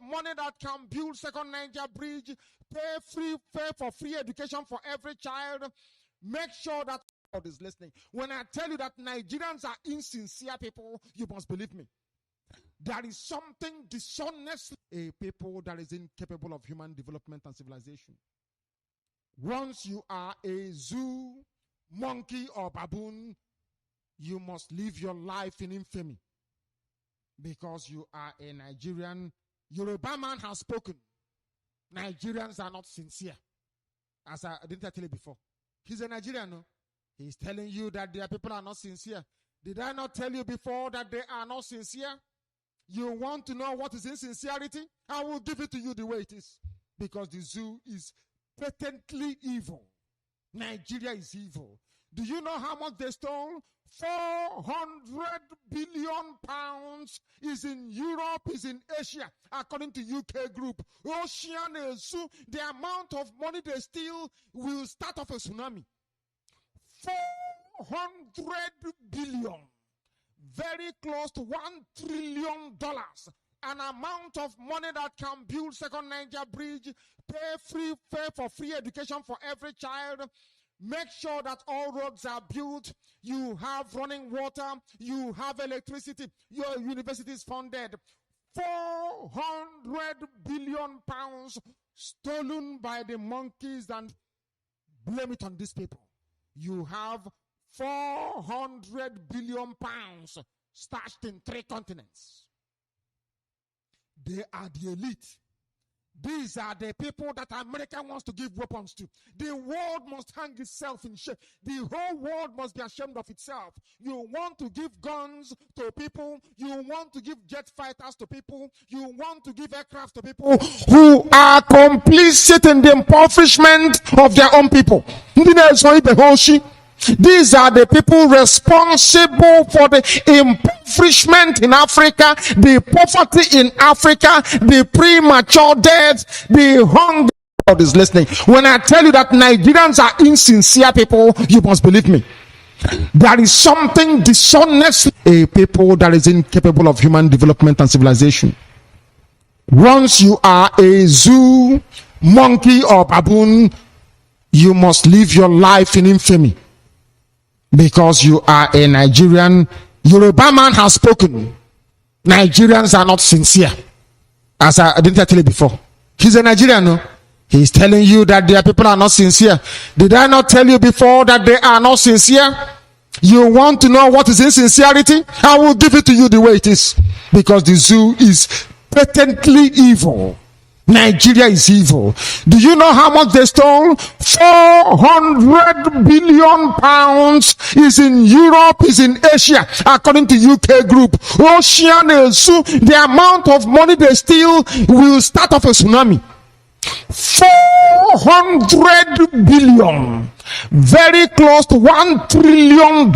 Money that can build second Niger bridge, pay for free education for every child. Make sure that God is listening. When I tell you that Nigerians are insincere people, you must believe me. There is something dishonest, a people that is incapable of human development and civilization. Once you are a zoo, monkey, or baboon, you must live your life in infamy because you are a Nigerian. Yoruba man has spoken. Nigerians are not sincere. As I didn't tell you before. He's a Nigerian, no? He's telling you that their people are not sincere. Did I not tell you before that they are not sincere? You want to know what is insincerity? I will give it to you the way it is. Because the zoo is patently evil. Nigeria is evil. Do you know how much they stole? 400 billion pounds is in Europe, is in Asia, according to UK group. Ocean Zoo, the amount of money they steal will start off a tsunami. 400 billion. Very close to $1 trillion. An amount of money that can build second Niger bridge, pay for free education for every child. Make sure that all roads are built. You have running water. You have electricity. Your university is funded. 400 billion pounds stolen by the monkeys, and blame it on these people. You have 400 billion pounds stashed in 3 continents. They are the elite. These are the people that America wants to give weapons to. The world must hang itself in shame. The whole world must be ashamed of itself. You want to give guns to people. You want to give jet fighters to people. You want to give aircraft to people who are complicit in the impoverishment of their own people. These are the people responsible for the impoverishment in Africa, the poverty in Africa, the premature death, the hunger. God is listening. When I tell you that Nigerians are insincere people, you must believe me. There is something dishonest, a people that is incapable of human development and civilization. Once you are a zoo, monkey, or baboon, you must live your life in infamy. Because you are a Nigerian. Yoruba man has spoken. Nigerians are not sincere. As I didn't tell you before. He's a Nigerian, no? He's telling you that their people are not sincere. Did I not tell you before that they are not sincere? You want to know what is insincerity? I will give it to you the way it is. Because the zoo is patently evil. Nigeria is evil. Do you know how much they stole? 400 billion pounds is in Europe, is in Asia, according to UK group. Ocean Zoo, the amount of money they steal will start off a tsunami. 400 billion. Very close to $1 trillion.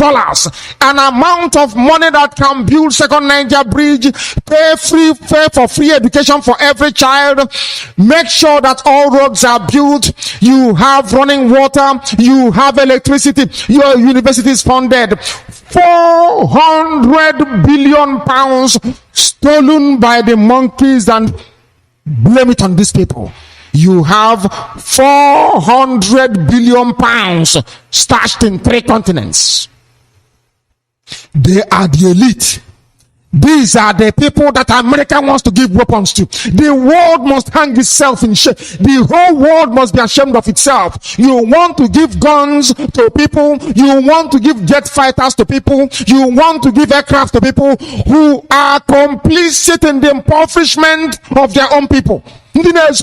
An amount of money that can build second Niger bridge, pay for free education for every child. Make sure that all roads are built. You have running water. You have electricity. Your university is funded. 400 billion pounds stolen by the monkeys, and blame it on these people. You have 400 billion pounds stashed in 3 continents. They are the elite. These are the people that America wants to give weapons to. The world must hang itself in shame. The whole world must be ashamed of itself. You want to give guns to people. You want to give jet fighters to people. You want to give aircraft to people who are complicit in the impoverishment of their own people. These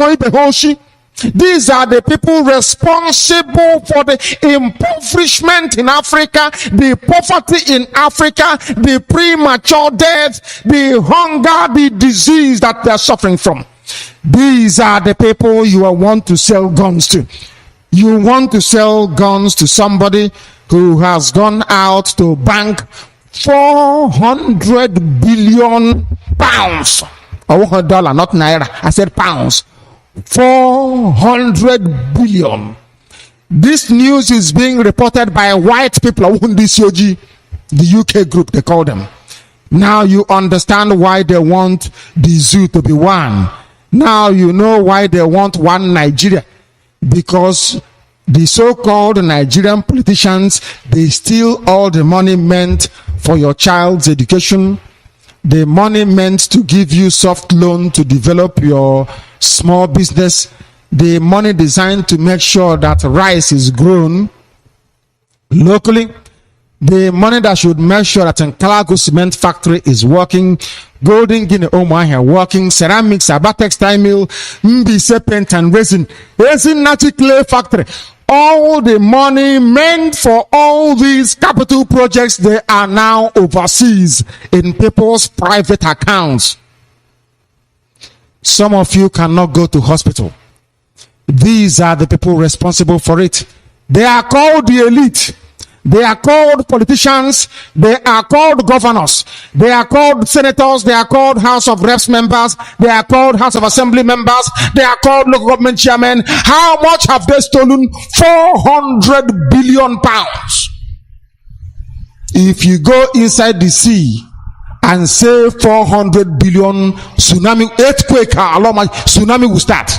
are the people responsible for the impoverishment in Africa, the poverty in Africa, the premature death, the hunger, the disease that they are suffering from. These are the people you want to sell guns to. You want to sell guns to somebody who has gone out to bank 400 billion pounds. $1, not naira. I said pounds. 400 billion. This news is being reported by white people, the UK group, they call them. Now you understand why they want the zoo to be one. Now you know why they want one Nigeria. Because the so-called Nigerian politicians, they steal all the money meant for your child's education, the money meant to give you soft loan to develop your small business, the money designed to make sure that rice is grown locally, the money that should make sure that Nkalago cement factory is working, Golden Guinea Omahia working, ceramics, Aba textile mill, Mbise paint and resin natural clay factory. All the money meant for all these capital projects, they are now overseas in people's private accounts. Some of you cannot go to hospital. These are the people responsible for it. They are called the elite. They are called politicians. They are called governors. They are called senators. They are called House of Reps members. They are called House of Assembly members. They are called local government chairmen. How much have they stolen? 400 billion pounds. If you go inside the sea and say 400 billion, tsunami, earthquake, tsunami will start.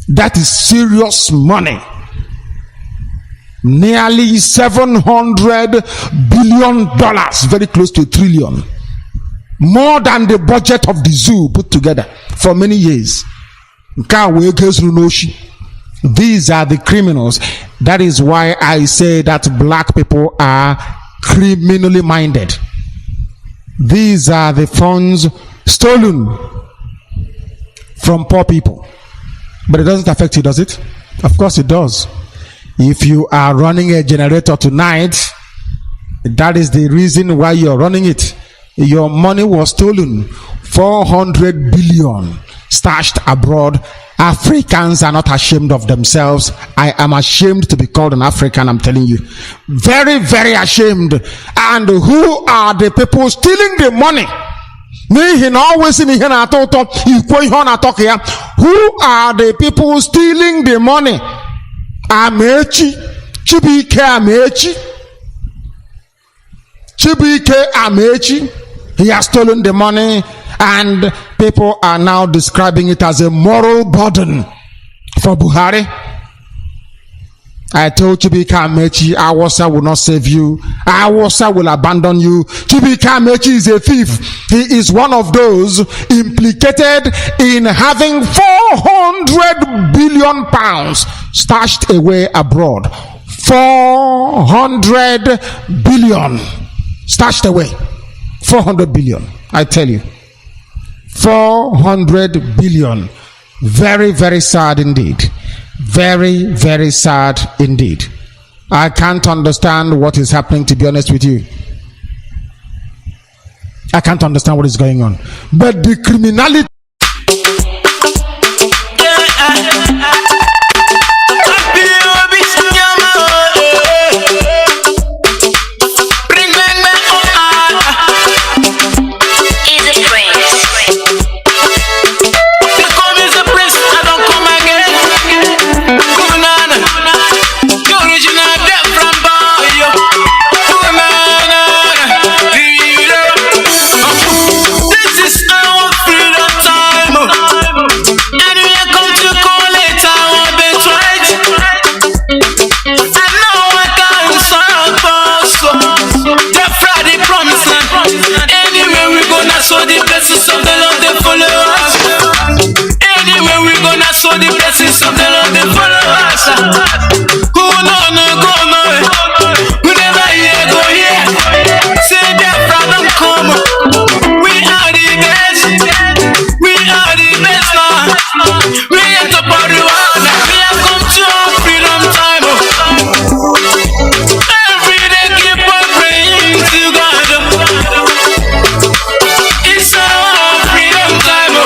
That is serious money. Nearly $700 billion, very close to $1 trillion, more than the budget of the zoo put together for many years. These are the criminals. That is why I say that black people are criminally minded. These are the funds stolen from poor people. But it doesn't affect you, does it? Of course it does. If you are running a generator tonight, that is the reason why you're running it. Your money was stolen. 400 billion stashed abroad. Africans are not ashamed of themselves. I am ashamed to be called an African, I'm telling you. Very, very ashamed. And who are the people stealing the money? Who are the people stealing the money? Amechi, Chibike Amechi, he has stolen the money, and people are now describing it as a moral burden for Buhari. I told Chibike Amechi, Awasa will not save you. Awasa will abandon you. Chibike Amechi is a thief. He is one of those implicated in having 400 billion pounds stashed away abroad. 400 billion stashed away. 400 billion. I tell you. 400 billion. Very, very sad indeed. Very, very sad indeed. I can't understand what is happening, to be honest with you. I can't understand what is going on. But the criminality. It's our freedom time.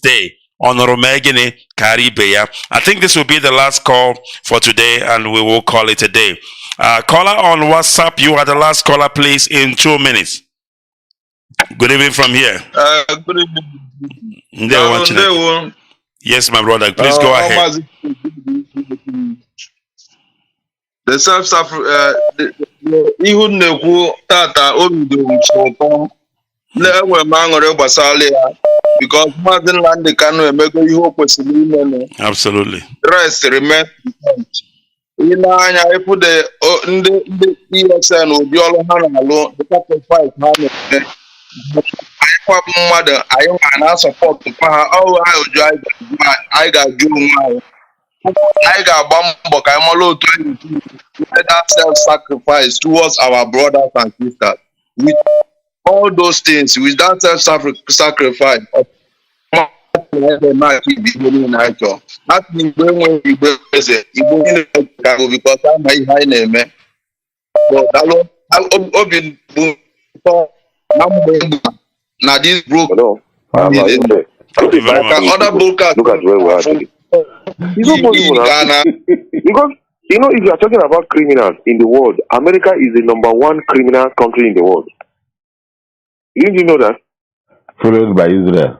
day. Honoromegini Karibeya. I think this will be the last call for today, and we will call it a day. Caller on WhatsApp, you are the last caller, please, in 2 minutes. Good evening from here. Good evening. Yes, my brother, please go ahead. The self-staff, even the tata because Martin Land Kanu make you hope Absolutely. Rest remain. I put the ESN will be all alone. The sacrifice mother, I am support to power. Oh, I got you. I got Bambok. I'm alone to that self-sacrifice towards our brothers and sisters. With all those things, with that self-sacrifice, that means when we present, because I'm my high name. But now this broke. Thank you very much. Other brokers look at where we are today. Because if you are talking about criminals in the world, America is the #1 criminal country in the world. Didn't you know that? Followed by Israel.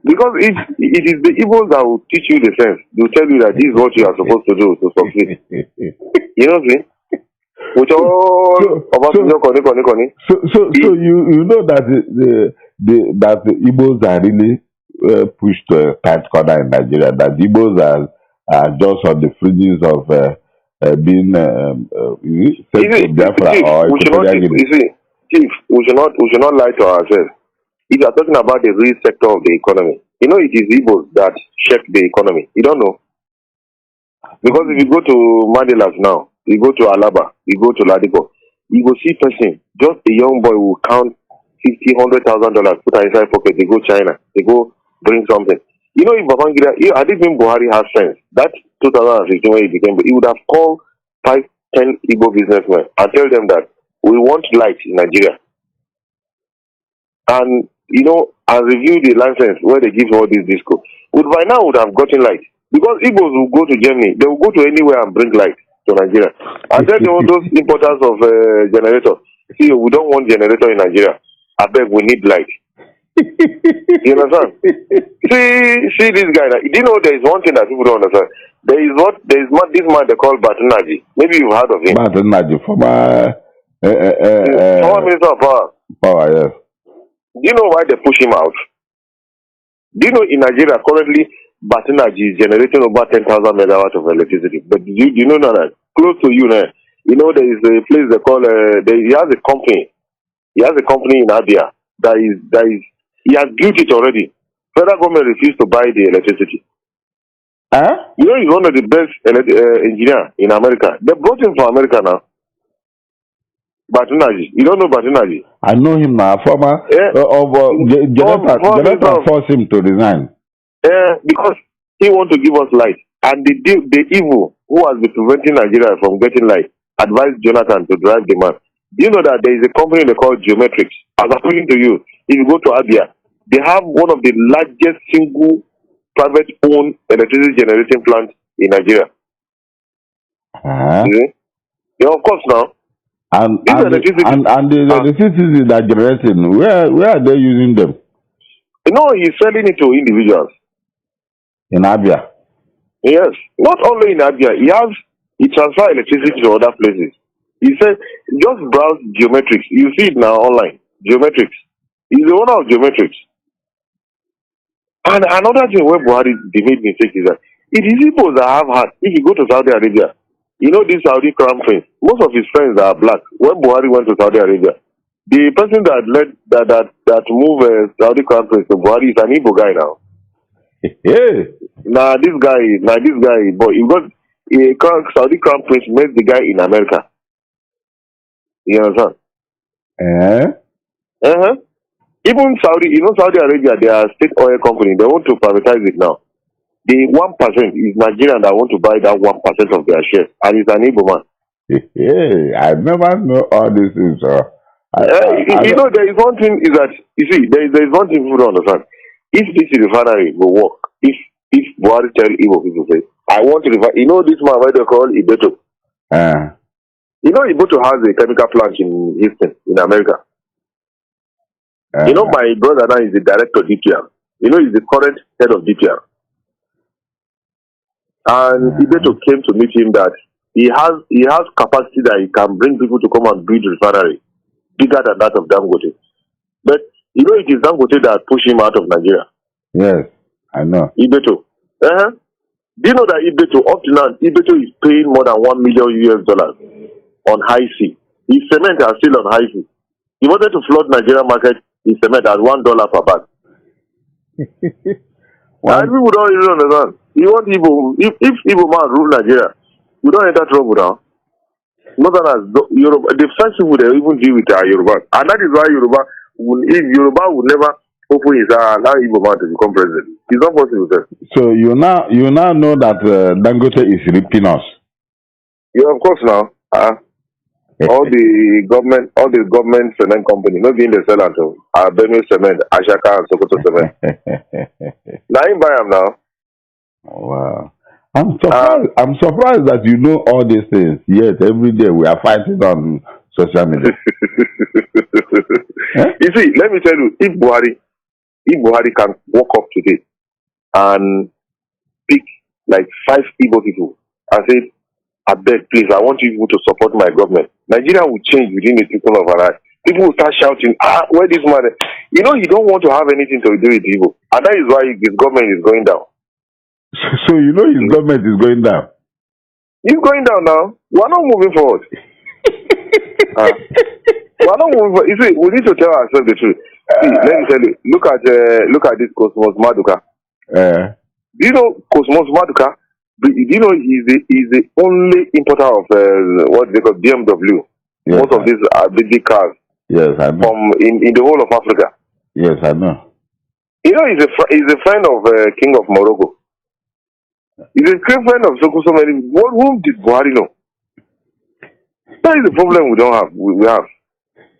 Because it is the evil that will teach you the sense. They will tell you that this is what you are supposed to do to succeed. You know what I mean? Which all so you know that that the Igbos are really pushed to a tight corner in Nigeria. That Igbos are just on the fringes of being sent to Biafra or Chief, we should not lie to ourselves. If you are talking about the real sector of the economy, it is Igbos that shape the economy. You don't know. Because if you go to Mandelas now, you go to Alaba, you go to Ladipo, you go see person, just a young boy will count $50,000, put inside pocket, they go China, they go bring something. If Babangida, had it been Buhari has sense, that 2015 when he became, he would have called 5-10 Igbo businessmen and tell them that we want light in Nigeria. And, and review the license where they give all these disco. By now would have gotten light. Because Igbos will go to Germany, they will go to anywhere and bring light to Nigeria. And then those importers of generators, see, we don't want generator in Nigeria. I beg, we need light. You understand? See this guy. Do you know there is one thing that people don't understand? There is this man they call Batunaji. Maybe you've heard of him. Batunaji, former Minister of Power. Power, yes. Do you know why they push him out? Do you know in Nigeria currently Batunaji is generating over 10,000 megawatts of electricity? But do you know that close to you now? There is a place they call he has a company. He has a company in Abia that is he has built it already. Federal government refused to buy the electricity. He's one of the best engineer in America. They brought him from America now. Batunaji. You don't know Batunaji? I know him now. Former Johnathan forced him to resign. Because he wants to give us light. And the evil who has been preventing Nigeria from getting light advised Johnathan to drive the man. Do you know that there is a company they call Geometrics? As I'm speaking to you, if you go to Abia, they have one of the largest single private-owned electricity generating plants in Nigeria. Yeah, of course now. And the electricity that generating, where are they using them? He's selling it to individuals. In Abia? Yes. Not only in Abia. He transfers electricity to other places. He said, just browse Geometrics. You see it now online. Geometrics. He's the owner of Geometrics. And another thing where Buhari made mistake is that it is people that have had, if you go to Saudi Arabia, this Saudi crown prince, most of his friends are black. When Buhari went to Saudi Arabia, the person that led that moved Saudi crown prince to Buhari is an Igbo guy now. Now this guy, but you got a Saudi crown prince met the guy in America. You understand? Even Saudi Arabia, they are a state oil company. They want to privatize it now. The 1% is Nigerian that want to buy that 1% of their shares, and it's an Igbo man. I never know all this is. There is one thing is that there is one thing people don't understand. if this refinery will work, if Buhari tell Igbo people, say, I want to refine, this man, what they call Ibeto. Ibeto has a chemical plant in Houston, in America. My brother now is the director of DPR. He's the current head of DPR. And Ibeto came to meet him that he has capacity that he can bring people to come and build refinery bigger than that of Dangote. But it is Dangote that pushed him out of Nigeria. Yes, I know. Ibeto. Do you know that Ibeto, up to now, Ibeto is paying more than $1 million on high sea. His cement are still on high sea. He wanted to flood Nigeria market, his cement at $1 per bag. And people don't even understand. You want Igbo, if Igbo man rule Nigeria, we don't enter trouble now. Northerners, Yoruba, the first people they even deal with are Yoruba. And that is why Yoruba would never open his allow Igbo man to become president. It's not possible, sir. So you now know that Dangote is ripping us. Yeah, of course now. all the government cement company, not being the seller to Benue Cement, Ashaka and Sokoto Cement. Now you buy them now. Wow. I'm surprised that you know all these things. Yes, every day we are fighting on social media. You see, let me tell you, if Buhari can walk up today and pick like 5 Igbo people and say, I beg, please, I want you people to support my government. Nigeria will change within the people of our life. People will start shouting, where this man? You know, you don't want to have anything to do with Igbo. And that is why his government is going down. So you know his government is going down? He's going down now. We're not moving forward. We're not moving forward. You see, we need to tell ourselves the truth. See, let me tell you, look at this Cosmos Maduka. Do you know Cosmos Maduka? Do you know he's the only importer of what they call BMW? Yes, most of these are big cars. Yes, I know. From in the whole of Africa. Yes, I know. You know, he's a friend of King of Morocco. He's a great friend of so many. Whom did Buhari know? That is the problem we don't have. We have.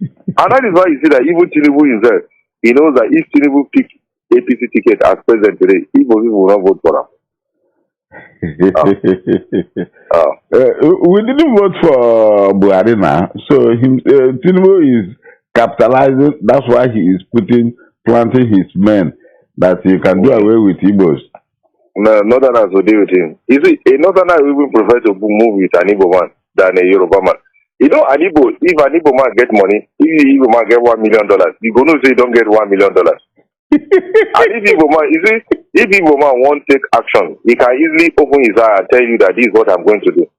And that is why you see that even Tinubu himself, he knows that if Tinubu picked APC ticket as president today, Igbo people will not vote for him. We didn't vote for Buhari now. So Tinubu is capitalizing. That's why he is planting his men that he can do away with Igbos. No, Northerners will deal with him. You see, a Northerner will prefer to move with an Igbo man than a Yoruba man. You know, if an Igbo man get money, if the Igbo man get $1 million, you go no say you don't get $1 million. And if Igbo man won't take action, he can easily open his eye and tell you that this is what I'm going to do.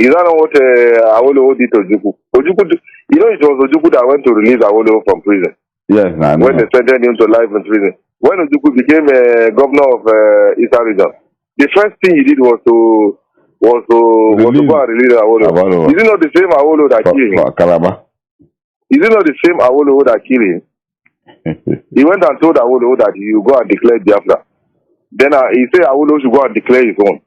Is that not what Awolowo did to Ojukwu? You know, it was Ojukwu that went to release Awolowo from prison. Yes, I know. When they sentenced him to life in prison. When Ojukwu became governor of Eastern Region, the first thing he did was to go and release Awolowo. Is it not the same Awolowo that killed him? Is it not the same Awolowo that killed him? He went and told Awolowo that he will go and declare Biafra. Then he said Awolowo should go and declare his own.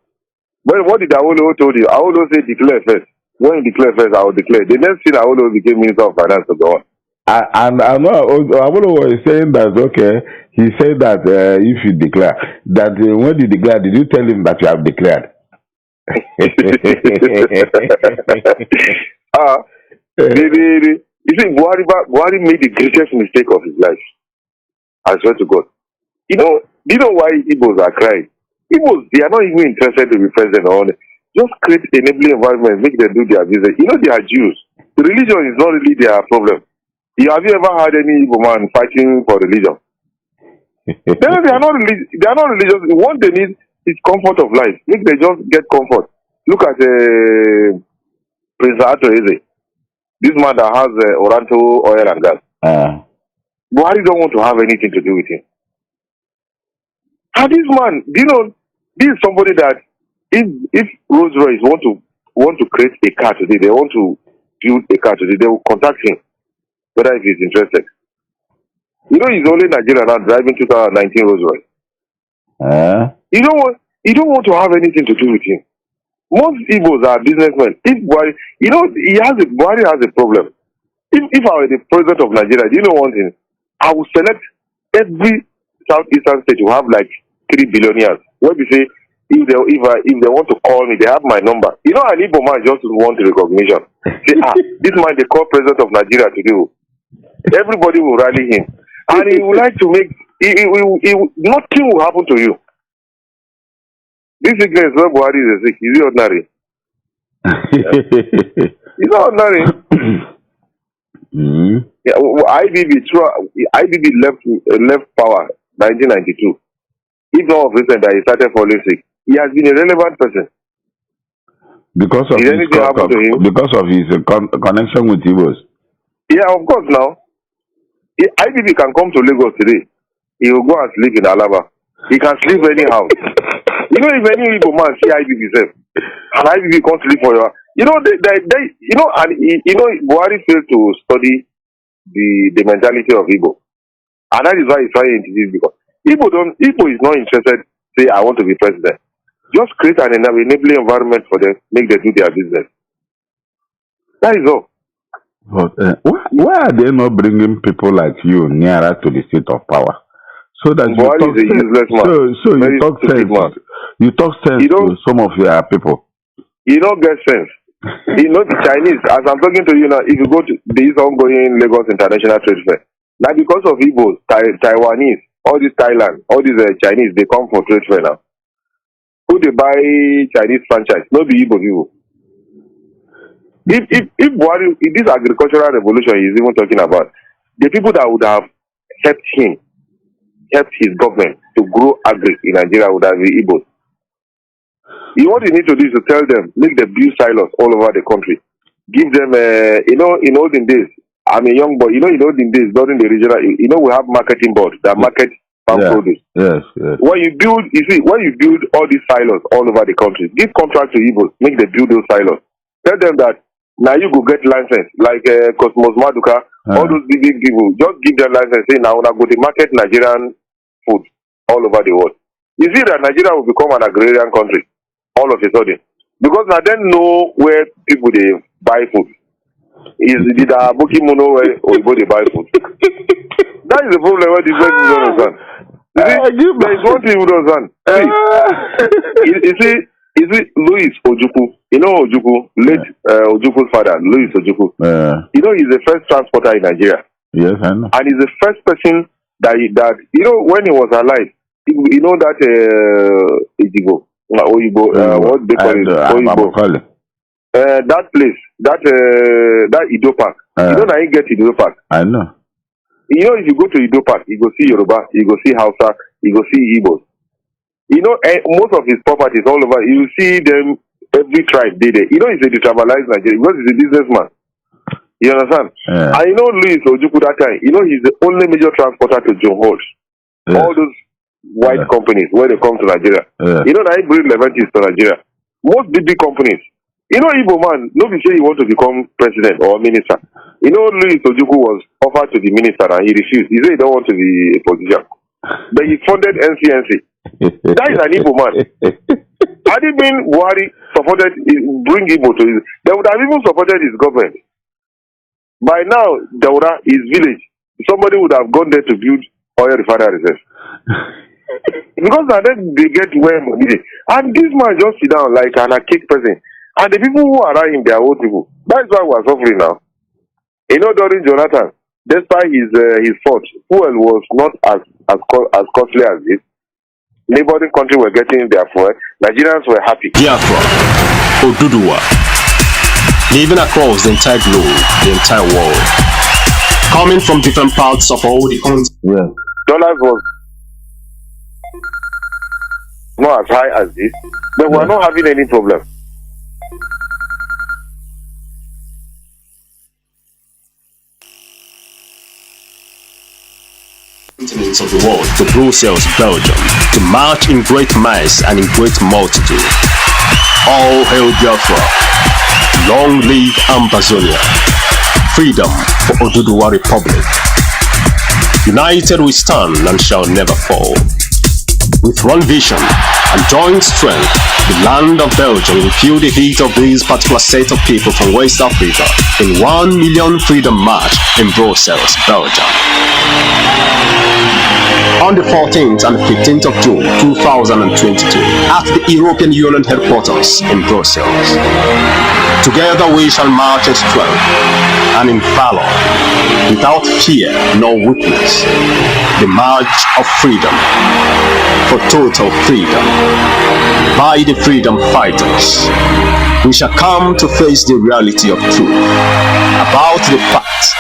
But what did Awolowo told you? Awolowo said declare first. When you declare first, I will declare. The next thing Awolowo became Minister of Finance to go on. And I know Awolowo was saying that, okay, he said that if you declare, that when you declare, did you tell him that you have declared? You see, Buhari made the greatest mistake of his life. I swear to God. You know why Igbos are crying? Igbos, they are not even interested to be president or only. Just create enabling environment, make them do their business. You know, they are Jews. The religion is not really their problem. Have you ever heard any Igbo man fighting for religion? They are not religious. What they need is comfort of life. If they just get comfort. Look at Prince Ato Eze. This man that has Oranto oil and gas. Buhari don't want to have anything to do with him. And this man, do you know, this is somebody that if Rolls Royce want to create a car today, they want to build a car today, they will contact him, whether if he's interested. You know, he's only Nigerian now driving 2019 Rolls Royce. You don't want to have anything to do with him. Most Igbos are businessmen. If Buhari, you know, Buhari has a problem. If I were the president of Nigeria, do you know one thing? I would select every southeastern state will have like 3 billionaires. What we say, if they want to call me, they have my number. You know, an Igbo man just want recognition. Say, this man they call president of Nigeria to do. Everybody will rally him, and he would like to make. Nothing will happen to you. This sickness, where Buhari is sick, is he ordinary? He's not ordinary. Yeah, IBB left power 1992. If not of recent that he started falling sick, he has been a relevant person. Because of his connection with Igbos. Yeah, of course. Now, IBB can come to Lagos today. He will go and sleep in Alaba. He can sleep anyhow. You know, if any Igbo man see IBB self, and IBB can't sleep for you, Buhari failed to study the mentality of Igbo, and that is why he's trying to this, because Igbo is not interested. Say, I want to be president. Just create an enabling environment for them, make them do their business. That is all. But why are they not bringing people like you nearer to the seat of power? So that Buhari is a useless man. So you talk sense to some of your people. You don't get sense. You know, the Chinese, as I'm talking to you now, if you go to this ongoing Lagos International Trade Fair, now because of Igbos, Taiwanese, all these Thailand, all these Chinese, they come for trade fair now. Who they buy Chinese franchise? Not the Igbo people. If Buhari, this agricultural revolution he's even talking about, the people that would have helped his government to grow agri in Nigeria would have been Igbos. What you need to do is to tell them, make them build silos all over the country. Give them, in olden days, I'm a young boy, in olden days, during the regional, we have marketing boards that market farm produce. Yes. When you build all these silos all over the country, give contract to Igbos, make them build those silos. Tell them that now you go get license, like Cosmos Maduka, all those big people, just give them license, say now go to market Nigerian food all over the world. You see that Nigeria will become an agrarian country all of a sudden. Because now they know where people they buy food. Is the Abuki Mono where they buy food. That is the problem where these people don't understand. There is one thing you don't understand. You see Louis Ojukwu. You know Ojukwu, late Ojukwu's father, Louis Ojukwu. He's the first transporter in Nigeria. Yes, I know. And he's the first person that when he was alive, that Ijibo. What they call it? Oyibo. That place, that Ido Park. Now you get Ido Park. I know. If you go to Ido Park, you go see Yoruba, you go see Hausa, you go see Igbos. Most of his properties all over, you see them, every tribe did it. He's a detribalized Nigerian because he's a businessman. You understand? Yeah. And Louis Ojukwu that time, he's the only major transporter to John Holt. Yes. All those white companies where they come to Nigeria. Now he bring Leventis to Nigeria. Most big companies. Igbo man, nobody say he want to become president or minister. Louis Ojukwu was offered to be minister and he refused. He said he don't want to be a politician. But he funded NCNC. That is an Igbo man. Had it been Buhari supported, bring Igbo to his, they would have even supported his government. By now, Daura, his village, somebody would have gone there to build oil refineries. Because now then they get where money. And this man just sit down like an archaic person. And the people who are around him, they are old people. That is why we are suffering now. During Johnathan, despite his fault, fuel was not as costly as this. Neighboring countries were getting their fuel. Nigerians were happy. Biafra, Oduduwa, living across the entire globe, the entire world, coming from different parts of all the continents. Yeah. Dollars was not as high as this, but we're not having any problem. Continents of the world to Brussels, Belgium, to march in great mass and in great multitude. All hail Biafra! Long live Ambazonia! Freedom for Oduduwa Republic! United we stand and shall never fall. With one vision and joint strength, the land of Belgium will feel the heat of this particular set of people from West Africa in 1 million freedom march in Brussels, Belgium. On the 14th and 15th of June 2022 at the European Union headquarters in Brussels. Together we shall march in strength and in valor, without fear nor weakness, the march of freedom, for total freedom, by the freedom fighters. We shall come to face the reality of truth about the facts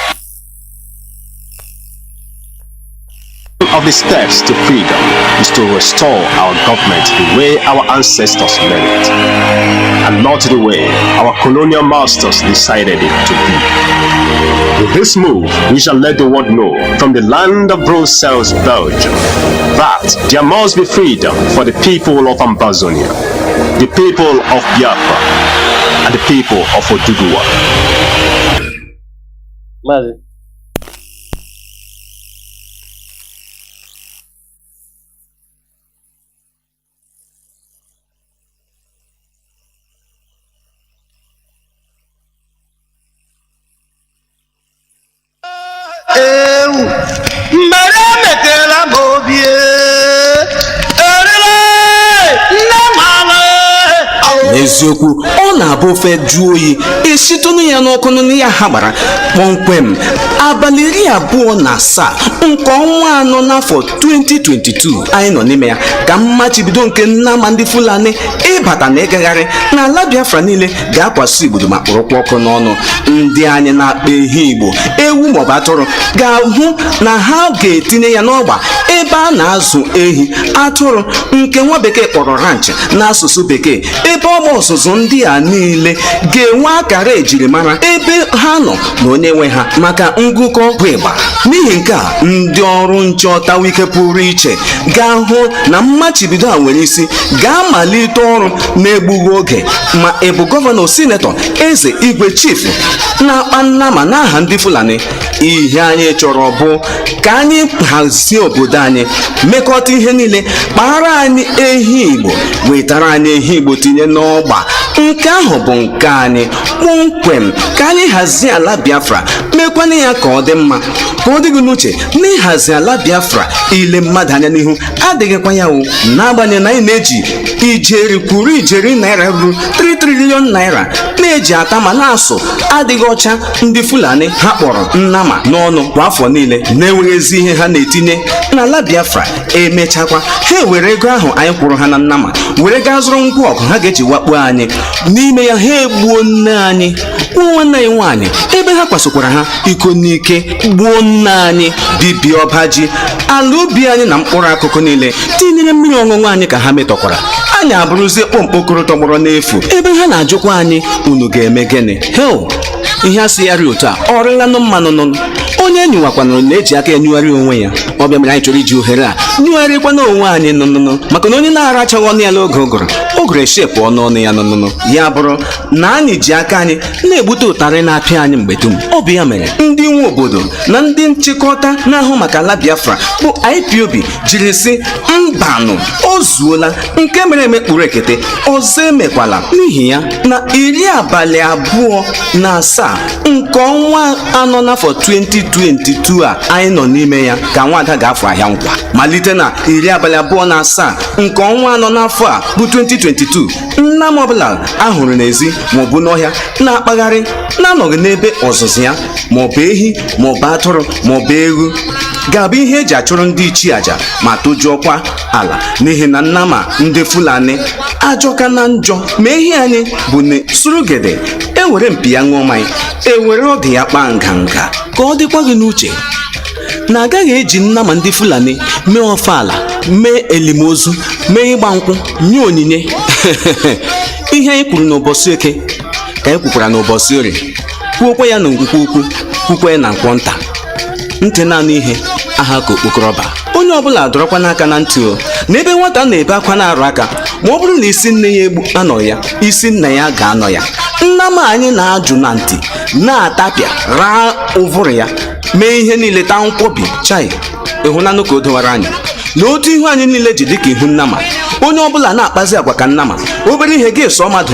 of the steps to freedom is to restore our government the way our ancestors made it, and not the way our colonial masters decided it to be. With this move, we shall let the world know from the land of Brussels, Belgium, that there must be freedom for the people of Amazonia, the people of Biafra, and the people of Oduduwa. Mazi. N'eziokwu ọ na-abụ ofe jụọ oyi esitụnụ ya n'ọkụ ya ha gbara kpọmkwem abalị 27 nke ọnwa 4 n'afọ 2022 anyị nọ n'ime ya ka mmachibido nke Nnamdi Fulani ịbata na ịgagharị n'ala Biafra niile ga-akwasị igbodo ma kpụrụkwa ọkụ n'ọnụ. Ndị anyị na-akpa ehi Igbo ewu maọbụ atụrụ ga-ahụ na ha ga-etinye ya n'ọgba ebe a na-azụ ehi atụrụ nke nwa bekee kpọrọ ranch n'asụsụ bekee, ebe ọgba ọzụzụ ndị a niile ga-enwe akara ejirimara ebe ha nọ na onye nwe ha maka ngụkọ bụ ịgba. N'ihi nke a, ndị ọrụ nchọta wike pụrụ iche ga-ahụ na mmachibido a nwere isi ga-amalite ọrụ na-egbughị oge, ma ịbụ gọvanọ, sinetọ, eze, igwe, chief na-akpa nnama n'aha ndị Fulani. Ihe anyị chọrọ bụ ka anyị hazie obodo anyị, mekọta ihe niile, kpara anyị ehi Igbo, wetara anyị ehi Igbo tinye n'ọgba. Nke ahụ bụ nke anyị kpọmkwem. Ka anyị hazie ala Biafra, mekwana ya ka ọ dị mma, ka ọ dịghị n'uche n'ịhazi ala Biafra ile mmadụ anya n'ihu adịghịkwa ya o, n'agbanyeghị na anyị na-eji ijeri kwuru ijeri naira ruru 3 trilion naira na-eji ata ma na-asụ adịghị ọcha ndị Fulani ha kpọrọ nnama n'ọnụ kwa afọ niile na-enweghịzi ihe ha na-etinye n'ala Biafra. Emechakwa ha were ego ahụ anyị kwụrụ ha na nnama were gaa zụrụ ngwa ọgụ ha ga-eji wakpo anyị. N'ime ya ha egbuo nne anyị, gbuo nwanne anyị nwaanyị, ebe ha kwasokwara ha iko n'ike, gbuo nne anyị, bibie ọba ji, ala ubi anyị na mkpụrụ akụkụ niile, tinyere mmiri ọṅụṅụ anyị ka ha metọkwara. Anyị abụrụzie kpọmkpokoro tọgbọrọ n'efu, ebe ha na-ajụkwa anyị unu ga-eme gịnị? Hell, ihe asị ya ri otu a ọrịlanụ mmanụ nụ. Onye nyụwakwanụrụ na-eji aka enyụgharị onwe ya. Ọ bịa mere anyị chọrọ iji ohere a nyụgharịkwana onwe anyị nụnụnụ, maka na onye na-arachaghị ọnụ ya n'oge ụgụrụ eshepụ ọnụ ya nụnụnụ. Ya bụrụ na anyị ji aka anyị na-egbute ụtarị na-apịa anyị mgbe dum. Ọ bụ ya mere ndị nwe obodo na ndị nchịkọta na-ahụ maka ala Biafra bụ IPOB jiri sị mbanụ o zuola, nke mere eme kpụrụ ekete ọzọ emekwala. N'ihi ya na 27 nke ọnwa 4 n'afọ 2022 a anyị nọ n'ime ya ka nwada ga-afụ ahịa nkwa. Malite na 27 nke ọnwa 4 n'afọ a bụ 2022, nna m ọbụla ahụrụ n'ezi maọbụ n'ọhịa na-akpagharị na-anọghị n'ebe ọzụzụ ya, maọbụ ehi maọbụ atụrụ maọbụ ewu, ga-abụ ihe eji achụrụ ndị ichie aja ma tojuokwa ala. N'ihi na nnama ndị Fulani ajọka na njọ, ma ehi anyị bụ na surugede ewere mpi ya ṅụọ mmanya, ewere oge ya kpaa nganga. Ka ọ dịkwa gị n'uche na agaghị eji nnama ndị Fulani mee ofala, mee elimozu, mee ịgba nkwụ, nye onyinye. Ihe anyị kwuru n'ụbọchị Eke ka anyị kwukwara n'ụbọchị Orie, kwuokwa ya na ngwukwu ukwu, kwukwa ya na nkwọ nta. Ntị naanị ihe aha ka okpokoroba. Onye ọbụla dọrọkwa n'aka na ntị o, na ebe nwata na-ebe akwa na-arụ aka, ma ọ bụrụ na isi nne ya egbu anọ ya, isi nna ya ga-anọ ya. Nnama anyị na-ajụ na ntị, na-atapịa, raa ụvụrụ ya, mee ihe niile taa nkwọbi chai. Ịhụnanụ ka o dowara anyị na otu ihu anyị niile ji dịka ihu nnama, onye ọbụla na-akpazi agwa ka nnama obere ihe gị sọ mmadụ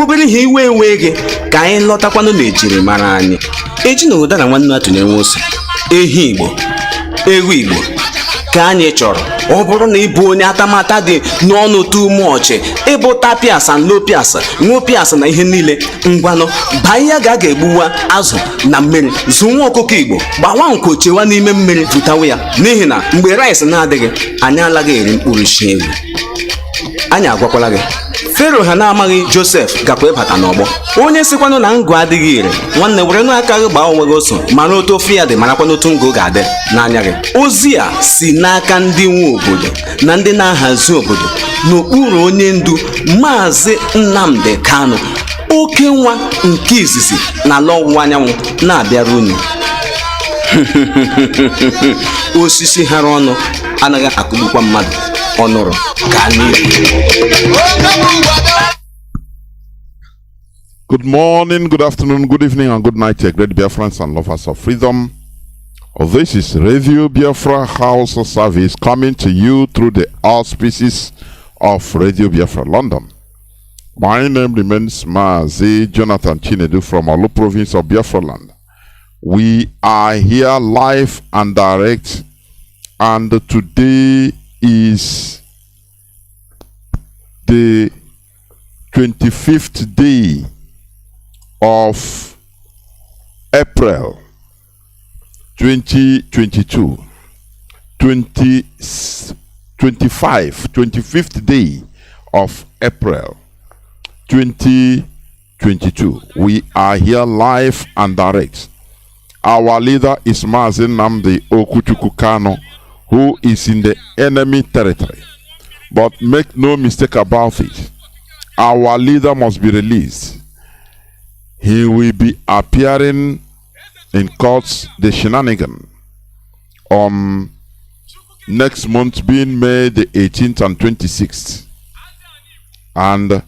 obere ihe iwe ewe gị ka anyị lọtakwanụ n'ejiri mara anyị eji na ụda na nwanne atụnye nwe ose ehi Igbo ewu Igbo ka anyị chọrọ ọ bụrụ na ịbụ onye atamata dị n'ọnụ tumuọchị ịbụ tapias and lopias nwopias na ihe niile ngwanụ baa ihe ga-egbuwa azụ na mmiri zụnwa ọkụkọ Igbo gbawa nkwo chewa n'ime mmiri vụtawe ya n'ihi na mgbe rice na-adịghị anyị alaghị eri mkpụrụ isi ewu anyị agwakwala gị Fero ha na-amaghị Joseph gakwa ịbata n'ọgbọ onye sikwanụ na ngụ adịghị ire nwanne were n'aka gị gbaa onwe gị oso mara otu ofe ya dị marakwana otu ngụ ga-adị n'anya gị ozi a si n'aka ndị nwe obodo na ndị na-ahazi obodo n'okpuru onye ndu Mazi Nnamdi Kanu oke nwa nke izizi n'ala ọwụwa anyanwụ na-abịara unu osisi hara ọnụ anaghị akụgbukwa mmadụ ọnụrụ ka Good morning, good afternoon, good evening, and good night, great Biafrans and lovers of freedom. This is Radio Biafra Hausa-Service coming to you through the auspices of Radio Biafra London. My name remains Mazi Johnathan Chinedu from Olu province of Biafra land. We are here live and direct, and today is the 25th day of April 2022, 25th day of April 2022. We are here live and direct. Our leader is Mazi Nnamdi Kanu, who is in the enemy territory. But make no mistake about it, our leader must be released. He will be appearing in courts, the shenanigan, on next month being May the 18th and 26th. And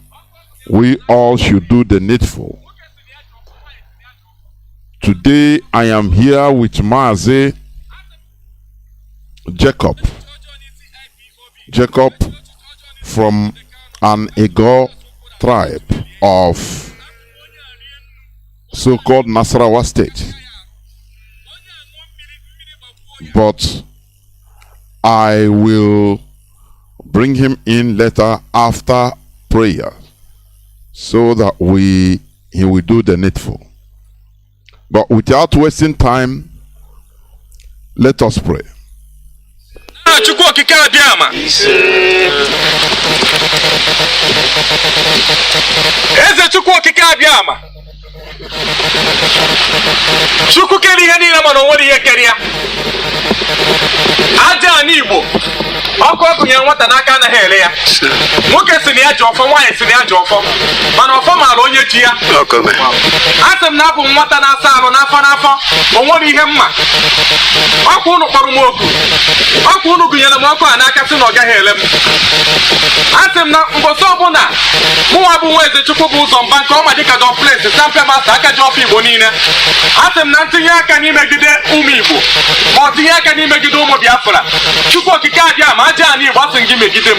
we all should do the needful. Today I am here with Mazi Jacob from an Igbo tribe of so-called Nasarawa state, but I will bring him in later after prayer so that he will do the needful. But without wasting time, let us pray. Chukwu keri ihe niile mana onwere ihe keri ya. Aja ani Igbo. Ọkụ ọkụnyere nwata n'aka anaghị ele ya. Nwoke si na ya ji ọfọ, nwaanyị si na ya ji ọfọ. Mana ọfọ maara onye ji ya. Asị m na abụ nwata na-asa arụ n'afọ onwere ihe mma. Ọkụ unu kpọrọ m oku. Ọkụ unu gụnyere m ọkụ a n'aka si na ọ gaghị ele m. Asị m na mbọsị ọbụla mụnwa bụ nwa eze Chukwu bụ ụzọ mba nke ọma dịka dọplesi sampe masta aka ji ọfọ Igbo niile. Asị m na ntinye aka n'imegide ụmụ Igbo ma ọ tinye aka n'imegide ụmụ Biafra, Chukwu okike abịa ma aja anyị Igbo asị gị megide m.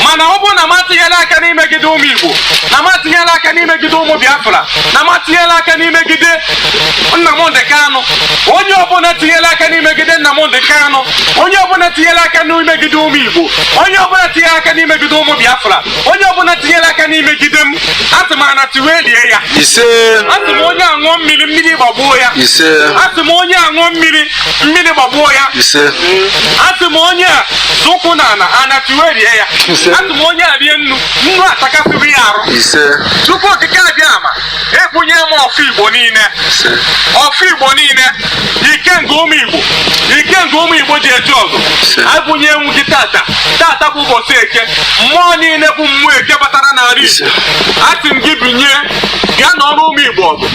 Mana ọ bụrụ na m atinyela aka n'imegide ụmụ Igbo, na m atinyela aka n'imegide ụmụ Biafra, na m atinyela aka n'imegide Nnamdi Kanu, onye ọbụla tinyela aka n'imegide Nnamdi Kanu, onye ọbụla tinyela aka n'imegide ụmụ Igbo, onye ọbụla tinyela aka n'imegide ụmụ Biafra, onye ọbụla tinyela aka n'imegide m, asị m ana tiwe lie ya. Asị m onye aṅụọ mmiri gbagbuo ya. Asị m onye aṅụọ mmiri gbagbuo ya. Asị m onye a zụkwụ n'ala ana tiwe lie ya. Asị m onye a rie nnu atakasịrị ya arụ. Chukwu okike abịa ama ebunye m ọfụ Igbo niile. Ọfụ Igbo niile, ike nke ụmụ Igbo ji eje ọzọ. Abụnye enwu gị tata bụ ụbọchị Eke, mmụọ niile bụ mmụọ Eke batara n'ala Igbo. Asị m gị binye, bịa n'ọrụ ụmụ Igbo ọgụ,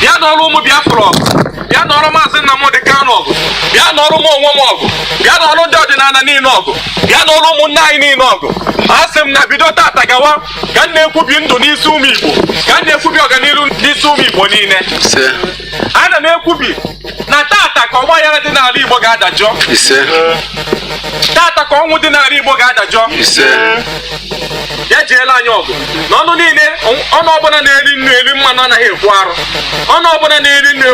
bịa n'ọrụ ụmụ Biafra ọgụ, bịa n'ọrụ Mazi Nnamdi Kanu ọgụ, bịa nọrọ m onwe m ọgụ, bịa nọrọ ndị ọdịnala niile ọgụ, bịa nọrọ ụmụnne anyị niile ọgụ. Asị m na bido tata gawa ka m na-ekwubi ndụ n'isi ụmụ Igbo, ka m na-ekwubi ọganihu n'isi ụmụ Igbo niile. Ana m ekwubi na tata ka ọgba aghara dị n'ala Igbo ga-adajọ. Tata ka ọnwụ dị n'ala Igbo ga-adajọ. Ya jeela anyị ọgụ n'ọnụ niile. Ọnụ ọbụla na-eri nnu eri mmanụ anaghị ekwu arụ. Ọnụ ọbụla na-eri nnu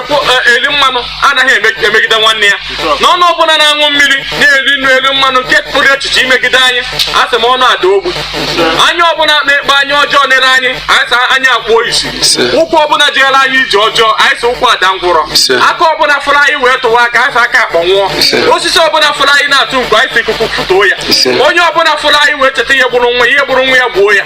eri mmanụ anaghị emegide nwanne ya. N'ọnụ ọbụla na-aṅụ mmiri na-eri nnu eri mmanụ nke pụrụ echiche imegide anyị, asị m ọnụ ada ogbu. Anya ọbụla na-ekpe anya ọjọọ nere anyị, anyị sị anya akpụọ isi. Ụkwụ ọbụla jeela anyị ije ọjọọ, anyị sị ụkwụ ada ngwụrọ. Aka ọbụla fụrụ anyị wee tụwa aka, anyị sị aka akpọnwụọ. Osisi ọbụla fụrụ anyị na-atụ mgbe anyị sị ikuku fụtuo ya. Onye ọbụla fụrụ anyị wee cheta ihe gburu nwa ya gbuo ya.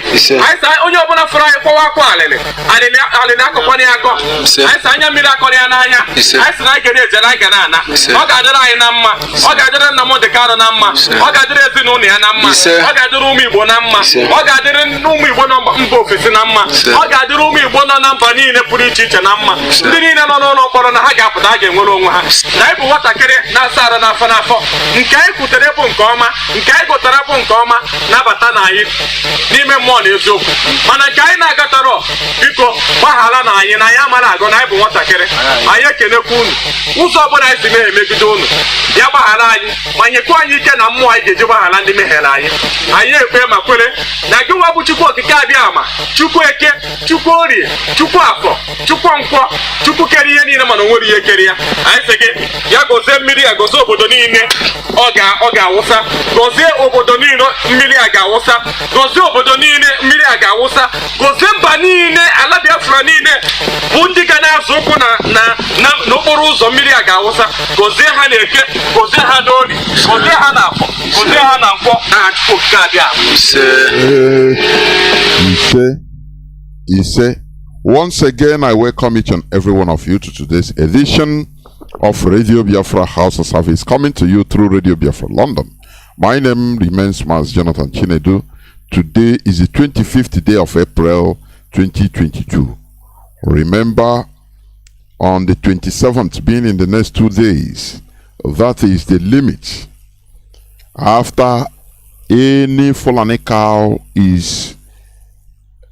Onye ọbụla fụrụ anyị kpọwa akwa alịlị akọkọrọ ya akọ. Anyị sị anya mmiri akọrọ ya n'anya. Anyị sị na anyị ga na-eje na anyị ga na-ana. Ọ ga-adịrị anyị na mma, ọ ga-adịrị Nnamdi Kanu na mma, ọ ga-adịrị ezinụlọ ya na mma, ọ ga-adịrị ụmụ Igbo na mma, ọ ga-adịrị ụmụ Igbo nọ mba ofesi na mma, ọ ga-adịrị ụmụ Igbo nọ na mba niile pụrụ iche iche na mma. Ndị niile nọ n'ụlọ mkpọrọ na ha ga-apụta, ha ga-enwere onwe ha. Na anyị bụ nwatakịrị na-asa arụ n'afọ n'afọ, nke anyị kwutere bụ nke ọma, nke anyị gụtara bụ nke ọma, nabata na anyị n'ime mmụọ na eziokwu. Mana nke anyị na-agatara, biko gbaghara na anyị amara agụ na anyị bụ nwatakịrị. Anyị ekenekwa unu ụzọ ọbụla anyị si na-emegide unu, ya gbaghara anyị ma nyekwa anyị ike na mmụọ anyị ga-eji gbaghara ndị mehiere anyị. Anyị ekpe ma kwere na gị nwa bụ Chukwu okike abịa ama, Chukwu eke, Chukwu orie, Chukwu afọ, Chukwu nkwọ, Chukwu kere ihe niile mana o nwere ihe kere ya. Anyị sị gị ya gozie mmiri, ya gozie obodo niile ọ ga-awụsa, gozie obodo niile mmiri a ga-awụsa, gozie obodo niile mmiri a ga-awụsa, gozie mba niile, ala Biafra niile bụ ndị ga na-azụ ụkwụ n'okporo ụzọ mmiri a ga-awụsa. Gozie ha na-eke, gozie ha n'ori, gozie ha na-afọ, gozie ha na nkwọ, na Chukwu okike abịa. Ise. Once again, I welcome each and every one of you to today's edition of Radio Biafra Hausa-Service, coming to you through Radio Biafra London. My name remains Mazi Johnathan Chinedu. Today is the 25th day of April 2022. Remember, on the 27th, being in the next 2 days, that is the limit. After any Fulani cow is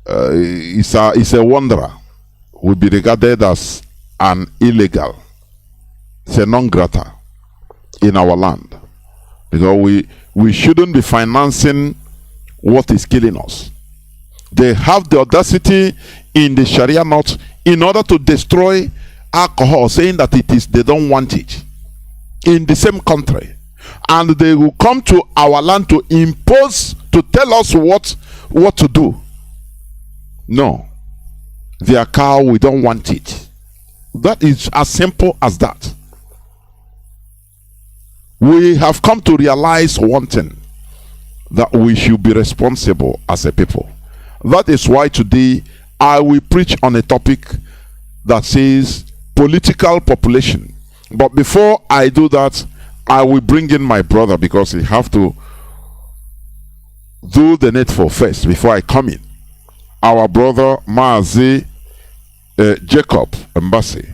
a wanderer, will be regarded as an illegal. It's a non grata in our land, because we shouldn't be financing what is killing us. They have the audacity in the Sharia knot in order to destroy alcohol, saying that they don't want it in the same country, and they will come to our land to impose, to tell us what to do. No, their cow, we don't want it. That is as simple as that. We have come to realize one thing, that we should be responsible as a people. That is why today I will preach on a topic that says political population. But before I do that, I will bring in my brother, because he have to do the needful first before I come in. Our brother Mazi Jacob Embassy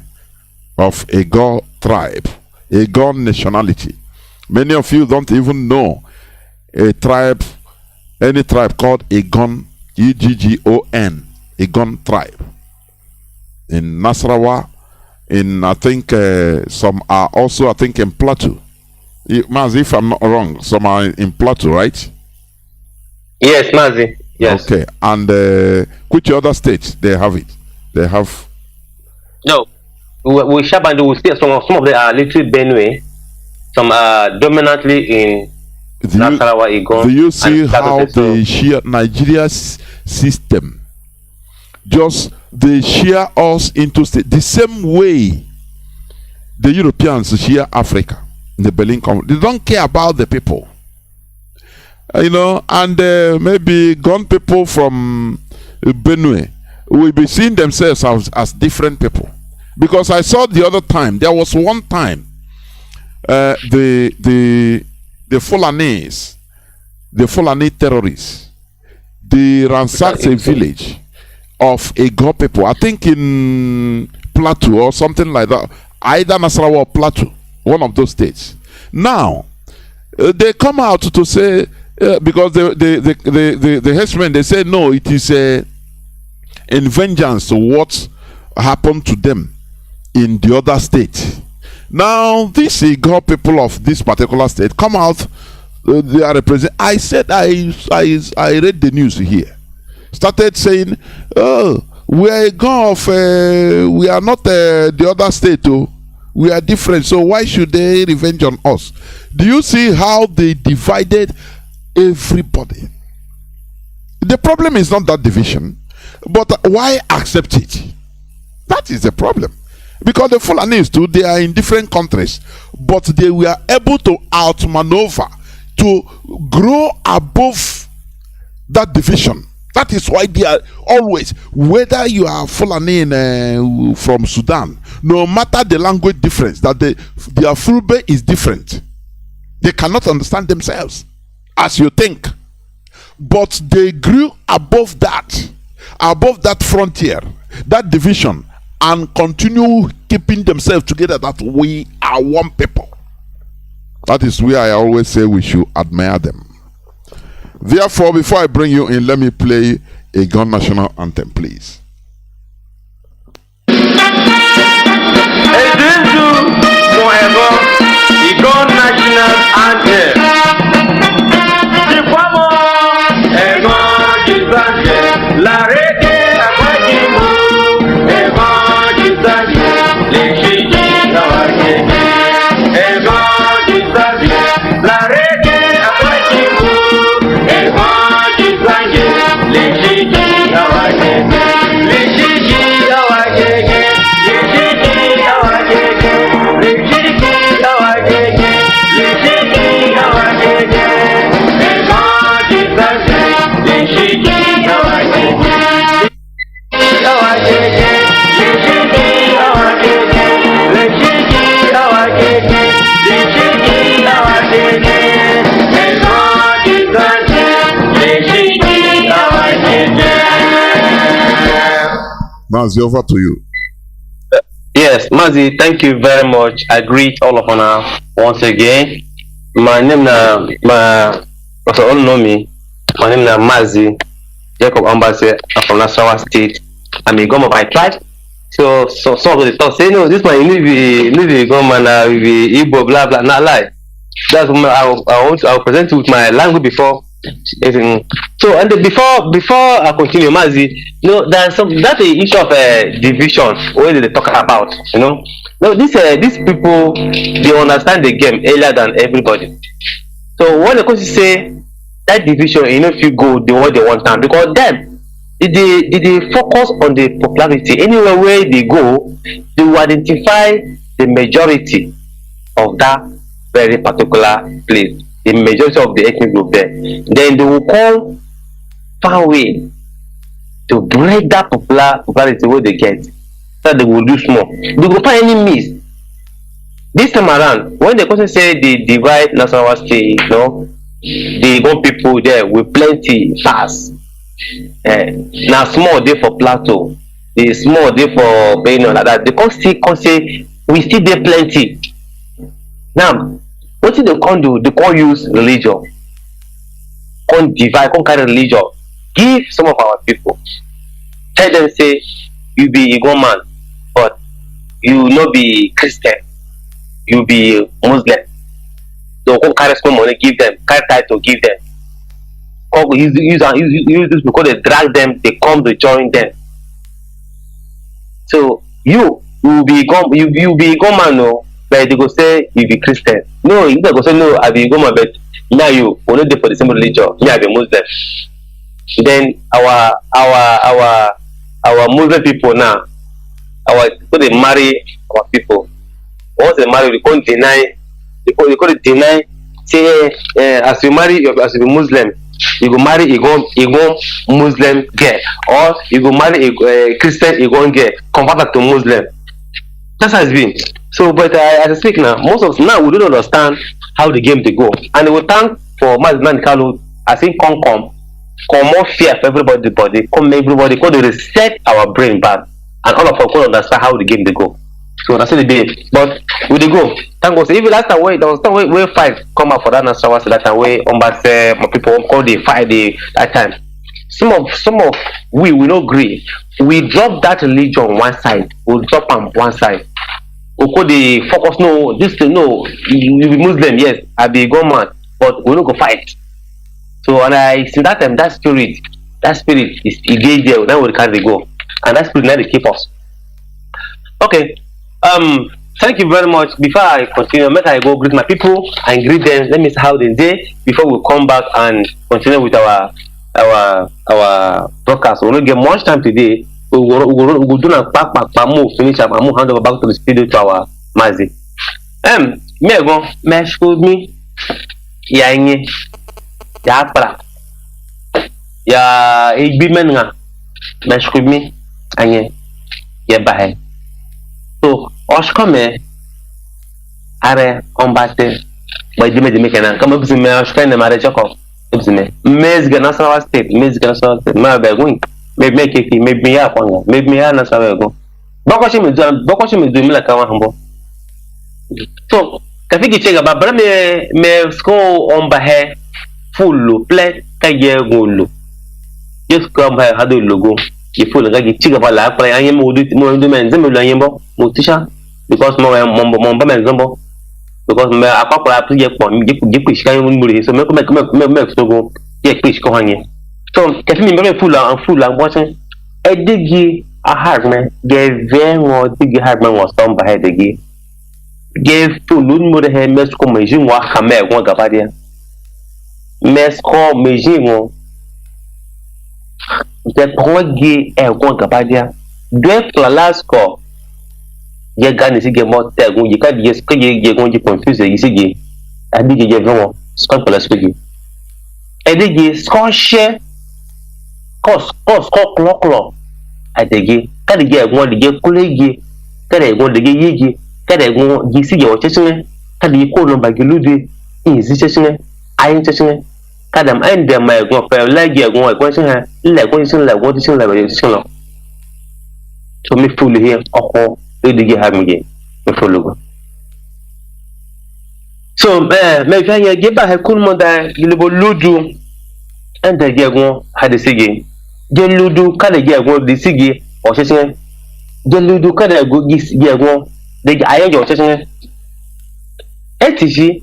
of Egon tribe, Egon nationality. Many of you don't even know a tribe, any tribe called Egon, E-G-G-O-N, Egon tribe. In Nasarawa, in I think some are also, I think, in Plateau. Mazi, if I'm not wrong, some are in Plateau, right? Yes, Mazi. Yes. Okay, and which other states they have it? They have. No, we Shabandu will still some of them are little Benue, some are dominantly in Nasarawa, Egon. Do you see how they share Nigeria's system? Just they share us into state the same way the Europeans share Africa, the Berlin Conference. They don't care about the people. You know, and maybe gone people from Benue will be seeing themselves as different people. Because I saw the other time, there was one time the Fulanis, the Fulani terrorists, they ransacked a village of Ego people, I think in Plateau or something like that, either Nasarawa or Plateau. one of those states. Now, they come out to say, because the herdsmen, they say, no, it is in vengeance to what happened to them in the other state. Now, these Igbo people of this particular state come out, they are representing. I said, I read the news here, started saying, oh, we are we are not the other state, oh. We are different, so why should they revenge on us? Do you see how they divided everybody? The problem is not that division, but why accept it? That is the problem. Because the Fulanis too, they are in different countries, but they were able to outmaneuver, to grow above that division. That is why they are always, whether you are Fulani from Sudan, no matter the language difference, that their Fulbe is different. They cannot understand themselves as you think. But they grew above that frontier, that division, and continue keeping themselves together, that we are one people. That is where I always say we should admire them. Therefore, before I bring you in, let me play a Gun national anthem, please. Mazi, over to you. Yes, Mazi, thank you very much. I greet all of you once again. My name is all know me. My name is Mazi Jacob Ambassador. I'm from Nasarawa State. I'm a Goma by tribe. So some of the talk say, no, this man you need be Goma now, we be Igbo, blah blah. Not lie. That's what I'll present you with my language before. So and before I continue, Mazi, that's the issue of division where they talk about. No, these people, they understand the game earlier than everybody. So when they come to say that division, if you go the way they want time, because then they focus on the popularity. Anywhere where they go, they will identify the majority of that very particular place. The majority of the ethnic group there, then they will come far away to break that popularity where they get, so they will lose more. They will find enemies. This time around, when the person say they divide Nasarawa State, they want people there with plenty fast. Now small day for Plateau, the small day for Benue, like that. They can't say we still there plenty. Now, what did they can't do? They can't use religion, can't divide, can't carry religion. Give some of our people. Tell them, say, you be Igbo man, but you not be Christian, you be Muslim. So can't carry some money, give them, carry title, give them. Use this because they drag them, they come to join them. So you be Igbo man, no. But they go say you be Christian. No, you go say no, I be Igbo, but now you only there for the same religion. Me, I be Muslim. Then our Muslim people now, so they marry our people. Once they marry, they can't deny. They can't deny. Say as you marry, as you be Muslim, you go marry Igbo Muslim girl, or you go marry a Christian Igbo girl, convert her to Muslim. That's how it's been. So, but as I speak now, most of us now we don't understand how the game they go, and they will thank for Mazi Johnathan Kanu. I think come more fear for everybody, come everybody, come to reset our brain back, and all of us can understand how the game they go. So that's the day. But we dey go. Thank God. Say even last time there was time we fight come out for that national that time we say my people call the fight that time. Some of we no agree. We drop that religion one side. We drop them one side. We call the focus no this thing no. You be Muslim yes. I be government, but we no go fight. So and I see that time that spirit is engaged there. Now we can't go, and that spirit now they keep us. Okay. Thank you very much. Before I continue, make I go greet my people and greet them. Let me see how they day before we come back and continue with our broadcast. We don't get much time today. We will do a pack move, finish up and move hand over back to the studio to our Mazi. Me go mesh with me. Ya inye. Ya para. Ya igbimen nga. Mesh with me. Anye. Ya bahe. So, Oshkome are combatte by the Medicanan. Come up to me, Oshkan and Mare Jacob. Mez Ganasa State, Mez Ganasa State, my bagoon. Maybe make it, maybe me up on you, maybe me an Asavago. Bokoshim is doing like a humble. So, Kafiki check about me score on Bahe full play Kayagulu. Just come by Hadu logo. You full like chick about life, I am more do men, Zimbo, Mutisha, because Momba Zombo, because my papa project for me, you push Kayun, so make so go, get fish cohany. So, Catherine very full and watching. I did give a hard man, gave very more big hard man was done by head again. Gave full loon mother hair, mess call Majin walk a mare, one gabadia. Mess call Majin. The progi e gon gabadia de last score ye gani si ge mo te gun ye ka ye ske ye gon ji confuse ye si ge abi ge je von score plus ge e de ge score share cos clock adege ka de ge gon de ge kolege ka de gon de ge yege ka de gon ji si ge o chesene ka de ko no ba ge lude in si chesene ayin chesene Kadam and them my go for like you go question her like what is like so me full here oh you have me again me follow so me can you give back cool mother you go ludu and the go had the sige je ludu ka the go the sige o sesen je ludu ka the go go the ayen jo sesen etishi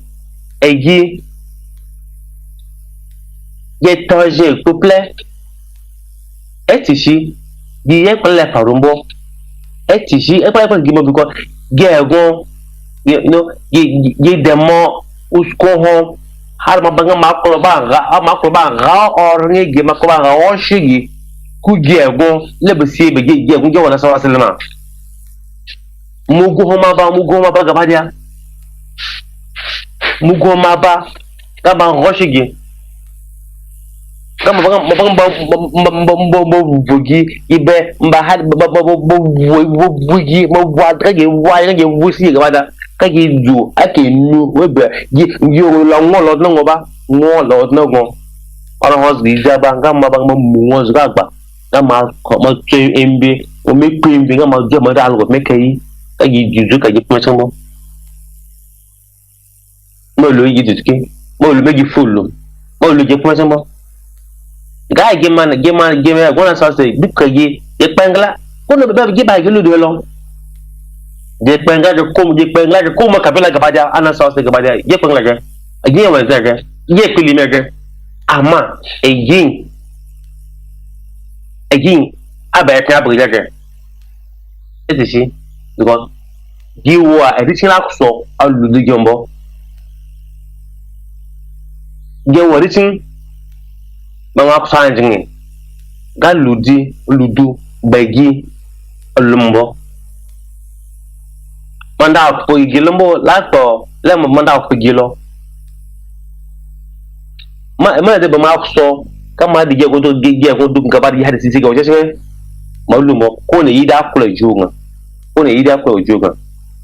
eji ye tanje couple etishi di ye pele parumbo etishi e pele gimo because gego you know ye demo usko ho har ma banga makolo ba ga or nge ge makolo ba o shigi ku gego lebisi be gego ge wona sawa selema mugo ma ba gabadia mugo ma ba ga ba roshigi kama bugi ibe mbahad bugi mwadage waye wusi gabada kage ju ake nu webe yo la ngolo no ngoba ngolo no go ora hos gi jaba ngama ba mu wonzu gagba ngama ko mo tse embe o me kwembe ngama je mo dal go mekai kage juju kage pmesembo mo lo yi ditke mo lo meji fullo mo lo je pmesembo guy gimana gona sa say dukka ye pengla kono be gi ba gi lu de lo je pengla de ko ma kapela gabaja ana sa say gabaja je pengla ga ye wa zaga ye pili mega ama egin aba ta bu gaga etishi because gi wa edition akso alu de jombo ge wa edition Banga kusanjingi galudi ludu bagi lumbo manda ko igilombo lato le manda ko igilo ma de ba kuso kama di jego to go dum gabadi hade sisi go jese malumbo ko ne yida kula junga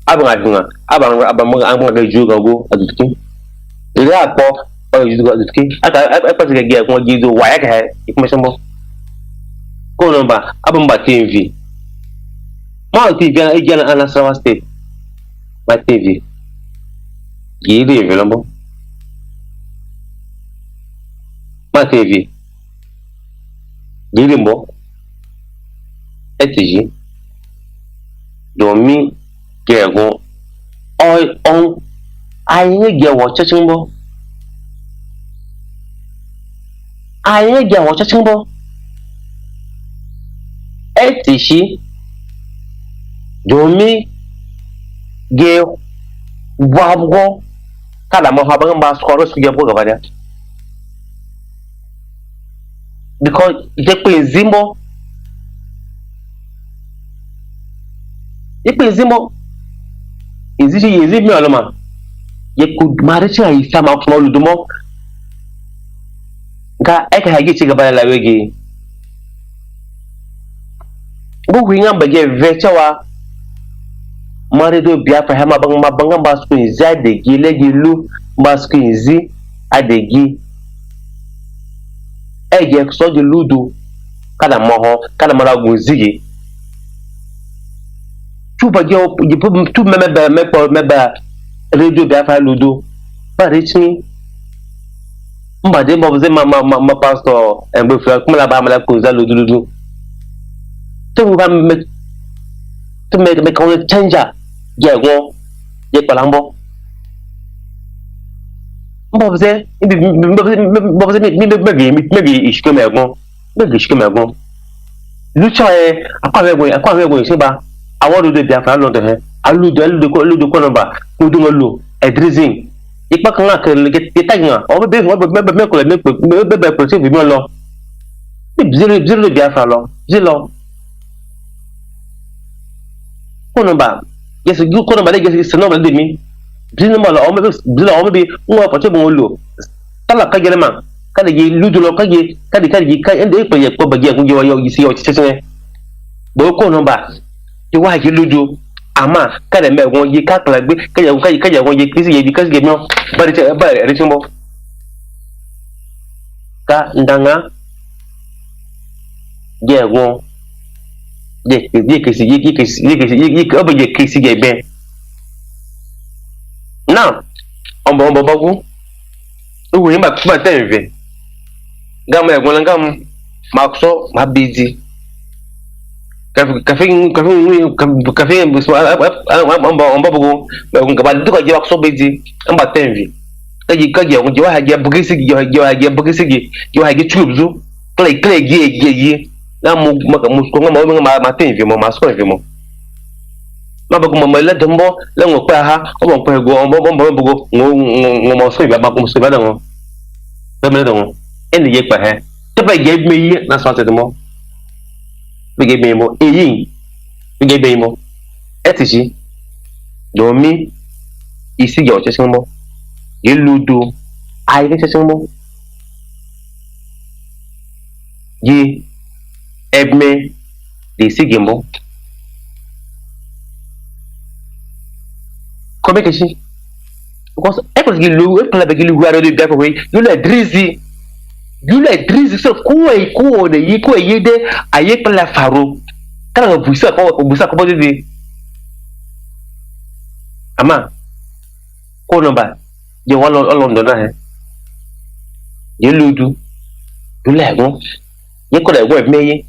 abanga ga junga go aduki ila ko oh you got the key I put the gear one you do why I had information go number abamba TV ma TV again ana sawa state ma TV giri velombo ma TV giri mbo etiji domi gego on aye ge wo chachimbo aye ge wo chachimbo etiji domi ge wabgo kada mo habang ba skoro su ge bo gaba because je pe zimbo iziji yezi mi oloma ye ku marichi ayi sama fun oludumo ga eka hagi ci gaba la wege bu winga bage vechawa marido Biafra hama banga basku zade gile gilu basku zi adegi ege so de ludu kada moho kada mara gunzigi tu bage tu meba radio Biafra ludu ba richmi mbade boze ma pastor embe fra kuma la ba mala kuza ludu tu ba me ko changer jego ye palambo boze mi ishkemego lucha akwa seba awodo de Biafra lo de he aludo ko number kudu ngolo edrizing ipa kan akere ke tagna o be ko me protect bi mo lo zero de Biafra lo zero ko number yes you ko number yes no de mi zero mo lo o me bi ngo protect mo lo tala ka gele man kada gi ludo lo ka gi ende pe ye ko ba gi ko yo yisi yo chese bo ko number ti wa gi ludo ama kada me won yi ka kala gbe ka won yi kisi ye bi kasi ge no ba re timbo ka ndanga ge won ye kisi ko ba ye kisi ge ben now ombo bagu uwe ma kuma tenve gama ya gona gam makso ma busy kafe ombo bugu ngaba duka je makso busy amba tenve kaji on je wa haje bugisi je haje chubzu klay ge gamu ma tenve mo masko tenve mo mabagu mama la dembo la ngokwa ha o mo go ombo bugu ngo mo so ba ko so ba dango ba me dango eni ye pa he te ba ge me yi na so te mo be ge me mo eyin be ge be mo etiji do mi isi ge o che mo ye ludo ai ge che mo ye ebme de sigimbo comme que si because e ko gilu e pala be gilu guaro de Biafra we you le drizi so ko de yi ko yede aye pala faro kala busa ko de ama ko number je walo olondo na he ye ludu du le gon ye ko le go meye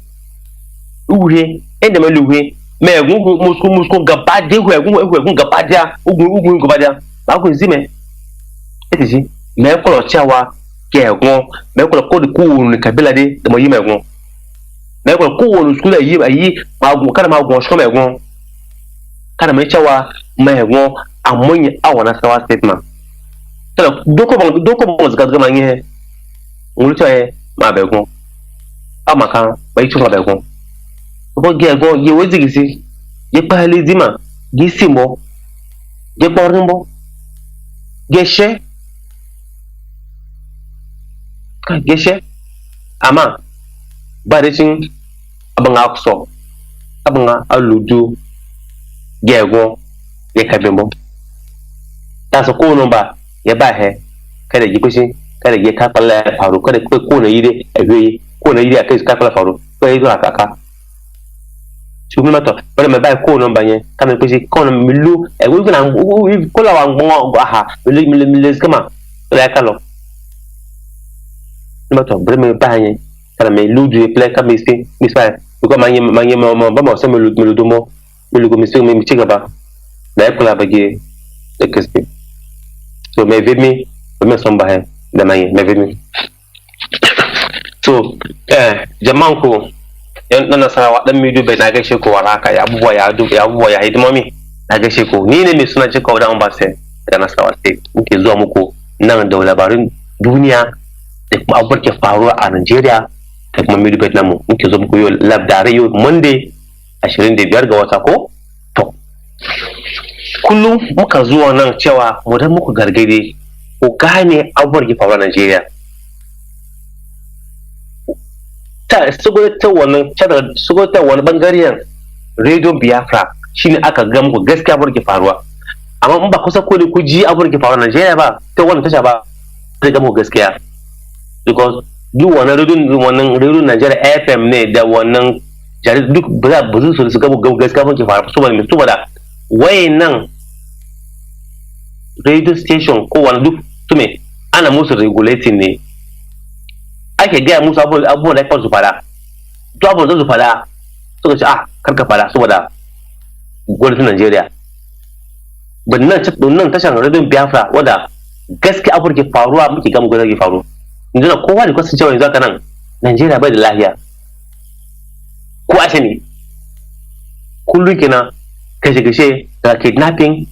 uhe ende me luhe me egun musko gabade egun gabade ugun gabade ba ko zime etiji me ko lo chawa ke egun me ko ko de ku ni kabila de mo yi me egun me ko ko wo skula yi ayi ma gun kana ma gun so me egun kana me chawa me egun amonye awana sawa statement tala doko bon zaka ma nyi ngulu chae ma be egun amaka ba yi chu ma be egun bo ge go ye wezigisi ye pahali zima ge simo ge pornimbo ge she ama barechin abanga akso abanga aludu ge go ye kabembo taso ko no ba ye ba he kada ji kushi kada ye ka pala faru kada ko na yide ehwe ko na yide akai ka pala faru ko yi do akaka su mi mato bari me bai ko non banye kama pesi ko non milu e wi na ko la wa ha milu kama la kalo mato bari me banye kama me lu du play kama isi mispa ko manye ba mo se milu domo milu ko misi me chiga ba da ko la bagi ekespe so me vimi me somba he da manye me vimi so jaman ko yan dan nasarawa dan midu bai na gaishe ko waraka ya abubuwa ya hidimomi na gaishe ko ni ne mai suna cika wadan ambassador da nasarawa sai muke zuwa muku nan da labarin duniya da kuma abubuwan ke faruwa a Najeriya da kuma midu bai namu muke zuwa muku yau labarai yau Monday 25 ga wata ko to kullum muka zuwa nan cewa mu dan muku gargade ko gane abubuwan ke faruwa a Najeriya ta wani bangaren radio Biafra shine aka ga muku gaskiya abin da ke faruwa amma in ba kusa ko ne ku ji abin da ke faruwa Najeriya ba ta wannan tasha ba zai ga muku gaskiya because duk wannan radio Najeriya FM ne da wannan jari duk ba su ga muku gaskiya abin da ke faruwa saboda wayannan radio station ko wani duk tume ana musu regulating ne ake gaya musu abubuwan da ya su fada to abubuwan da su fada suka ce karka fada saboda gwamnatin Najeriya nan tashar radio Biafra wadda gaske abubuwan ke faruwa muke gamu gwamnati ke faru yanzu na kowa da kwasan cewa yanzu haka nan Najeriya bai da lafiya ko ashe ne kullum kenan kashe-kashe da kidnapping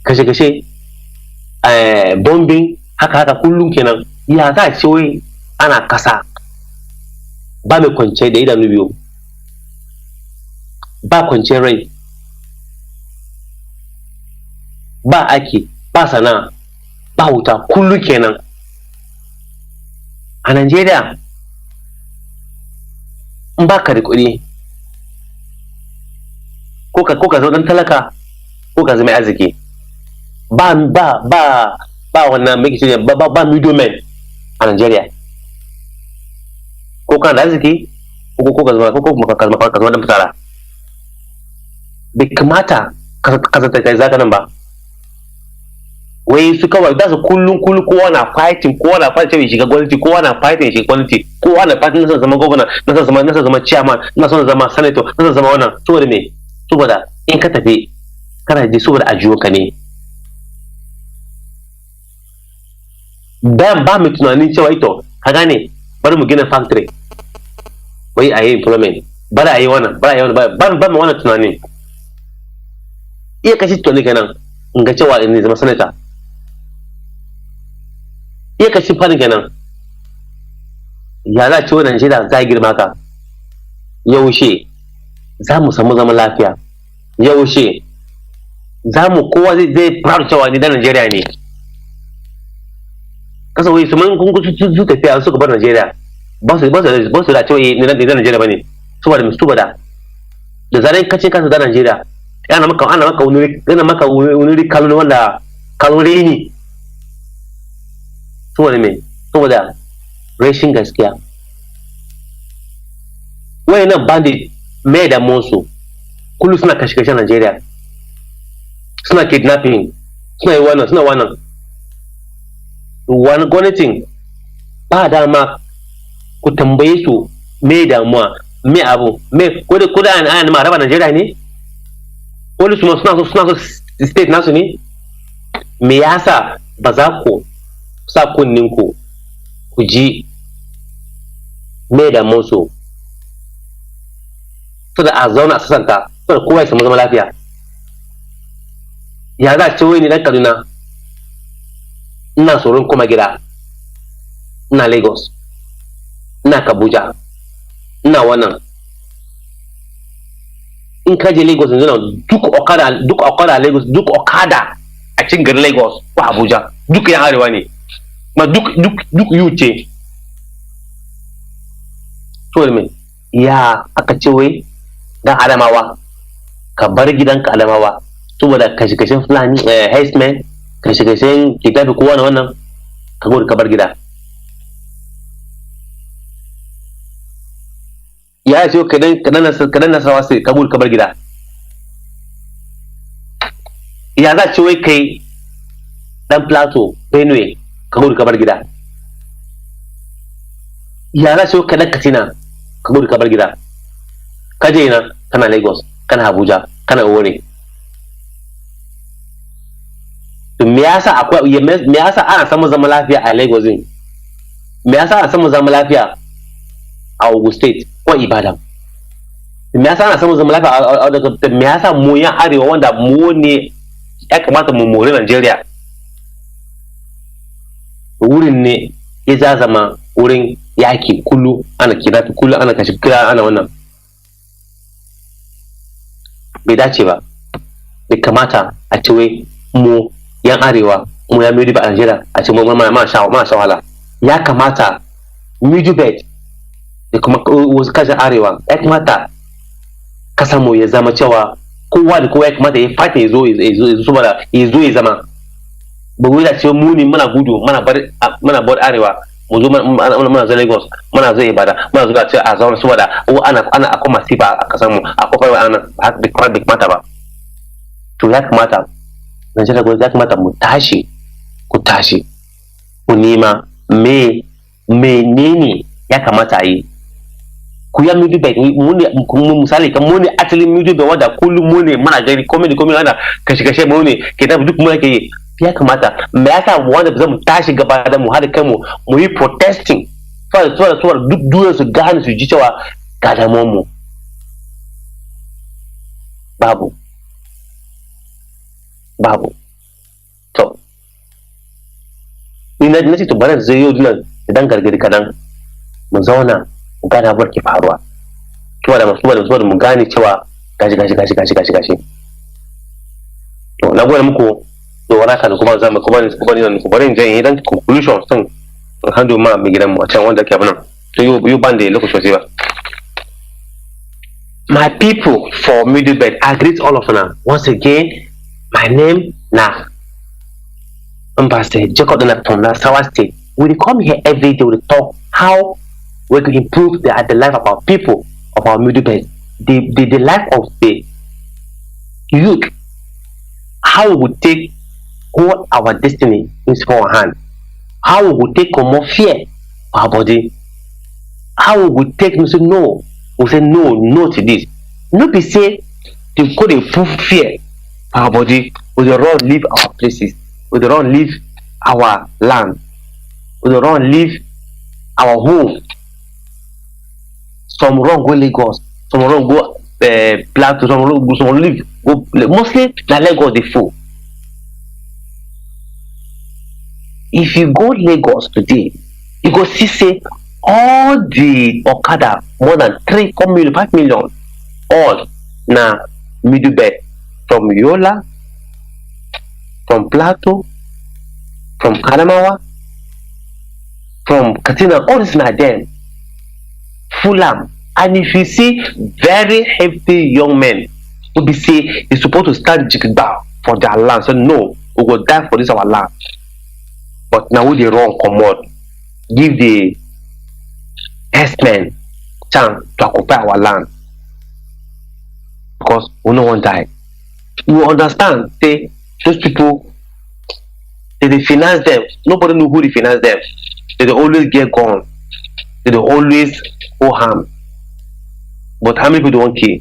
kashe-kashe bombing haka kullum kenan ya za a ce wai ana kasa ba mai kwance da idanu biyu ba kwance rai ba aiki ba sana'a ba wuta kullu kenan a Najeriya in ba ka da kuɗi ko ka zo dan talaka ko ka zama arziki ba wannan mai kici ba middleman a Najeriya ko kana da arziki ko ka zama dan fitara bai kamata ka zata kai zaka nan ba wai su kawai da su kullum kowa na fighting shiga gwamnati kowa na fighting shiga gwamnati kowa na fighting na son zama governor na son zama chairman na son zama senator na son zama wannan saboda me saboda in ka tafi kana ji saboda ajiyo ka ne ba mu tunanin cewa ito ka gane bari mu gina factory wai a yi employment bari a yi wannan ba mu wannan tunanin iya kashi tunani kenan in ga cewa in zama senator iya kashi fadin kenan ya za a ce wa Najeriya za a girma ka yaushe za mu samu zaman lafiya yaushe za mu kowa zai proud cewa ni da Najeriya ne kasa wai su mun su tafiya suka bar Najeriya ba su da cewa ni da Najeriya bane saboda da zaran kace kansa da Najeriya ana maka wani kallo wanda kalore ne saboda me saboda rashin gaskiya wayannan bandit mai da musu kullu suna kashe Najeriya suna kidnapping suna yi wannan wani gwamnatin ba dama ku tambaye su me damuwa me abu me kuda ana ma raba Najeriya ne wani su suna so state nasu ne me yasa ba za ku sa kunninku ku ji me da musu saboda a zauna a sasanta saboda kowa ya samu zama lafiya ya za a ce wai ni dan Kaduna ina tsoron kuma gida ina Lagos ina Kabuja ina wannan in ka je Lagos yanzu na duk okada Lagos duk okada a cikin garin Lagos ko Abuja duk yan arewa ne ma duk yuce to me ya aka ce wai dan Adamawa ka bar gidanka Adamawa saboda kashe-kashen Fulani herdsmen kashe-kashen kitabi kowa na wannan ka bar gida ya ce kadan nasarawa sai ka gudu ka bar gida. Ya za ce wai kai dan Plateau Benue ka gudu ka bar gida. Ya za ce wai kadan Katsina ka gudu ka bar gida. Ka je ina kana Lagos, kana Abuja, kana Owerri. To me yasa ana samun zaman lafiya a Lagos din? Me yasa ana samun zaman lafiya a Ogun State ko Ibadan? Me yasa ana samun zaman lafiya a me yasa mu yan arewa wanda mu ne ya kamata mu more Najeriya? Wurin ne ya zama wurin yaki kullu ana kidnapping kullu ana kashe kira ana wannan. Bai dace ba. Bai kamata a ce wai mu yan arewa mu ya mai a Najeriya a ce mu ma sha wahala. Ya kamata Midubet da kuma wasu kashin arewa ya kamata kasar mu ya zama cewa kowa da kowa ya kamata ya fata ya zo ya zama. Ba wai da ce mu ne muna gudu muna bar arewa mu zo muna zo Lagos muna zo Ibadan muna zo ce a zauna saboda ana akwai masifa a kasar mu akwai kawai ana bai kamata ba. To ya kamata Najeriya gwamnati ya kamata mu tashi ku nema menene ya kamata a yi. Ku ya Midubet mu ne misali kan mu ne asalin Midubet wanda kullum mu ne muna gani komai da komai ana kashe mu ne ke da duk mu yake yi. Ya kamata me yasa wanda zamu tashi gaba da mu hada kanmu mu yi protesting saboda duk duniya su gane su ji cewa ga damuwar mu. Babu to ni na ce to bari zai yau idan gargadi kadan mu zauna mu gane abin ke faruwa kuma da mu gane cewa gashi to na gode muku da waraka da kuma zama kuma ni bari jan idan conclusion sun hando ma mai gidan mu a can wanda ke abin to you ban da lokaci sosai ba. My people for Midubet, I greet all of you once again. My name na Ambassador Jacob Nnamdi from Nasarawa State. We come here every day to talk how we can improve the life of our people, of our Midubet, the life of the youth. How we would take hold our destiny into our hand. How we would take more fear for our body. How we would take no. We say no to this. No be say to go to prove fear for our body. We dey run leave our places. We dey run leave our land. We dey run leave our home. Some run go Lagos. Some run go Plateau. Some leave go mostly na Lagos dey full. If you go Lagos today, you go see say all the Okada more than 3-4 million, 5 million, all na Midubet from Yola, from Plateau, from Adamawa, from Katsina, all this na them. Fulham. And if you see very healthy young men who be say they supposed to stand jigba for their land, so no, we go die for this our land. But now we dey run comot, give the herdsmen chance to occupy our land because we no wan die. We understand say those people they finance them. Nobody know who they finance them. They always get gone. They always go harm. But how many people don't kill?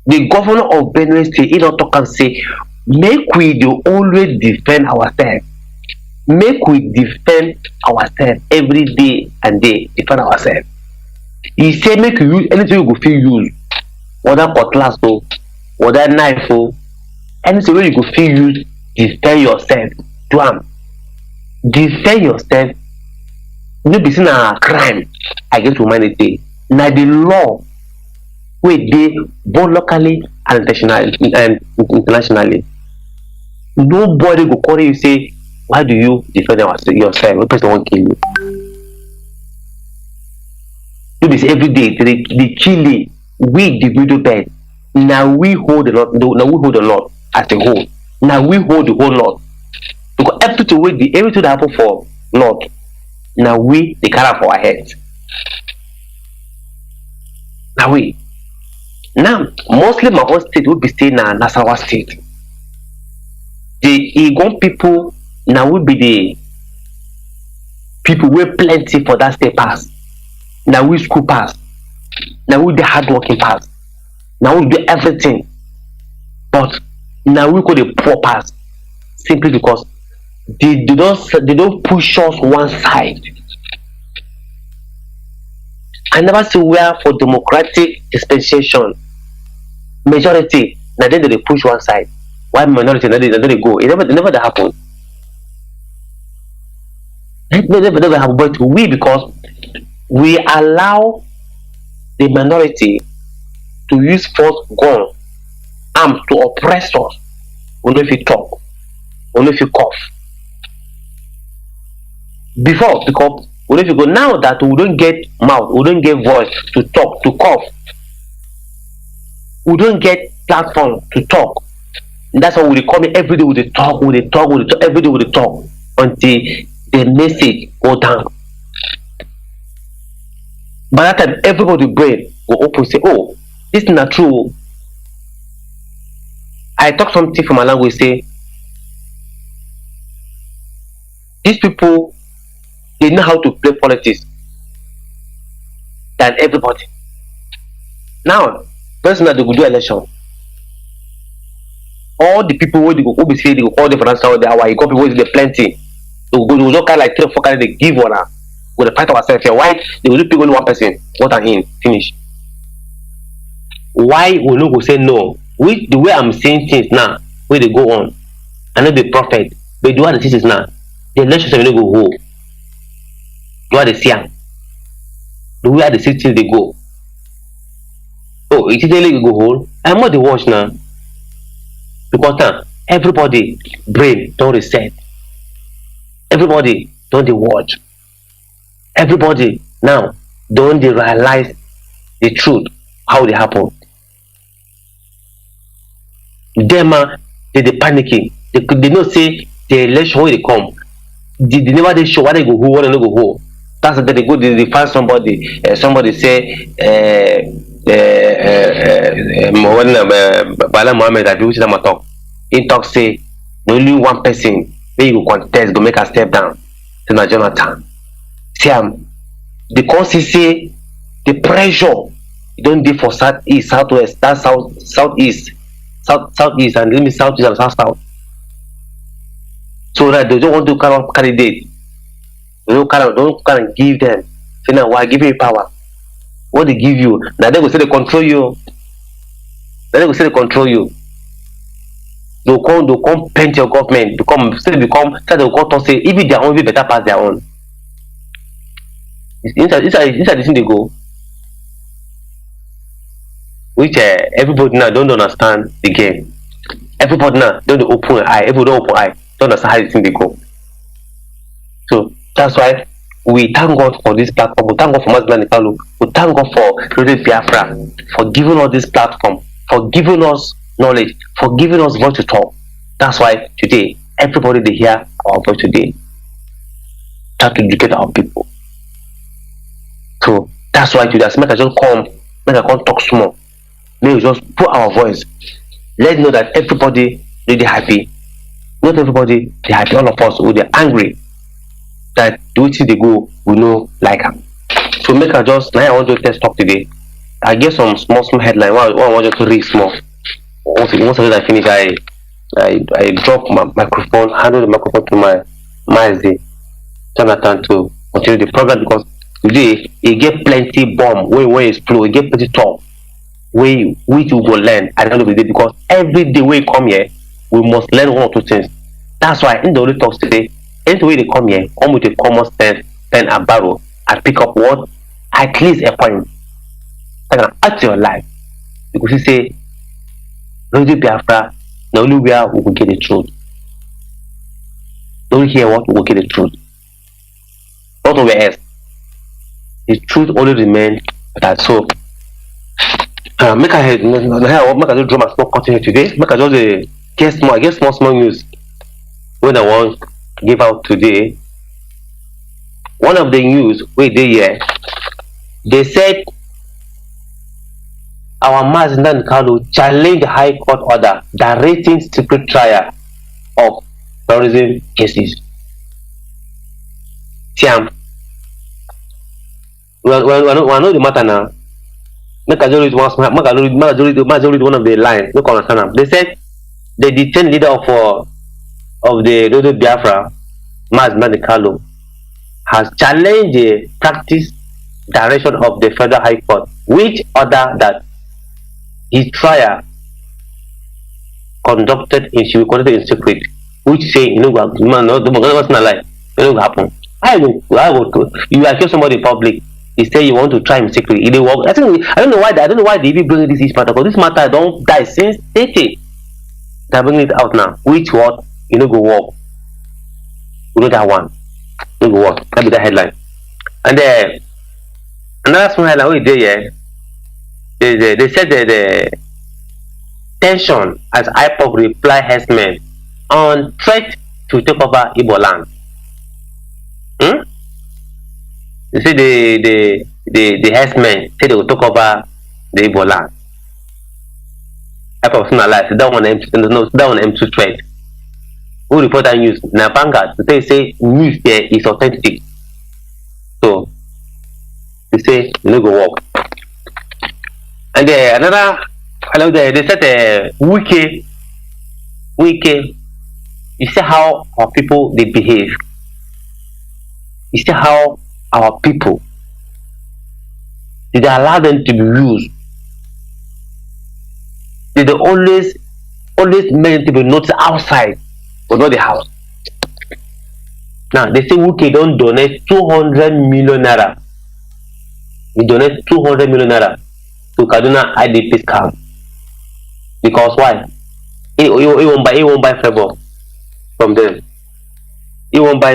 The governor of Benue State, he don't talk and say, make we do always defend ourselves. Make we defend ourselves every day and day. Defend ourselves. He say make you use anything you go feel use. Whether cutlass or whether knife or anything you go feel use, defend yourself. Do am. Defend yourself. No be seen a crime against humanity. Now the law wey dey both locally and internationally. Nobody go call you say, why do you defend yourself? The person won't kill you. Do this every day. They kill you. We the Midubet. Now we hold the lot. Now we hold the lot as a whole. Now we hold the whole lot. Because everything that happen for lot. Now we the carry for our heads. Now we. Now, mostly my own state will be staying in Nasarawa state. The Igon people now will be the people wey plenty for that state pass. Now we school pass. Now we the hardworking pass. Now we do everything. But now we call the poor pass. Simply because they don't push us one side. I never see where for democratic dispensation majority now then they push one side. Why minority now they go? It never that happen. It never happen. But we, because we allow the minority to use force, gun, arm to oppress us. Only if you talk, only if you cough. Before, because only if you go, now that we don't get mouth, we don't get voice to talk, to cough, we don't get platform to talk. And that's why we come every day with the talk, every day with the talk until the message go down. By that time, everybody brain will open and say, oh, this is not true. I talk something from my language, say, these people, they know how to play politics than everybody. Now, personally, they will do election. All the people who be say they go call them for answer, they are people with the plenty. They will just kind like 3 or 4 kind they give one. With the fight ourselves here. Why they will pick only one person? What are in? Finish. Why we no go say no? With the way I'm saying things now, where they go on, I know the prophet, but do what the things now. The elections will go hold. Do what they see. The way the city they go. Oh, it is daily go hold. I'm not the watch now. Because now everybody brain don't reset. Everybody don't they watch. Everybody now don't they realize the truth, how they happen. Them they panicking. They not say the election where they come. They never they show why they go who, why they not go who. That's that they go they find somebody. Somebody say Bala Mohammed that which them talk. In talk say only one person where you go contest go make a step down. To Mazi Johnathan. See the consistency, the pressure don't be for southeast, southwest, that's southeast, and let me southeast and south. So that they don't want to kind of candidate. Don't kind of give them. Say now why give you power? What they give you? Now they go say they control you. They'll come paint your government, try to go to say even their own will better pass their own. Inside the thing they go, which everybody now don't understand the game. Everybody now don't open eye. Everybody don't open eye. Don't understand how the thing they go. So that's why we thank God for this platform. We thank God for Mazi Johnathan. We thank God for Radio Biafra for giving us this platform, for giving us knowledge, for giving us voice to talk. That's why today everybody they hear our voice today. Try to educate our people. So that's why today as make I just come talk small. May we just put our voice. Let's know that everybody really happy. Not everybody they happy. All of us will be angry that the way they go we know like them. So make I just now I want to test talk today. I get some small headline. I want to read small. Once I finish, I drop my microphone, handle the microphone to my Mazi Johnathan to continue the program because today he get plenty bomb when it's explode, he get plenty talk. We will go learn at the end of the day because every day we come here, we must learn 1 or 2 things. That's why in the only talks today, any way they come here, come with a common sense, pen and barrel, and pick up what at least a point. I can add to your life because you say Radio Biafra, the only where we will get the truth. Don't hear what we will get the truth. Not over else. The truth only remains that. So make I just draw my small continue today. Make I just get small news when I want to give out today. One of the news where they said our Mazi Kanu challenged the High Court order directing secret trial of terrorism cases. Siam, we know the matter now. Make a read one of the lines. Look understand them. They said the detained leader of the Biafra, Mazi Kanu, has challenged the practice direction of the Federal High Court, which order that his trial conducted in secret, which say what's not like happen. You accuse somebody in public, you say you want to try in secret. It work. I don't know why they even bring this matter, because this matter don't die since 30. They're bringing it out now. Which what go work. We know that one. Go work. That be the headline. And another small headline we did here. They said that the tension as IPOC reply herdsmen on threat to take over Igbo land. They say the herdsmen say they will take over the Igbo land. IPOC not alive. That one M2 threat. Who report that news? Now Vanguard. They say news there is authentic. So they say no go work. And another, they said Wiki. You see how our people they behave. You see how our people did they allow them to be used? Did they always meant to be noticed outside, but not the house? Now they say Wiki don't donate 200 million naira. He donates 200 million naira to Kaduna IDP camp. Because why? He won't buy favor from them. He won't buy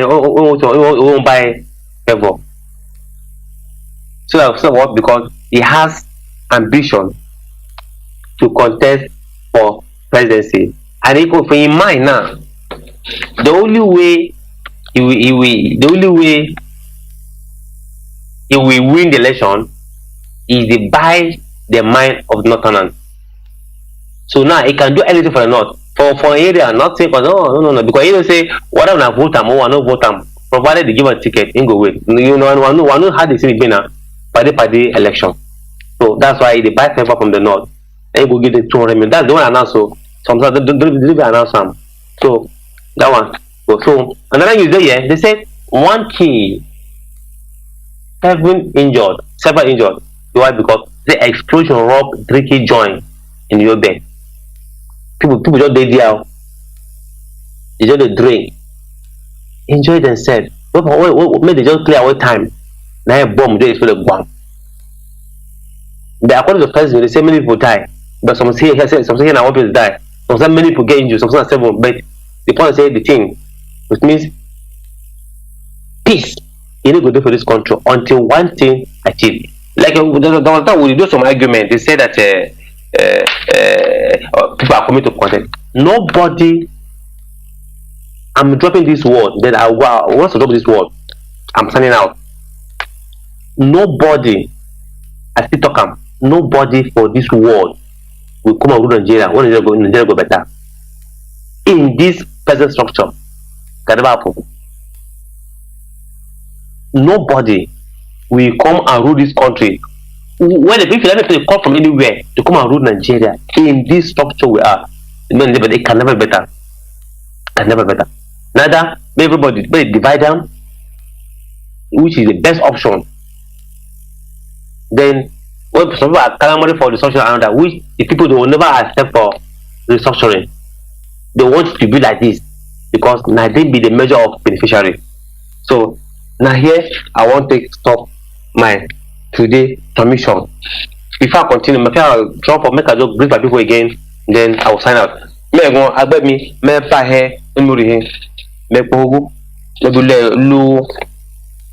favor. So what? Because he has ambition to contest for presidency. And if in mind now, the only way he will win the election is to buy the mind of Northerners. So now he can do anything for the North. For area, not say, no, because he will say, whatever I vote him or I no vote him, provided they give a ticket, in go wait. You know, I know how they see it now, party election. So that's why they buy favor from the North. They go give the 200 million. That's the one announced. So sometimes they don't announce them. So that one. So another news there, yeah, they said one key, several injured. Why? Because the explosion robbed 3K joint in your bed. People just dead there. They just drink, enjoy themselves. Maybe they just clear away time. Now a bomb there is for the bomb. But according to the president, they say many people die. But some say now one person die. Some say many people get injured. Some say several. But the point say the thing, which means peace. You need to do for this country until one thing achieved. Like we do some argument. They say that people are coming to content. Nobody. I'm dropping this word. Then I want to drop this word. I'm signing out. Nobody. I still talk. Nobody for this world will come and rule Nigeria. When Nigeria go better. In this present structure, can never happen. Nobody will come and rule this country. When if you come from anywhere to come and rule Nigeria in this structure we are, it can never be better. Can never be better. Neither everybody divide them, which is the best option. Then when some people are clamoring for restructuring and that, which the people they will never accept for restructuring. They want it to be like this because now they be the measure of beneficiary. So now here I want to stop my today submission. Before I continue, maybe I'll drop or make a joke, brief my people again, then I will sign out. Me go agbe mi me pa he emuri he me pogu me bule lu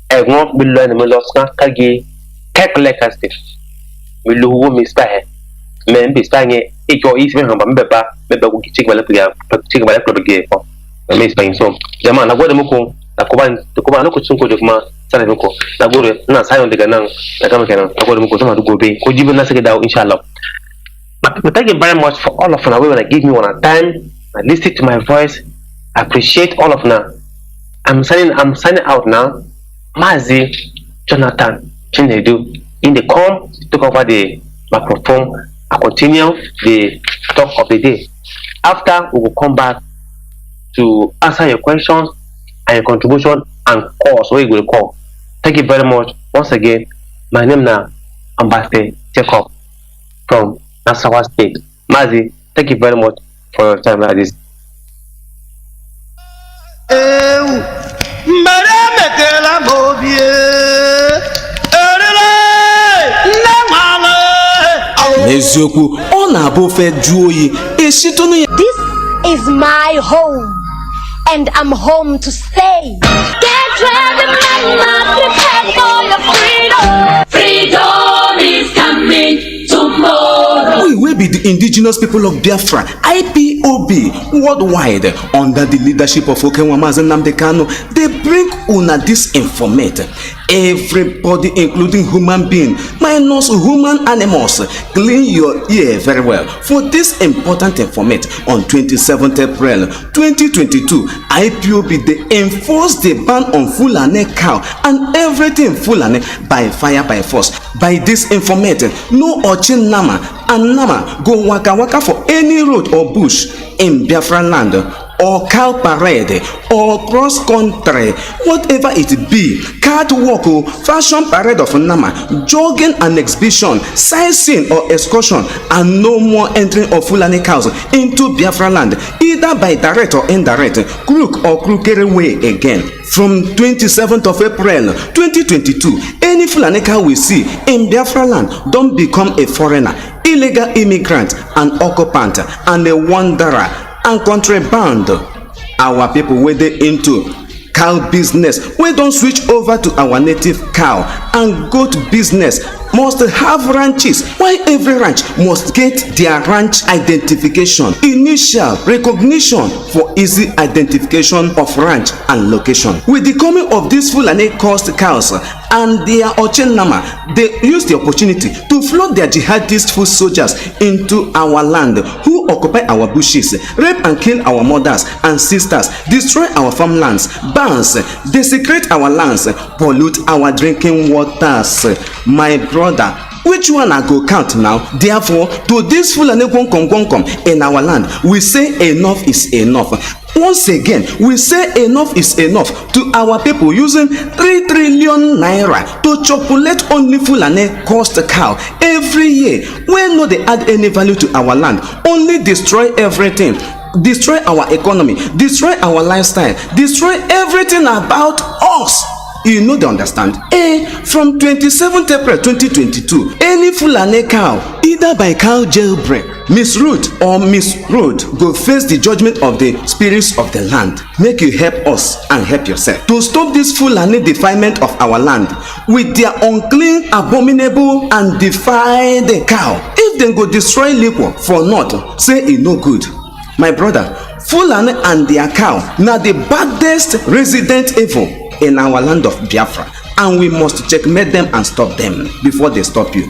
egbon mi lo ni mo lo san kage kekle kaste mi lu wo mi sta he me bi sta nye ejo is me hamba me ba ku kichik bale ku ya kichik bale ku ge fo me sta in so jama na gode muku Takuba no kuchunko dokuma sana nko na gore na sayo daga nan da kama kenan na gore muko sama da gobe ko jibin na sake dawo inshallah. But thank you very much for all of you when I give me one time and listen to my voice. I appreciate all of now. I'm signing out now. Mazi Johnathan Chinedu in the come took over the microphone. I continue the talk of the day. After we will come back to answer your questions and your contribution and calls where you will call. Thank you very much once again. My name is Ambassador Jacob from Nasarawa State. Mazi, thank you very much for your time like this. N'eziokwu ọ na-abụ ofe jụọ oyi esitonu ya. This is my home and I'm home to stay. Get ready, mama, prepare for your freedom. Freedom is coming tomorrow. We will be the indigenous people of Biafra, IPOB, worldwide, under the leadership of Mazi Nnamdi Kanu. They bring una this informate. Everybody, including human being, minus human animals, clean your ear very well for this important informate. On 27th April 2022, IPOB they enforce the ban on Fulani cow and everything Fulani by fire by force. By this informate, no Ochin Nama and Nama go waka waka for any road or bush in Biafra land, or cow parade, or cross country, whatever it be, catwalk, fashion parade of Nama, jogging and exhibition, sightseeing or excursion, and no more entering of Fulani cows into Biafra land, either by direct or indirect, crook or crooked way again. From 27th of April 2022, any Fulani cow we see in Biafra land don't become a foreigner, illegal immigrant, an occupant, and a wanderer and contraband. Our people were they into cow business, we don't switch over to our native cow and goat business must have ranches, while every ranch must get their ranch identification, initial recognition for easy identification of ranch and location. With the coming of these Fulani coast cows and their Ochin Nama, they use the opportunity to flood their jihadist foot soldiers into our land, who occupy our bushes, rape and kill our mothers and sisters, destroy our farmlands, bans, desecrate our lands, pollute our drinking waters. My brother, which one I go count now? Therefore, to this Fulani in our land, we say enough is enough. Once again, we say enough is enough to our people using 3 trillion naira to chopulate only Fulani cost cow every year. When no they add any value to our land, only destroy everything. Destroy our economy, destroy our lifestyle, destroy everything about us. You know they understand. From 27th April 2022, any Fulani cow, either by cow jailbreak, misroad or misroad, go face the judgment of the spirits of the land. Make you help us and help yourself to stop this Fulani defilement of our land with their unclean, abominable and defiled cow. If they go destroy liquor for naught, say it no good. My brother, Fulani and their cow now the baddest resident evil in our land of Biafra, and we must checkmate them and stop them before they stop you.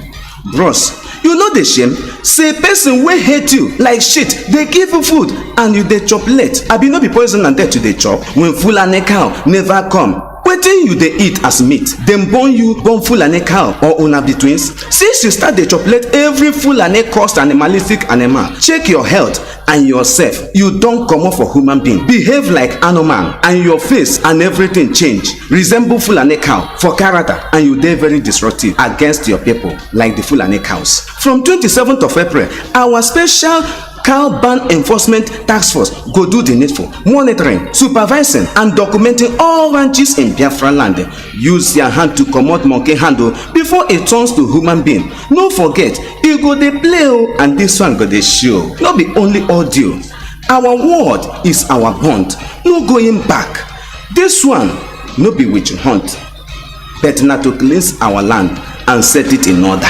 Bros, you know the shame? Say person wey hate you like shit, they give you food and you dey chop late. Abi no be poison and death you dey chop when Fulani cow never come. Wetin you dey eat as meat? Dem born you born Fulani cow or una be twins? Since you start dey chopulate every Fulani cost animalistic animal, check your health and yourself. You don comot for human being, behave like animal, and your face and everything change, resemble Fulani cow for character, and you dey very disruptive against your people like the Fulani cows. From 27th of April, our special cow ban enforcement task force go do the needful, monitoring, supervising and documenting all ranches in Biafra land. Use your hand to comot monkey handle before it turns to human being. No forget, e go dey play and this one go dey show. No be only audio. Our word is our bond, no going back. This one no be witch hunt, but na to cleanse our land and set it in order.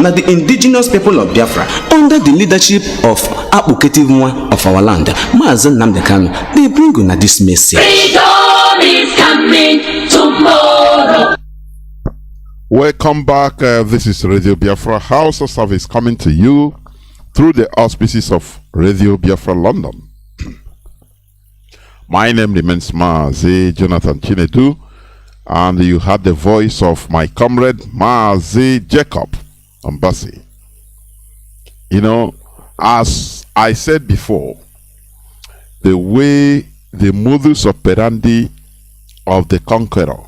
Now the indigenous people of Biafra, under the leadership of Abuketive one of our land, Mazi Nnamdi Kanu, they bring on this message. Freedom! is coming tomorrow. Welcome back. This is Radio Biafra Hausa-Service coming to you through the auspices of Radio Biafra London. My name remains Mazi Johnathan Chinedu, and you had the voice of my comrade Mazi Jacob Ambassi. You know, as I said before, the way, the modus operandi of the conqueror,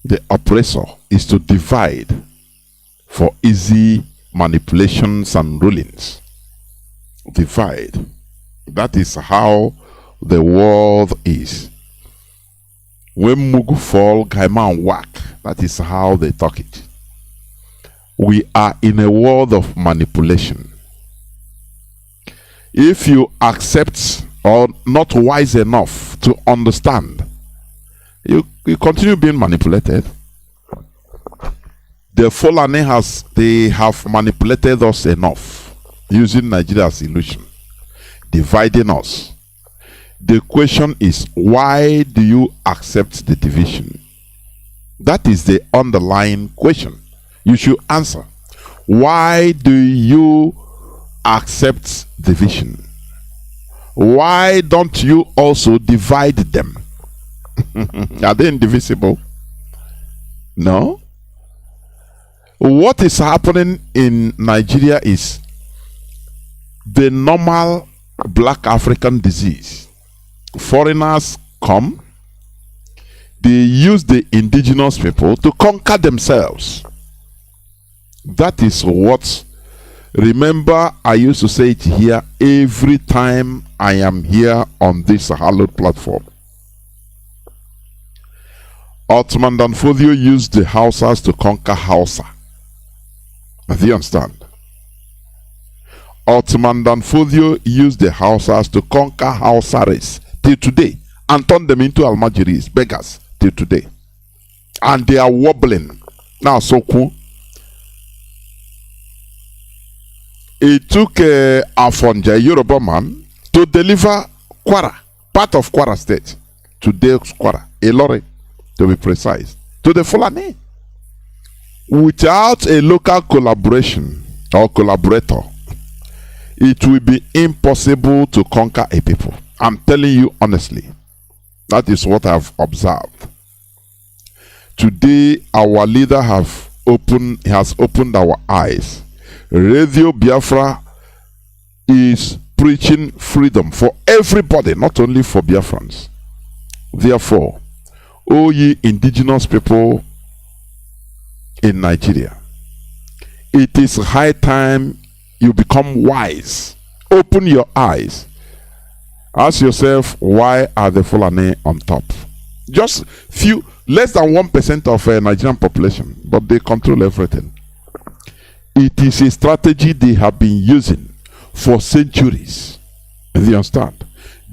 the oppressor, is to divide for easy manipulations and rulings. Divide. That is how the world is. When Mugu fall, Gaiman whack. That is how they talk it. We are in a world of manipulation. If you accept or not wise enough to understand, you continue being manipulated. The Fulani they have manipulated us enough, using Nigeria as illusion, dividing us. The question is, why do you accept the division? That is the underlying question you should answer. Why do you accept division? Why don't you also divide them? Are they indivisible? No. What is happening in Nigeria is the normal black African disease. Foreigners come, they use the indigenous people to conquer themselves. That is what, remember, I used to say it here every time I am here on this hallowed platform. Ottoman Danfodio used the Hausas to conquer Hausa. Do you understand? Ottoman Danfodio used the Hausas to conquer Hausa-Service till today and turn them into Almajiris, beggars, till today. And they are wobbling. Now, so cool. It took Afonja, a Yoruba man, to deliver Kwara, part of Kwara State, today's Kwara, Ilori, to be precise, to the Fulani. Without a local collaboration or collaborator, it will be impossible to conquer a people. I'm telling you honestly. That is what I've observed. Today, our leader has opened our eyes. Radio Biafra is preaching freedom for everybody, not only for Biafrans. Therefore, O ye indigenous people in Nigeria, it is high time you become wise. Open your eyes. Ask yourself, why are the Fulani on top? Just less than 1% of Nigerian population, but they control everything. It is a strategy they have been using for centuries. Do you understand?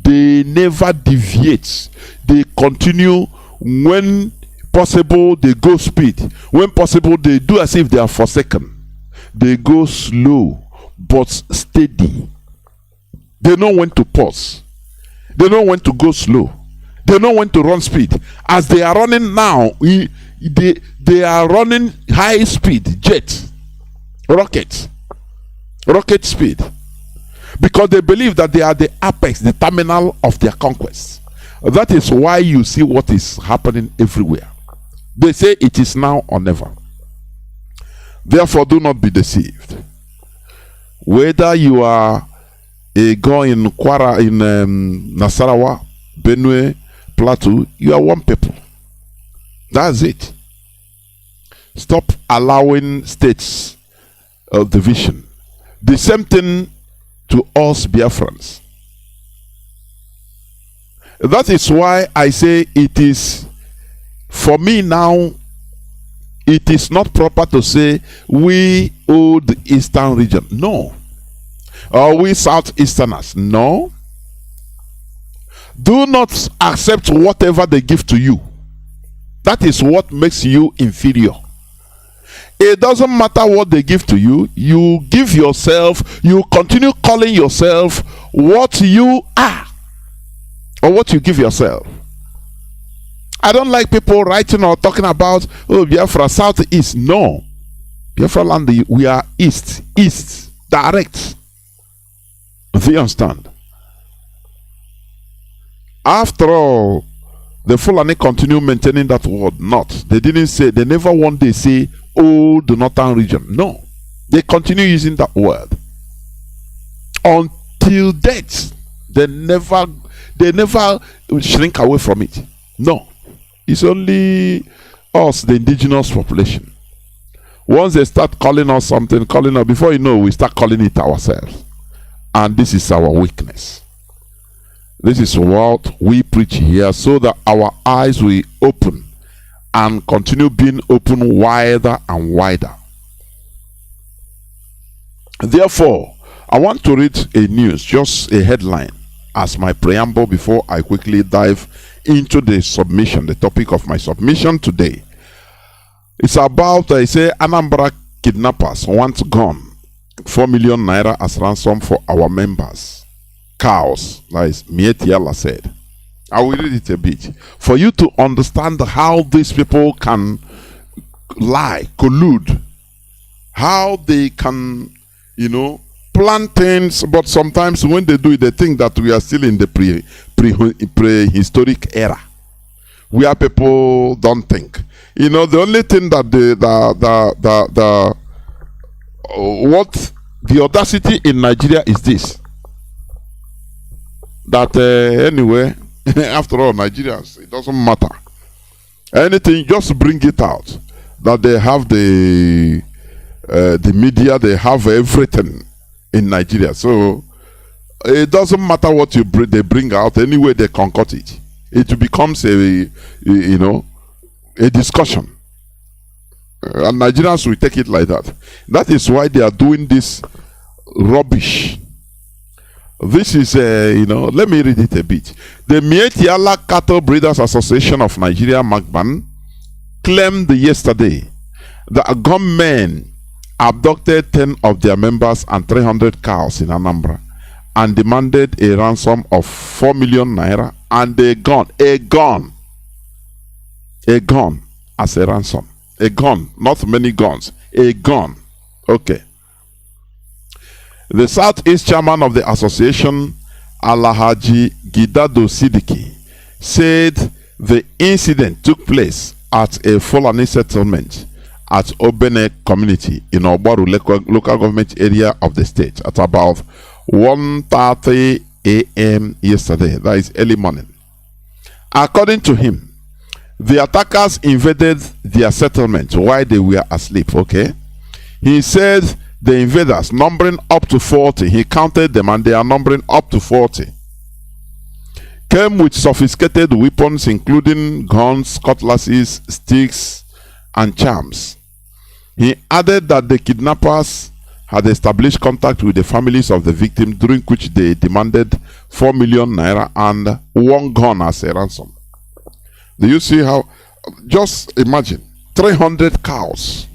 They never deviate. They continue. When possible, they go speed. When possible, they do as if they are forsaken. They go slow but steady. They know when to pause. They know when to go slow. They know when to run speed. As they are running now, they are running high speed jet. Rocket speed, because they believe that they are the apex, the terminal of their conquest. That is why you see what is happening everywhere. They say it is now or never. Therefore, do not be deceived. Whether you are a guy in Kwara, in Nasarawa, Benue, Plateau, you are one people. That's it. Stop allowing states of division. The same thing to us Biafrans. That is why I say it is, for me now, it is not proper to say we owe the eastern region. No. Or we southeasterners. No. Do not accept whatever they give to you. That is what makes you inferior. It doesn't matter what they give to you. You give yourself, you continue calling yourself what you are, or what you give yourself. I don't like people writing or talking about, oh, Biafra, southeast. No. Biafra land, we are east, direct. Do you understand? After all, the Fulani continue maintaining that word, not. They didn't say, they never one day say, oh, the northern region. No. They continue using that word. Until death. They never shrink away from it. No. It's only us, the indigenous population. Once they start calling us something, before you know, we start calling it ourselves. And this is our weakness. This is what we preach here, so that our eyes will open and continue being open wider and wider. Therefore, I want to read a news, just a headline, as my preamble before I quickly dive into the submission, the topic of my submission today. It's about, I say, Anambra kidnappers want gone 4 million naira as ransom for our members. Cows, like Mietiala said. I will read it a bit for you to understand how these people can lie, collude, how they can, plan things, but sometimes when they do it, they think that we are still in the prehistoric era, where people don't think. The only thing that the audacity in Nigeria is this. That anyway, after all, Nigerians, it doesn't matter. Anything, just bring it out. That they have the media, they have everything in Nigeria. So it doesn't matter what they bring out. Anyway, they concoct it. It becomes a discussion. And Nigerians will take it like that. That is why they are doing this rubbish. This is, let me read it a bit. The Mietiala Cattle Breeders Association of Nigeria, Magban, claimed yesterday that gunmen abducted 10 of their members and 300 cows in Anambra and demanded a ransom of 4 million naira and a gun as a ransom. A gun, not many guns, a gun. Okay. The Southeast chairman of the association, Alhaji Gidado Sidiki, said the incident took place at a Fulani settlement at Obene community in Obaru local government area of the state at about 1:30 a.m. yesterday. That is early morning. According to him, the attackers invaded their settlement while they were asleep. Okay. He said the invaders, numbering up to 40, he counted them and they are numbering up to 40, came with sophisticated weapons including guns, cutlasses, sticks, and charms. He added that the kidnappers had established contact with the families of the victim, during which they demanded 4 million naira and 1 gun as a ransom. Do you see how? Just imagine 300 cows.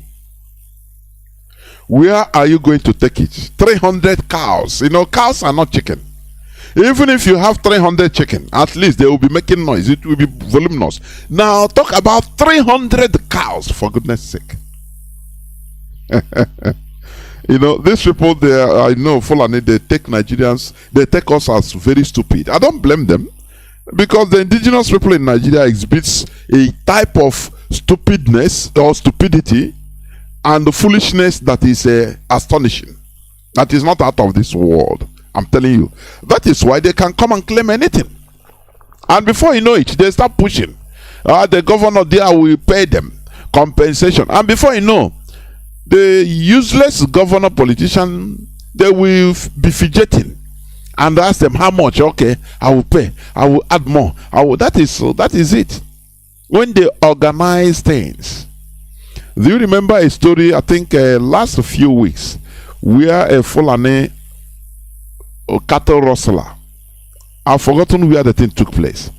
Where are you going to take it? 300 cows. Cows are not chicken. Even if you have 300 chicken, at least they will be making noise. It will be voluminous. Now talk about 300 cows, for goodness sake. These people, I know, Fulani, they take Nigerians, they take us as very stupid. I don't blame them, because the indigenous people in Nigeria exhibits a type of stupidness or stupidity and foolishness that is astonishing. That is not out of this world. I'm telling you. That is why they can come and claim anything. And before you know it, they start pushing. The governor there will pay them compensation. And before you know, the useless governor politician, they will be fidgeting and ask them how much. Okay, I will pay. I will add more. That is it. When they organize things. Do you remember a story, I think last few weeks, where a Fulani cattle rustler, I've forgotten where the thing took place.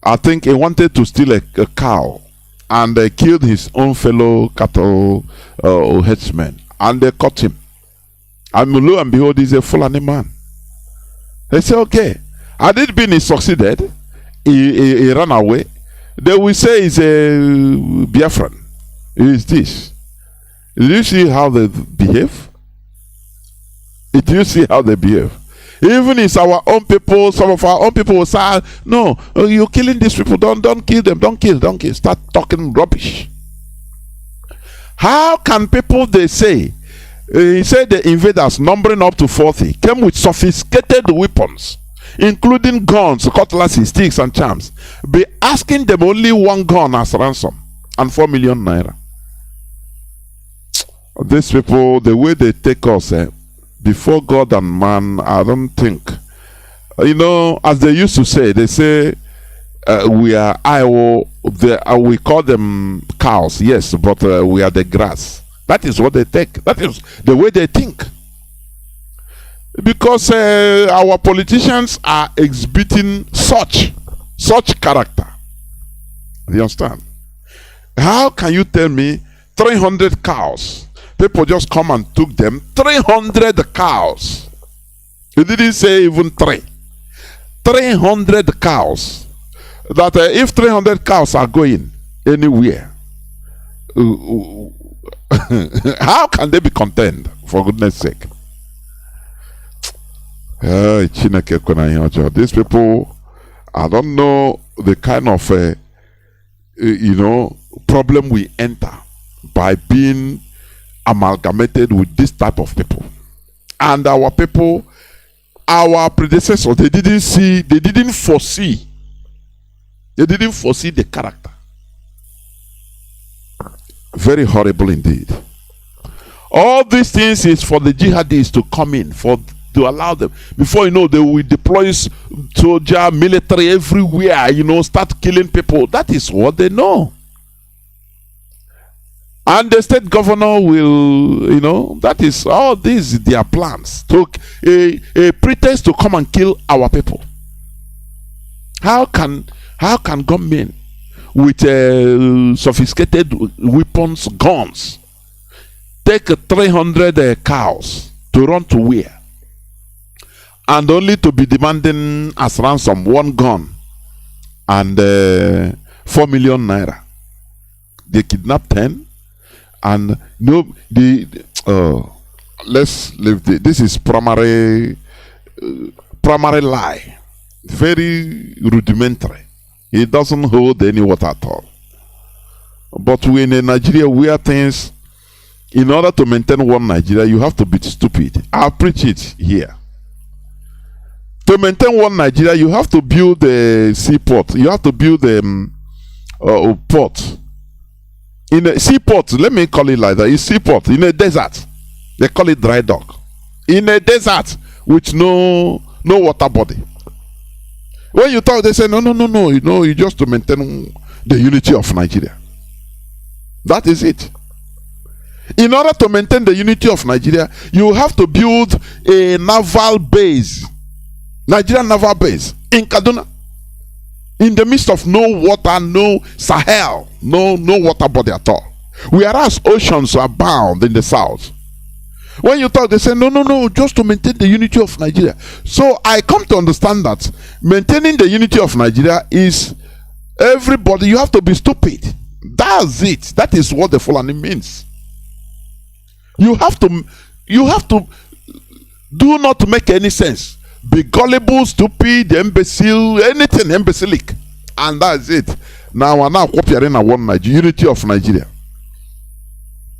I think he wanted to steal a cow and killed his own fellow cattle headsman, and they caught him. And lo and behold, he's a Fulani man. They say, okay, had it been he succeeded, he ran away. They will say he's a Biafran. Who is this? Do you see how they behave? Do you see how they behave? Even it's our own people, some of our own people will say, no, you're killing these people. Don't kill them. Don't kill. Start talking rubbish. How can people, they say, he said the invaders, numbering up to 40, came with sophisticated weapons, including guns, cutlasses, sticks, and charms, be asking them only one gun as ransom and 4 million naira. These people, the way they take us, before God and man, I don't think, as they used to say, they say, we are we call them cows, yes, but we are the grass. That is what they take. That is the way they think. Because our politicians are exhibiting such character. Do you understand? How can you tell me 300 cows? People just come and took them. 300 cows. You didn't say even 3. 300 cows. That if 300 cows are going anywhere, how can they be content? For goodness sake. These people, I don't know the kind of problem we enter by being amalgamated with this type of people. And our people, our predecessors, they didn't foresee the character. Very horrible indeed. All these things is for the jihadists to come in, to allow them. Before you know, they will deploy soldier, military everywhere, start killing people. That is what they know. And the state governor will, that is all these their plans. Took a pretext to come and kill our people. How can government with sophisticated weapons, guns, take 300 cows to run to where? And only to be demanding as ransom 1 gun and 4 million naira. They kidnap 10. And let's leave this is primary lie, very rudimentary. It doesn't hold any water at all. But we in Nigeria, where things, in order to maintain one Nigeria, you have to be stupid. I'll preach it here. To maintain one Nigeria, you have to build a seaport. You have to build a port. In a seaport, let me call it like that. It's seaport in a desert. They call it dry dock. In a desert with no water body. When you talk, they say no. You just to maintain the unity of Nigeria. That is it. In order to maintain the unity of Nigeria, you have to build a naval base, Nigerian naval base in Kaduna. In the midst of no water, no Sahel, no water body at all. Whereas oceans are bound in the south. When you talk, they say, no, just to maintain the unity of Nigeria. So I come to understand that maintaining the unity of Nigeria is everybody, you have to be stupid. That's it. That is what the Fulani means. You have to do not make any sense. Be gullible, stupid, imbecile, anything imbecilic. And that's it. Now we're now copying one Nigeria, unity of Nigeria.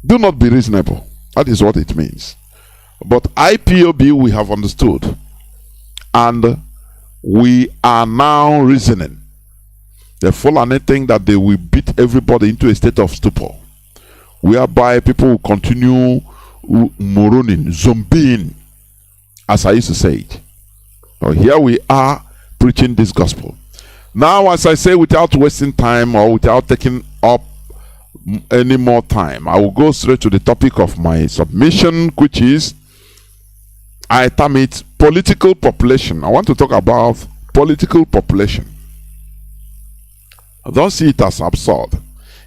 Do not be reasonable. That is what it means. But IPOB we have understood. And we are now reasoning. The Fulani think that they will beat everybody into a state of stupor. Whereby people will continue moroning, zombieing, as I used to say it. Now here we are preaching this gospel. Now, as I say, without wasting time or without taking up any more time, I will go straight to the topic of my submission, which is, I term it political population. I want to talk about political population. I don't see it as absurd.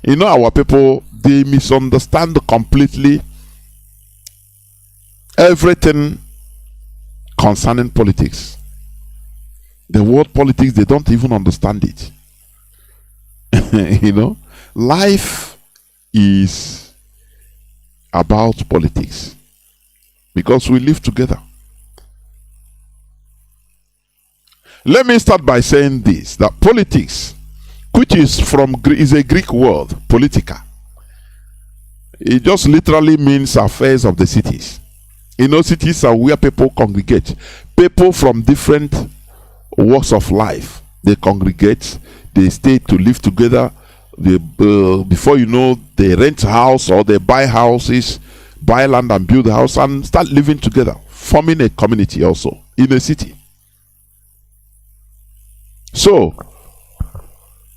You know, our people, they misunderstand completely everything concerning politics. The word politics, they don't even understand it. You know, life is about politics because we live together. Let me start by saying this, that politics, which is a Greek word, politica. It just literally means affairs of the cities. You know, cities are where people congregate. People from different walks of life, they congregate, they stay to live together. They, before you know, they rent a house or they buy houses, buy land and build a house and start living together, forming a community also in a city. So,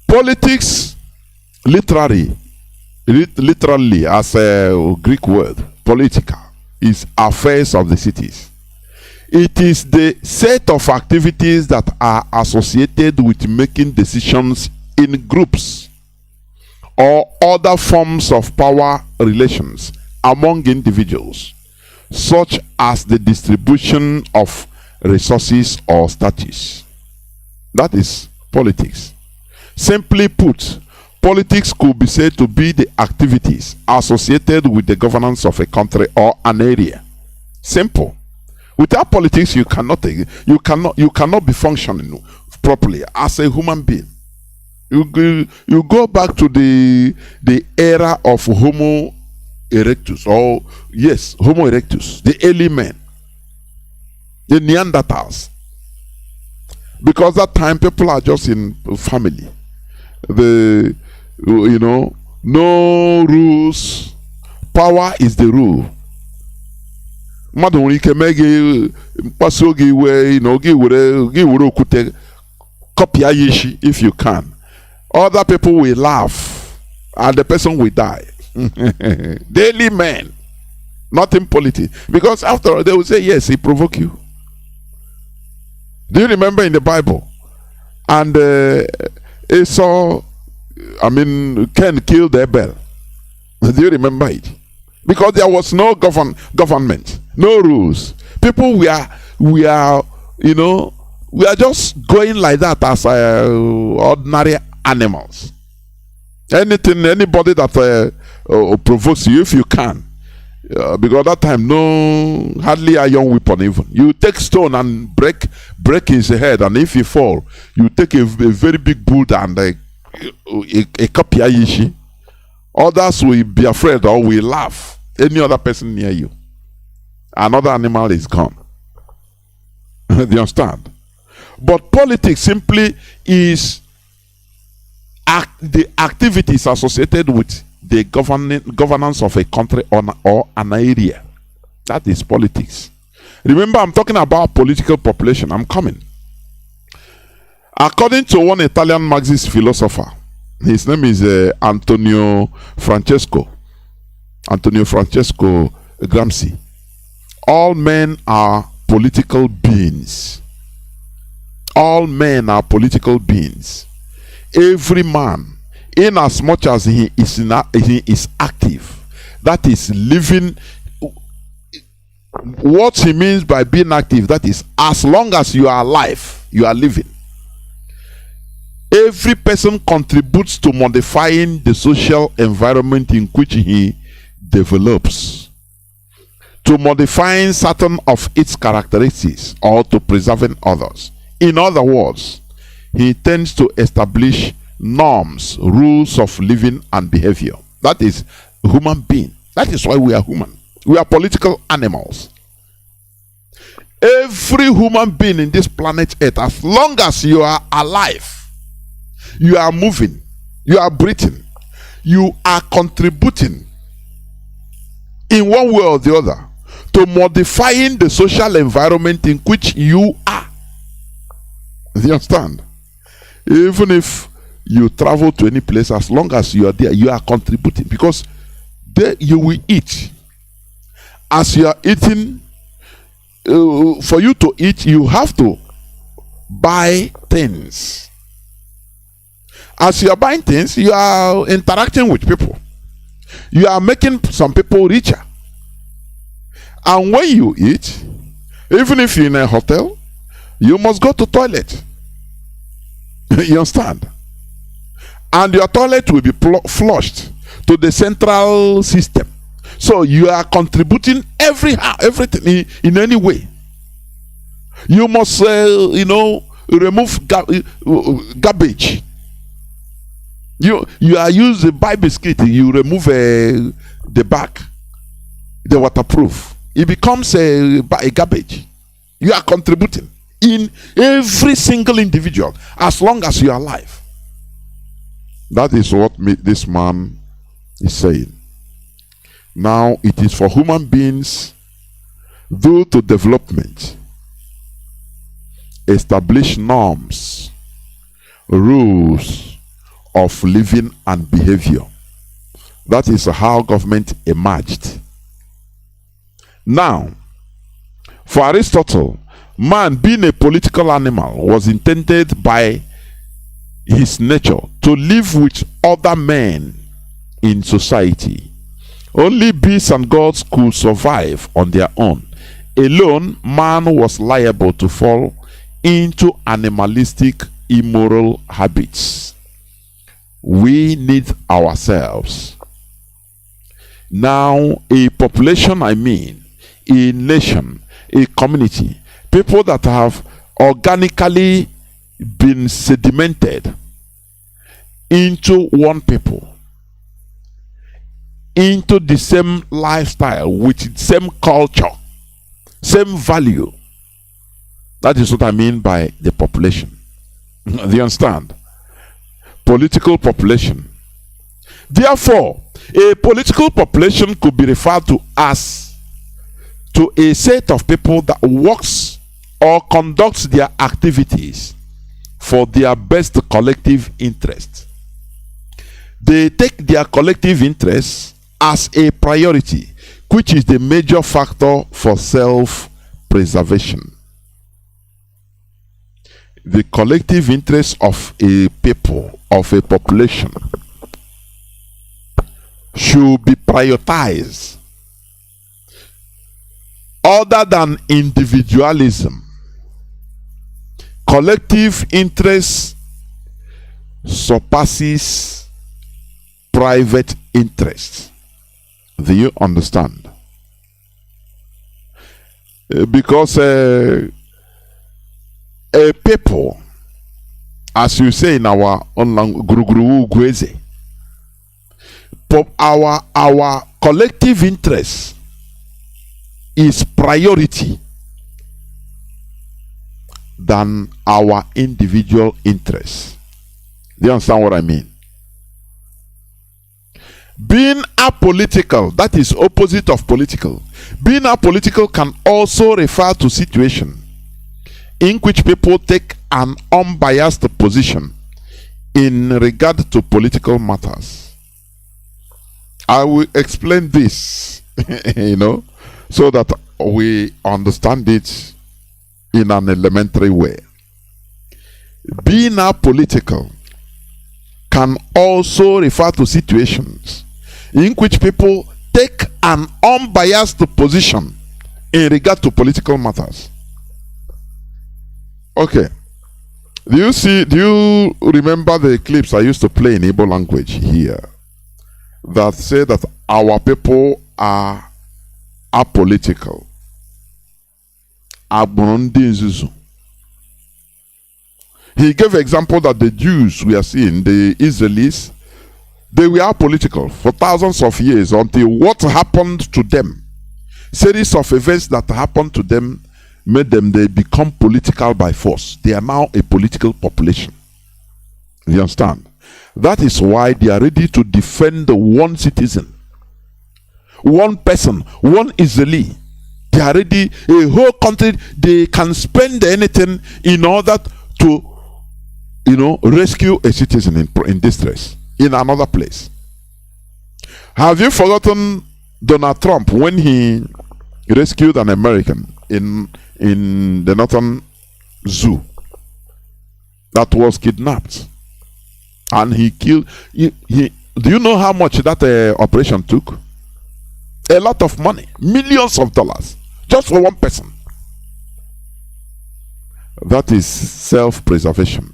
politics, literally as a Greek word, politica, is affairs of the cities. It is the set of activities that are associated with making decisions in groups or other forms of power relations among individuals, such as the distribution of resources or status. That is politics. Simply put, politics could be said to be the activities associated with the governance of a country or an area. Simple. Without politics, you cannot be functioning properly as a human being. You go back to the era of Homo erectus, or yes, Homo erectus, the early men, the Neanderthals. Because that time people are just in family. No rules. Power is the rule. Mmadụ nwere ike mee gị mkpasu oge iwe, gị were okwute copy isi if you can. Other people will laugh and the person will die. Daily men, not in politics. Because after all, they will say, yes, he provoked you. Do you remember in the Bible? And Ken killed Abel. Do you remember it? Because there was no government, no rules. People we are just going like that as ordinary animals. Anybody that provokes you, if you can, because that time hardly iron weapon even. You take stone and break his head, and if he fall, you take a very big boulder and a kapiayishi. Others will be afraid or will laugh. Any other person near you, another animal is gone. Do you understand? But politics simply is the activities associated with the governance of a country or an area. That is politics. Remember, I'm talking about political population. I'm coming. According to one Italian Marxist philosopher, his name is Antonio Francesco Gramsci. All men are political beings. All men are political beings. Every man, in as much as he is active, that is living. What he means by being active, that is, as long as you are alive, you are living. Every person contributes to modifying the social environment in which he develops, to modifying certain of its characteristics or to preserving others. In other words, he tends to establish norms, rules of living and behavior. That is human being. That is why we are human. We are political animals. Every human being in this planet Earth, as long as you are alive, you are moving, you are breathing, you are contributing in one way or the other to modifying the social environment in which you are. Do you understand? Even if you travel to any place, as long as you are there, you are contributing, because there you will eat. As you are eating, for you to eat, you have to buy things. As you are buying things, you are interacting with people. You are making some people richer. And when you eat, even if you're in a hotel, you must go to toilet. You understand? And your toilet will be flushed to the central system. So you are contributing everything in any way. You must, remove garbage. You are used to buy biscuit. You remove the back, the waterproof. It becomes a garbage. You are contributing in every single individual as long as you are alive. That is what this man is saying. Now it is for human beings, due to development, establish norms, rules of living and behavior. That is how government emerged. Now, for Aristotle, man being a political animal was intended by his nature to live with other men in society. Only beasts and gods could survive on their own. Alone, man was liable to fall into animalistic, immoral habits. We need ourselves. Now, a population, a nation, a community, people that have organically been sedimented into one people, into the same lifestyle, with the same culture, same value. That is what I mean by the population. Do you understand? Political population. Therefore, a political population could be referred to as a set of people that works or conducts their activities for their best collective interest. They take their collective interests as a priority, which is the major factor for self-preservation. The collective interests of a people, of a population, should be prioritized other than individualism. Collective interest surpasses private interest. Do you understand? Because a people, as you say in our own language, our collective interest is priority than our individual interests. Do you understand what I mean? Being apolitical, that is opposite of political. Being apolitical can also refer to situation in which people take an unbiased position in regard to political matters. I will explain this, so that we understand it in an elementary way. Being apolitical can also refer to situations in which people take an unbiased position in regard to political matters. Okay. Do you remember the clips I used to play in Igbo language here that say that our people are apolitical? He gave example that the Jews we are seeing, the Israelis, they were apolitical for thousands of years until what happened to them, series of events that happened to them, made them, they become political by force. They are now a political population. You understand? That is why they are ready to defend one citizen, one person, one Israeli. They are ready, a whole country, they can spend anything in order to, rescue a citizen in distress in another place. Have you forgotten Donald Trump when he rescued an American in the northern zoo that was kidnapped, and he killed? Do you know how much that operation took? A lot of money, millions of dollars, just for one person. That is self-preservation.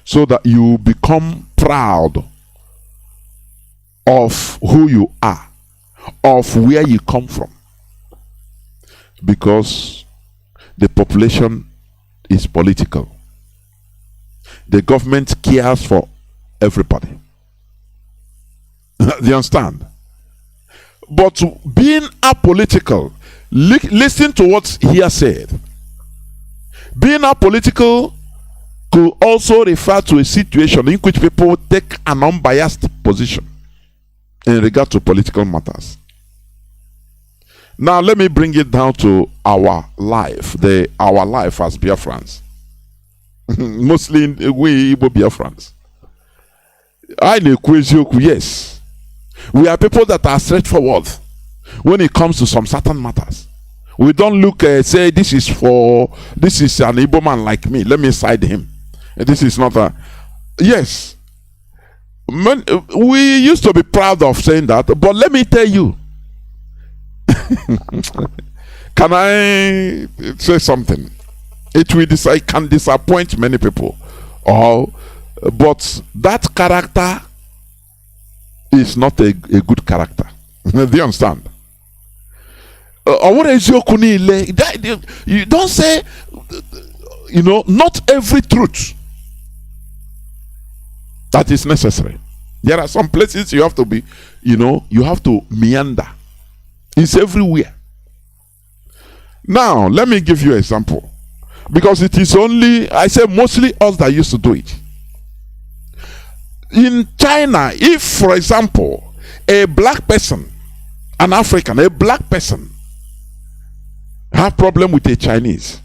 so that you become proud of who you are, of where you come from. Because the population is political. The government cares for everybody. Do you understand? But being apolitical, listen to what he has said. Being apolitical could also refer to a situation in which people take an unbiased position in regard to political matters. Now let me bring it down to our life, our life as Biafrans. Mostly we Igbo Biafrans. Yes. We are people that are straightforward when it comes to some certain matters. We don't look say this is an Igbo man like me, let me side him. This is not a yes. We used to be proud of saying that, but let me tell you. Can I say something? It can disappoint many people. But that character is not a good character. Do you understand? You don't say, not every truth that is necessary. There are some places you have to be, you have to meander. It's everywhere. Now, let me give you an example. Because it is only, I say mostly us that used to do it. In China, if, for example, a black person, an African, a black person, have problem with a Chinese,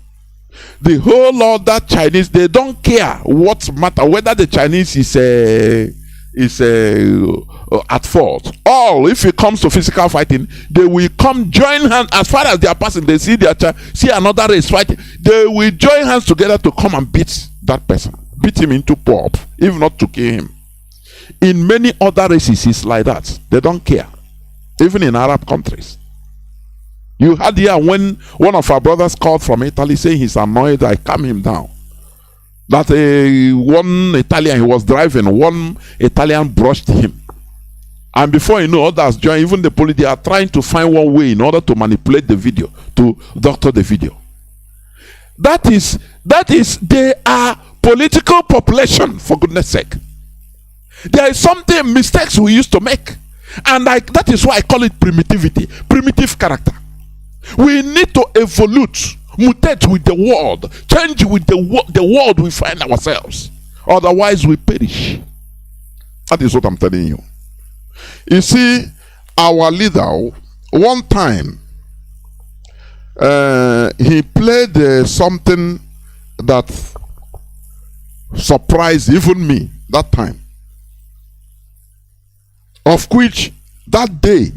the whole other Chinese, they don't care what matter, whether the Chinese is at fault. All, if it comes to physical fighting, they will come join hands. As far as they are passing, they see see another race fighting, they will join hands together to come and beat that person, beat him into pulp, if not to kill him. In many other races, it's like that. They don't care. Even in Arab countries. You had here when one of our brothers called from Italy saying he's annoyed, I calm him down. That one Italian, he was driving, one Italian brushed him. And before you know, others join, even the police, they are trying to find one way in order to manipulate the video, to doctor the video. That is, they are political population, for goodness sake. There is something, mistakes we used to make. And that is why I call it primitivity, primitive character. We need to evolve, mutate with the world, change with the world we find ourselves. Otherwise, we perish. That is what I'm telling you. You see, our leader, one time, he played something that surprised even me that time. Of which, that day,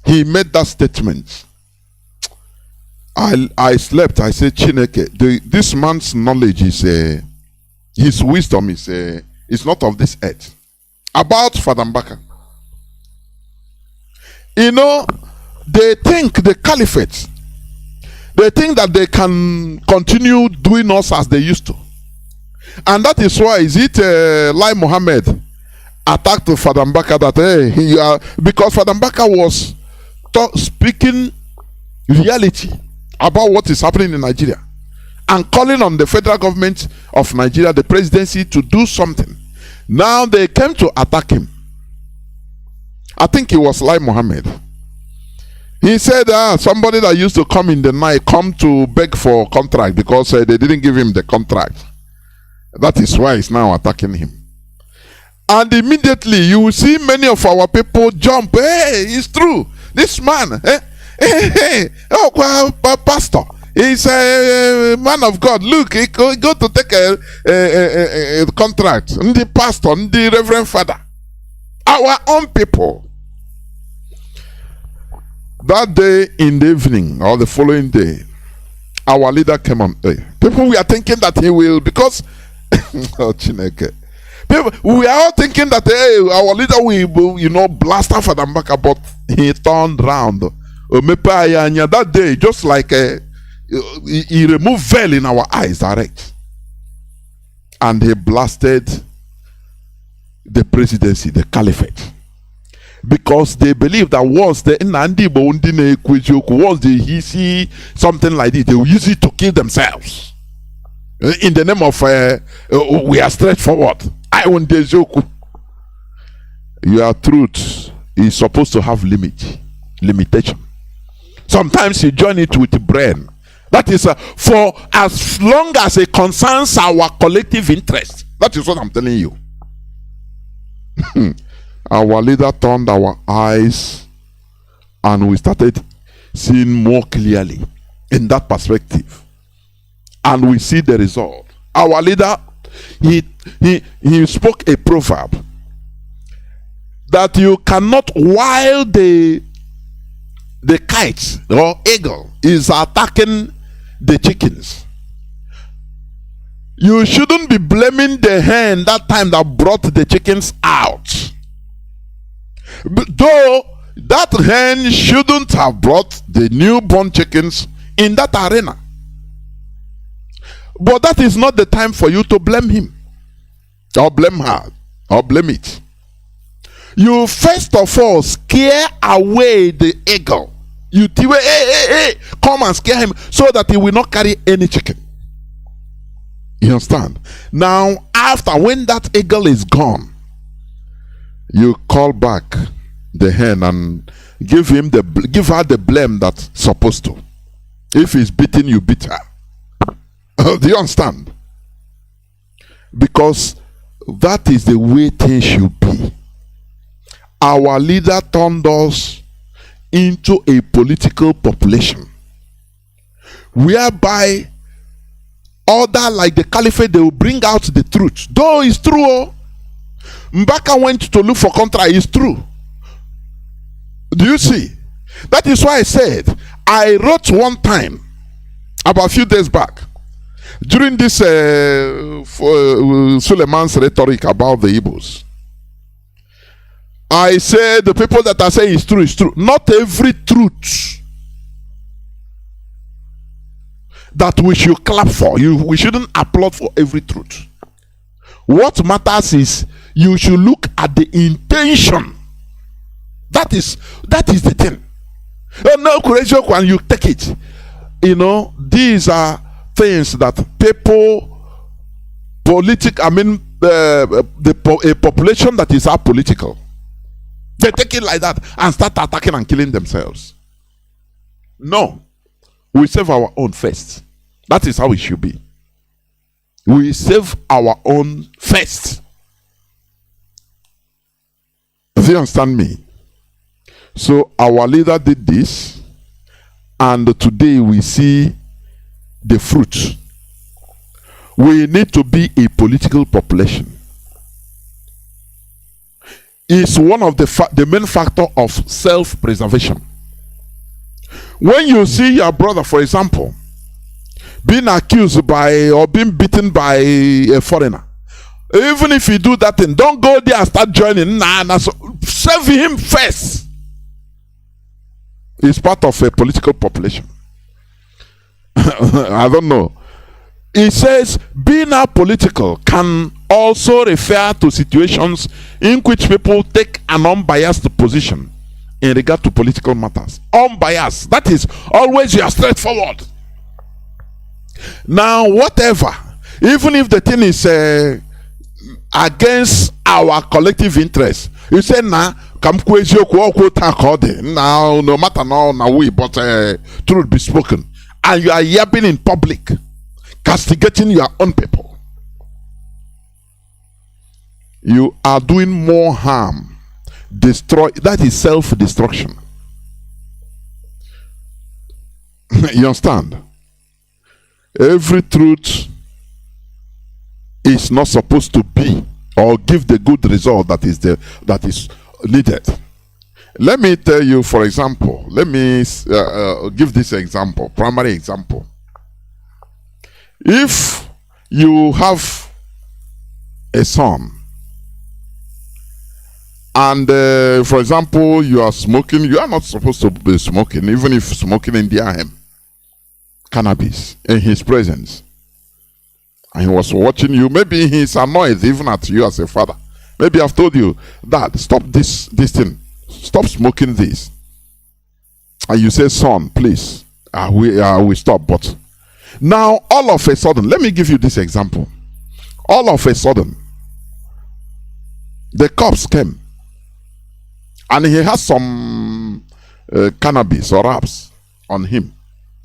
he made that statement. I slept. I said, Chineke, this man's knowledge is, his wisdom is not of this earth. About Fadambaka. They think the caliphate, they think that they can continue doing us as they used to. And that is why, Lai Mohammed attacked Fadambaka that, because Fadambaka was speaking reality about what is happening in Nigeria and calling on the federal government of Nigeria, the presidency, to do something. Now they came to attack him. I think it was Lai Mohammed. He said somebody that used to come in the night come to beg for contract because they didn't give him the contract. That is why he's now attacking him. And immediately you will see many of our people jump. Hey, it's true. This man, pastor, he's a man of God. Look, he go to take a contract. The pastor, the reverend father, our own people. That day in the evening or the following day, our leader came on. People, we are thinking that he will, because oh, Chineke. People, we are all thinking that our leader will, blast off at Ambaka, but he turned round. That day, just like he removed veil in our eyes direct. and he blasted the presidency, the caliphate, because they believe that once the Nnamdi once they see something like this, they will use it to kill themselves in the name of we are straightforward. I want the joke. Your truth is supposed to have limitation. Sometimes you join it with the brain. That is for as long as it concerns our collective interest. That is what I'm telling you. Our leader turned our eyes and we started seeing more clearly in that perspective. And we see the result. Our leader, he spoke a proverb that you cannot, while the kite or eagle is attacking the chickens, you shouldn't be blaming the hen that time that brought the chickens out. Though that hen shouldn't have brought the newborn chickens in that arena. But that is not the time for you to blame him, or blame her, or blame it. You first of all scare away the eagle. You come and scare him so that he will not carry any chicken. You understand? Now, after when that eagle is gone, you call back the hen and give her the blame that's supposed to. If he's beating, you beat her. Do you understand? Because that is the way things should be. Our leader turned us into a political population whereby other like the caliphate, they will bring out the truth. Though it's true, Mbaka went to look for contract. It's true. Do you see? That is why I said, I wrote one time about a few days back during this Suleiman's rhetoric about the Igbos. I said the people that are saying it's true, it's true. Not every truth that we should clap for. We shouldn't applaud for every truth. What matters is you should look at the intention. That is the thing. No courageous when you take it. You know, these are things that people, a population that is apolitical, they take it like that and start attacking and killing themselves. No, we save our own first. That is how it should be. We save our own first. Do you understand me? So our leader did this, and today we see the fruit. We need to be a political population. It's one of the main factor of self-preservation. When you see your brother, for example, being accused by or being beaten by a foreigner, even if you do that thing, don't go there and start joining. Save him first. It's part of a political population. I don't know. It says being apolitical can also refer to situations in which people take an unbiased position in regard to political matters. Unbiased. That is always you are straightforward. Now, whatever, even if the thing is against our collective interest, you say now, no matter now we, but truth be spoken, and you are yapping in public, castigating your own people, you are doing more harm. That is self-destruction. You understand? Every truth is not supposed to be or give the good result that is needed. Let me tell you, for example, let me give this example, primary example. If you have a son and for example you are smoking, you are not supposed to be smoking, even if smoking in the him cannabis in his presence, and he was watching you. Maybe he's annoyed even at you as a father. Maybe I've told you, Dad, stop this thing. Stop smoking this. And you say, son, please, we stop. But now, all of a sudden, let me give you this example. All of a sudden, the cops came, and he has some cannabis or wraps on him.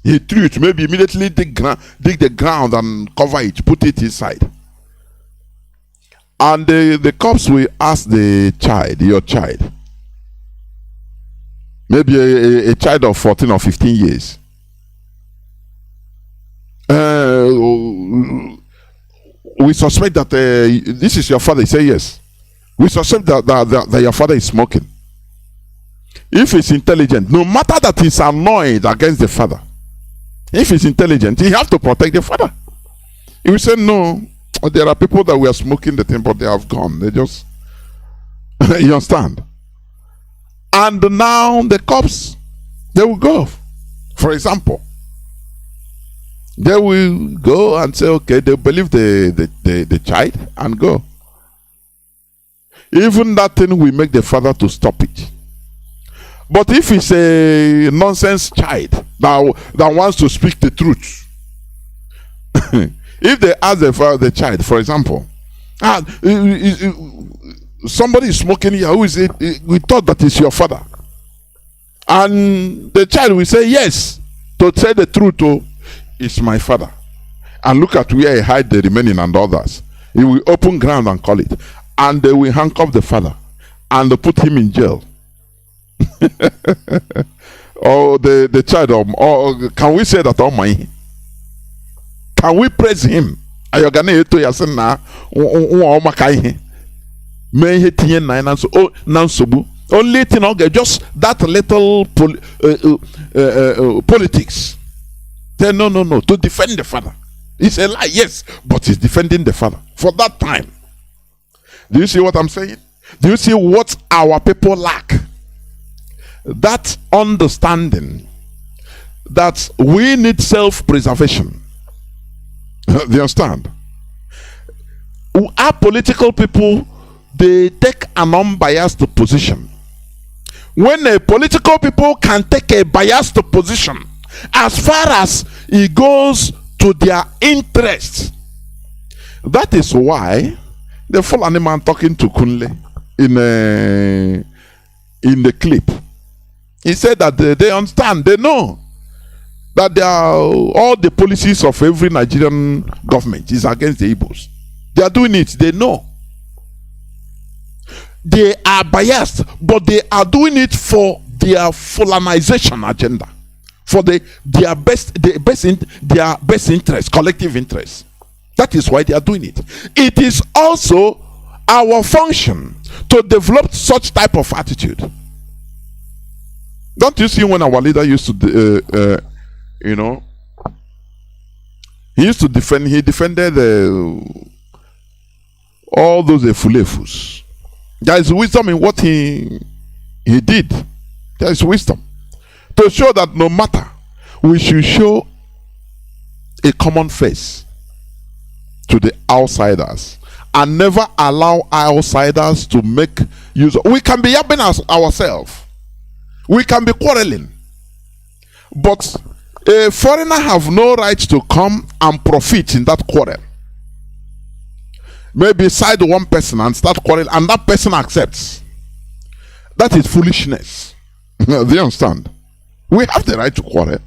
He threw it, maybe immediately dig the ground and cover it, put it inside. And the cops will ask the child, your child, maybe a child of 14 or 15 years, we suspect that this is your father. He say yes. We suspect that your father is smoking. If he's intelligent, no matter that he's annoyed against the father, if he's intelligent, he has to protect the father. He will say, no, there are people that were smoking the thing, but they have gone. They just, you understand? And now the cops, they will go. For example, they will go and say, okay, they believe the child and go. Even that thing will make the father to stop it. But if it's a nonsense child that wants to speak the truth, if they ask the child, for example, somebody is smoking here, who is it? We thought that it's your father. And the child will say, yes, to tell the truth, oh, it's my father. And look at where he hide the remaining and others. He will open ground and call it. And they will handcuff the father and put him in jail. Or the child, or can we say that, oh my? Can we praise him? Ayogane eto yasena o makai me hetinye na na so nansobu. Only thing okay, just that little politics. Then no, to defend the father. It's a lie, yes, but he's defending the father for that time. Do you see what I'm saying? Do you see what our people lack? That understanding that we need self-preservation. Do you understand? Our political people, they take an unbiased position. When a political people can take a biased position, as far as it goes to their interests, that is why the Fulani man talking to Kunle in the clip, he said that they understand, they know that all the policies of every Nigerian government is against the Igbos. They are doing it, they know. They are biased, but they are doing it for their Fulanization agenda, for their best interest, collective interest. That is why they are doing it. It is also our function to develop such type of attitude. Don't you see when our leader used to, he used to defend, he defended all those Efulefus. There is wisdom in what he did. There is wisdom to show that no matter, we should show a common face to the outsiders and never allow outsiders to make use of. We can be yapping ourselves, we can be quarreling, but a foreigner have no right to come and profit in that quarrel. Maybe side one person and start quarreling, and that person accepts. That is foolishness. Do you understand? We have the right to quarrel.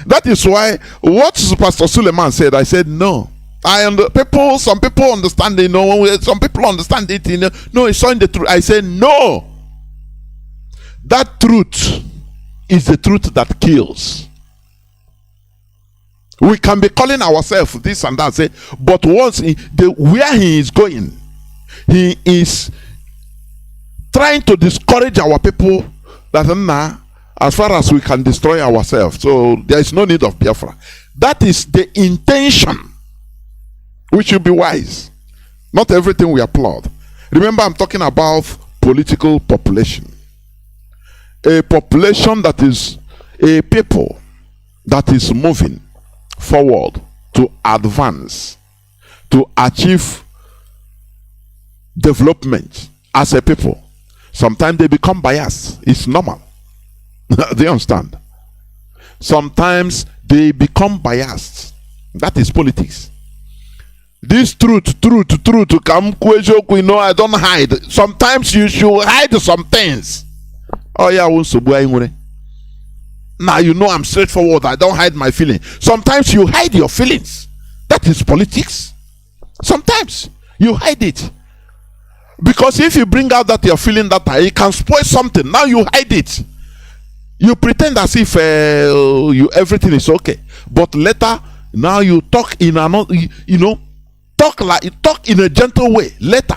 That is why what Pastor Suleiman said, I said no. Some people understand it, some people understand it, no, it's not the truth. I said no. That truth is the truth that kills. We can be calling ourselves this and that, say, but once where he is going, he is trying to discourage our people that as far as we can destroy ourselves, so there is no need of Biafra. That is the intention. We should be wise. Not everything we applaud. Remember, I'm talking about political population. A population that is a people that is moving forward to advance. to achieve development as a people, sometimes they become biased. It's normal. Do you understand? Sometimes they become biased. That is politics. This truth, come, I don't hide. Sometimes you should hide some things. Oh yeah, now you know I'm straightforward. I don't hide my feelings. Sometimes you hide your feelings. That is politics. Sometimes you hide it. Because if you bring out that you're feeling that it can spoil something. Now you hide it. You pretend as if everything is okay. But later, now you talk in another, talk in a gentle way later.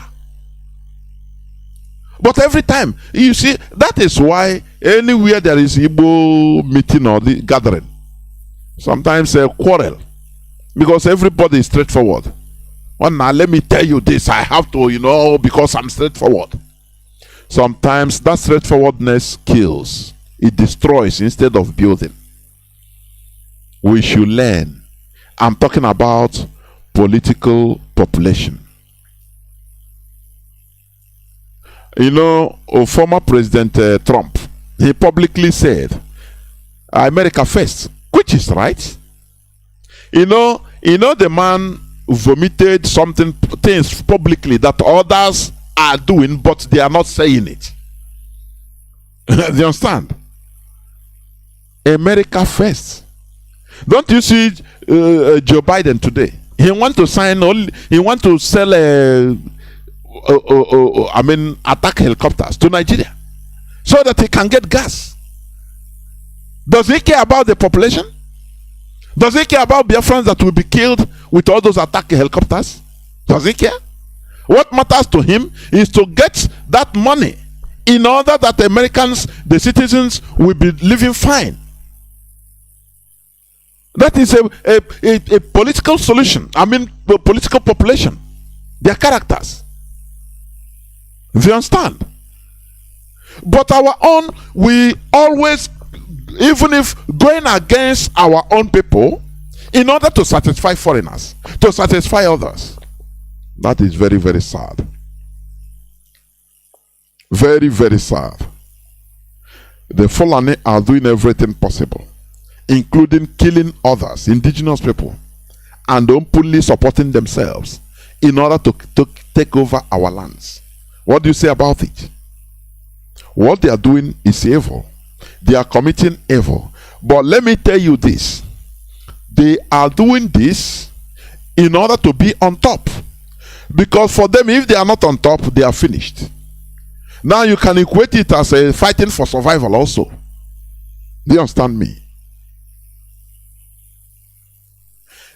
But every time, you see, that is why anywhere there is Igbo meeting or the gathering, sometimes a quarrel, because everybody is straightforward. Well, now let me tell you this, I have to, because I'm straightforward. Sometimes that straightforwardness kills. It destroys instead of building. We should learn. I'm talking about political population. Former President Trump, he publicly said, America first, which is right. The man vomited things publicly that others are doing, but they are not saying it. Do you understand? America first. Don't you see Joe Biden today? He want to sell attack helicopters to Nigeria so that he can get gas. Does he care about the population? Does he care about Biafrans that will be killed with all those attack helicopters? Does he care? What matters to him is to get that money in order that Americans, the citizens, will be living fine. That is a political solution. The political population. Their characters. Do you understand? But our own, we always, even if going against our own people, in order to satisfy foreigners, to satisfy others. That is very, very sad. Very, very sad. The Fulani are doing everything possible, including killing others, indigenous people, and openly supporting themselves in order to take over our lands. What do you say about it? What they are doing is evil. They are committing evil. But let me tell you this. They are doing this in order to be on top. Because for them, if they are not on top, they are finished. Now you can equate it as a fighting for survival also. Do you understand me?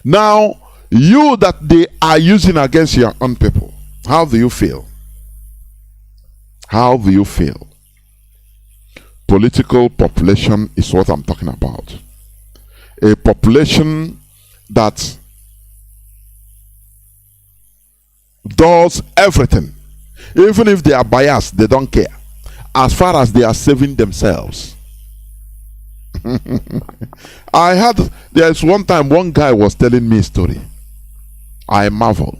Now, you that they are using against your own people, how do you feel? How do you feel? Political population is what I'm talking about. A population that does everything. Even if they are biased, they don't care. As far as they are saving themselves. There's one time one guy was telling me a story. I marvel.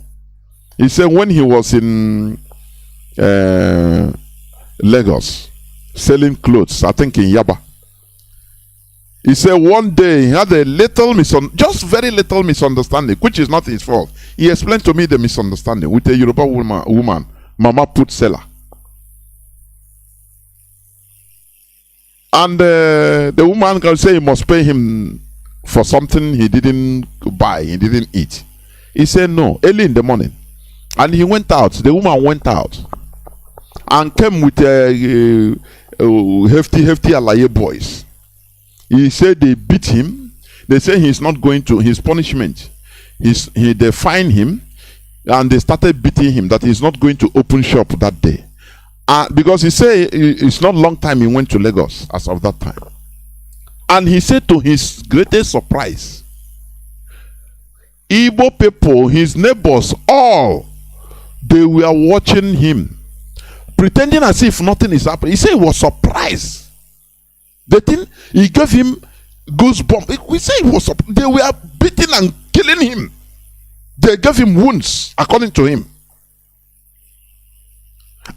He said when he was in Lagos selling clothes, I think in Yaba. He said one day he had a little just very little misunderstanding, which is not his fault. He explained to me the misunderstanding with a Yoruba woman, Mama Put Seller. And the woman can say he must pay him for something he didn't buy, he didn't eat. He said no, early in the morning. And he went out, the woman went out and came with hefty Alaye boys. He said they beat him. They say he's not going to, his punishment. They fined him and they started beating him that he's not going to open shop that day. Because he said it's not long time he went to Lagos as of that time. And he said to his greatest surprise, Igbo people, his neighbors, all, they were watching him, pretending as if nothing is happening. He said he was surprised. The thing, he gave him goosebumps. We say he was, they were beating and killing him. They gave him wounds, according to him.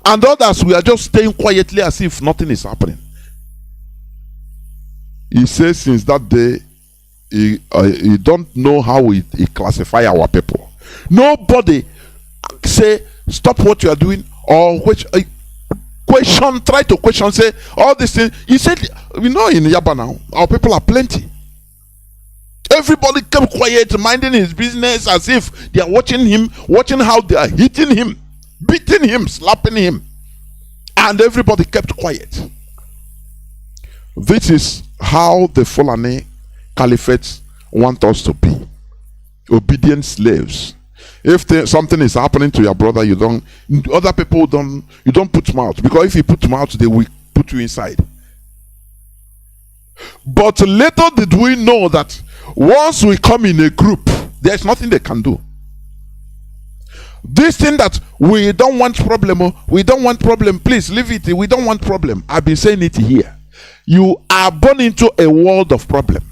And others, we are just staying quietly as if nothing is happening. He says since that day, he don't know how he classify our people. Nobody say, stop what you are doing, or question, try to question, say, all these things. He said, in Yaba now, our people are plenty. Everybody kept quiet, minding his business as if they are watching him, watching how they are hitting him, beating him, slapping him. And everybody kept quiet. This is how the Fulani Caliphate want us to be. Obedient slaves. If something is happening to your brother, you don't put mouth. Because if you put mouth, they will put you inside. But later did we know that once we come in a group, there's nothing they can do. This thing that we don't want problem, please leave it, we don't want problem. I've been saying it here. You are born into a world of problem.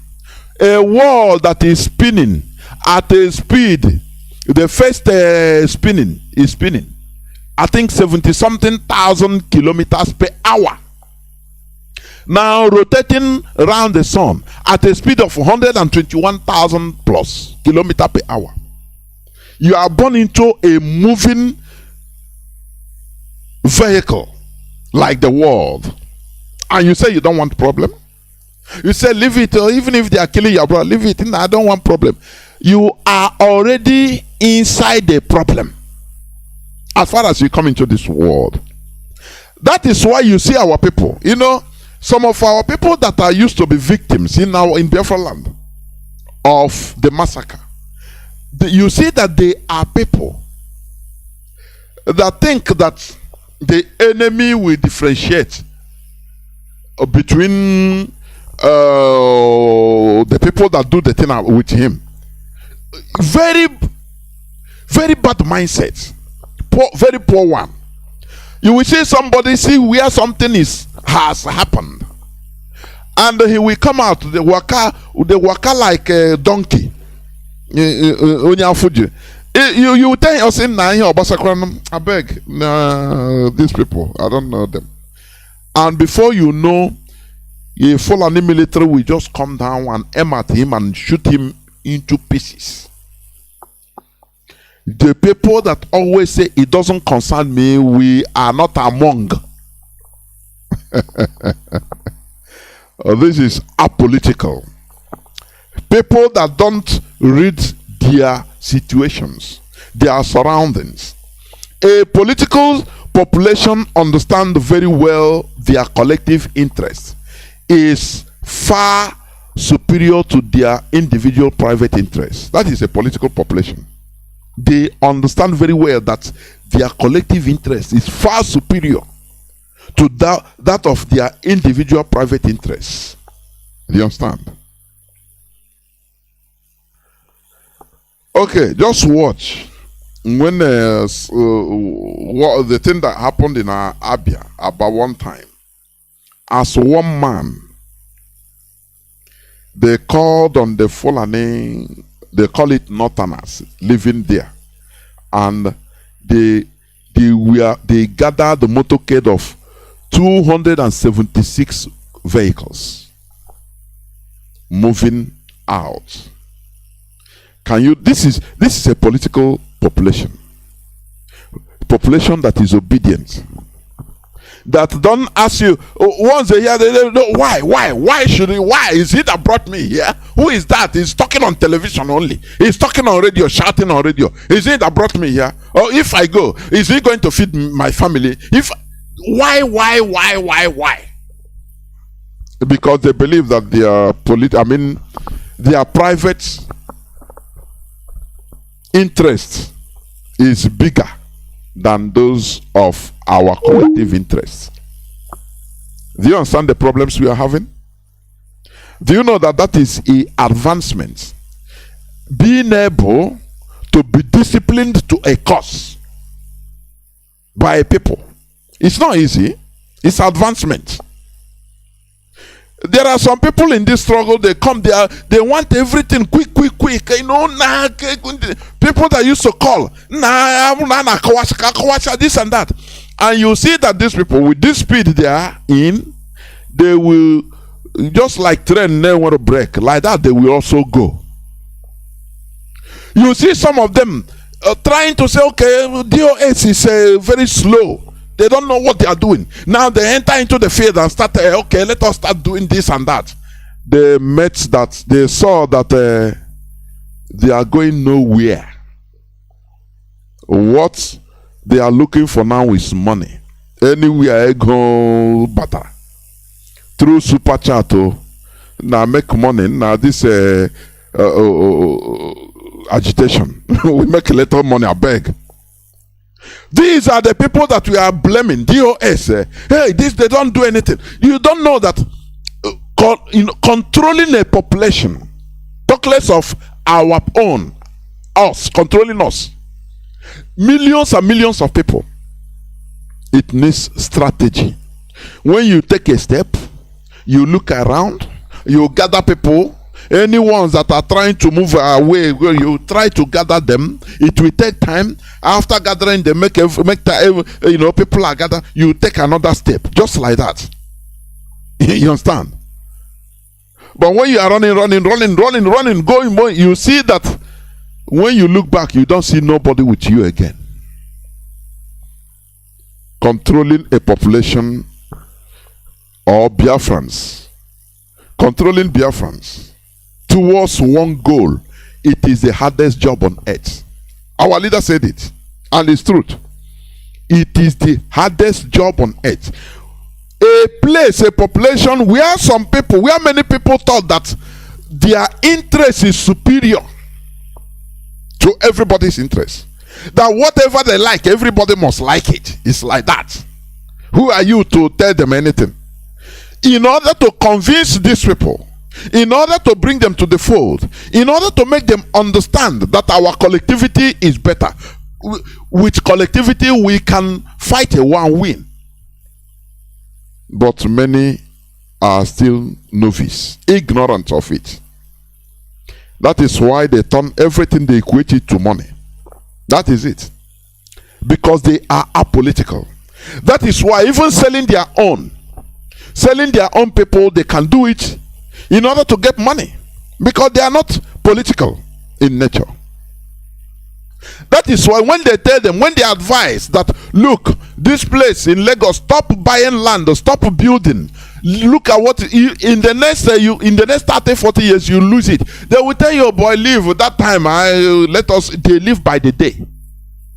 A world that is spinning at a speed. The first spinning is spinning, I think 70-something thousand kilometers per hour. Now rotating around the sun at a speed of 121,000 plus kilometers per hour. You are born into a moving vehicle like the world, and you say you don't want problem. You say leave it, or even if they are killing your brother, leave it. I don't want problem. You are already inside the problem as far as you come into this world. That is why you see our people, some of our people that are used to be victims in Biafra land of the massacre. You see that they are people that think that the enemy will differentiate between the people that do the thing with him. Very, very bad mindset. Very poor one. You will see somebody where something has happened, and he will come out. They waka like a donkey. You tell us in I beg these people, I don't know them. And before you know, a Fulani military will just come down and aim at him and shoot him into pieces. The people that always say it doesn't concern me, we are not among. This is apolitical. People that don't read their situations, their surroundings. A political population understands very well their collective interest is far superior to their individual private interests. That is a political population. They understand very well that their collective interest is far superior to that of their individual private interests. Do you understand? Okay, just watch. When the thing that happened in Abia about one time, as one man, they called on the Fulani, they call it Northerners, living there, and they gathered the motorcade of 276 vehicles moving out. This is a political population that is obedient, that don't ask you once a year, they know why is it that brought me here? Who is that? He's talking on television only, he's talking on radio, shouting on radio. Is it that brought me here? Or if I go, is he going to feed my family? Why? Because they believe that their private interest is bigger than those of our collective interests. Do you understand the problems we are having? Do you know that is an advancement? Being able to be disciplined to a cause by people. It's not easy. It's advancement. There are some people in this struggle, they come there, they want everything quick. People that used to call, this and that. And you see that these people, with this speed they are in, they will, just like train never want to break, like that they will also go. You see some of them trying to say, okay, DOS is very slow. They don't know what they are doing. Now they enter into the field and start, okay, let us start doing this and that. They met that, they saw that they are going nowhere. What they are looking for now is money. Anywhere I go, butter. Through super chat, now make money. Now this agitation. We make a little money, I beg. These are the people that we are blaming. DOS. Hey, they don't do anything. You don't know that controlling a population, talk less of our own, us, controlling us, millions and millions of people, it needs strategy. When you take a step, you look around, you gather people, any ones that are trying to move away, you try to gather them. It will take time. After gathering, they make time, people are gathered. You take another step, just like that. You understand? But when you are running, going, you see that when you look back, you don't see nobody with you again. Controlling a population or Biafrans, controlling Biafrans towards one goal, it is the hardest job on earth. Our leader said it, and it's truth. It is the hardest job on earth. A place, a population where many people thought that their interest is superior to everybody's interest. That whatever they like, everybody must like it. It's like that. Who are you to tell them anything? In order to convince these people, in order to bring them to the fold, in order to make them understand that our collectivity is better. With collectivity, we can fight a war and win. But many are still novice, ignorant of it. That is why they turn everything they equate it to money. That is it. Because they are apolitical. That is why even selling their own people, they can do it in order to get money, because they are not political in nature. That is why when they tell them, when they advise that, look, this place in Lagos, stop buying land, stop building, look at what in the next 30-40 years you lose it, they will tell you, boy, leave that time. They live by the day.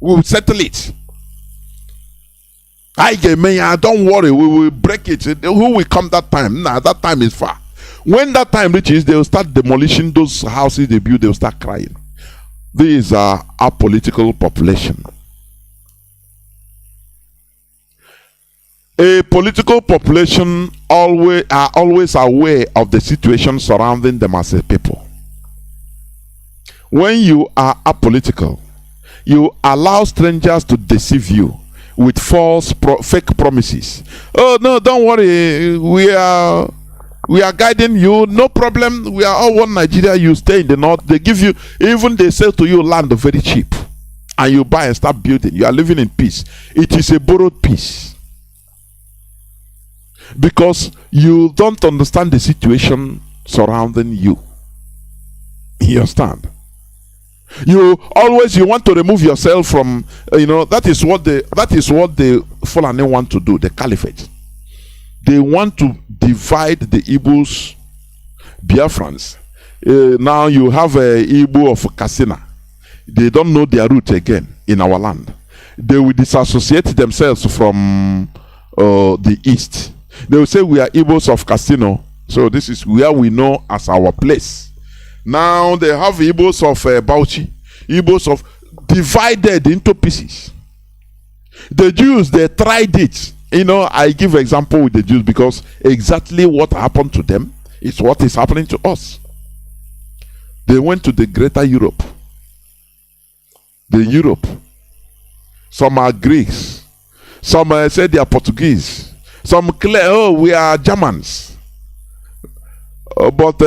We will settle it. Don't worry, we will break it. Who will come that time? Nah, that time is far. When that time reaches, they will start demolishing those houses they build. They will start crying. These are a political population. A political population are always aware of the situation surrounding them as a people. When you are apolitical, you allow strangers to deceive you with false, fake promises. Oh no, don't worry, we are guiding you, no problem. We are all one Nigeria. You stay in the north. They give you, even they sell to you land very cheap, and you buy and start building. You are living in peace. It is a borrowed peace, because you don't understand the situation surrounding you. You understand? You want to remove yourself from, that is what the Fulani want to do, the caliphate. They want to divide the Igbos, Biafrans. Now you have a Igbo of Katsina. They don't know their root again in our land. They will disassociate themselves from the east. They will say we are Igbos of Katsina, so this is where we know as our place. Now they have Igbos of Bauchi, Igbos of divided into pieces. The Jews, they tried it. I give example with the Jews because exactly what happened to them is what is happening to us. They went to the greater Europe. Some are Greeks. Some say they are Portuguese. Some claim, we are Germans. But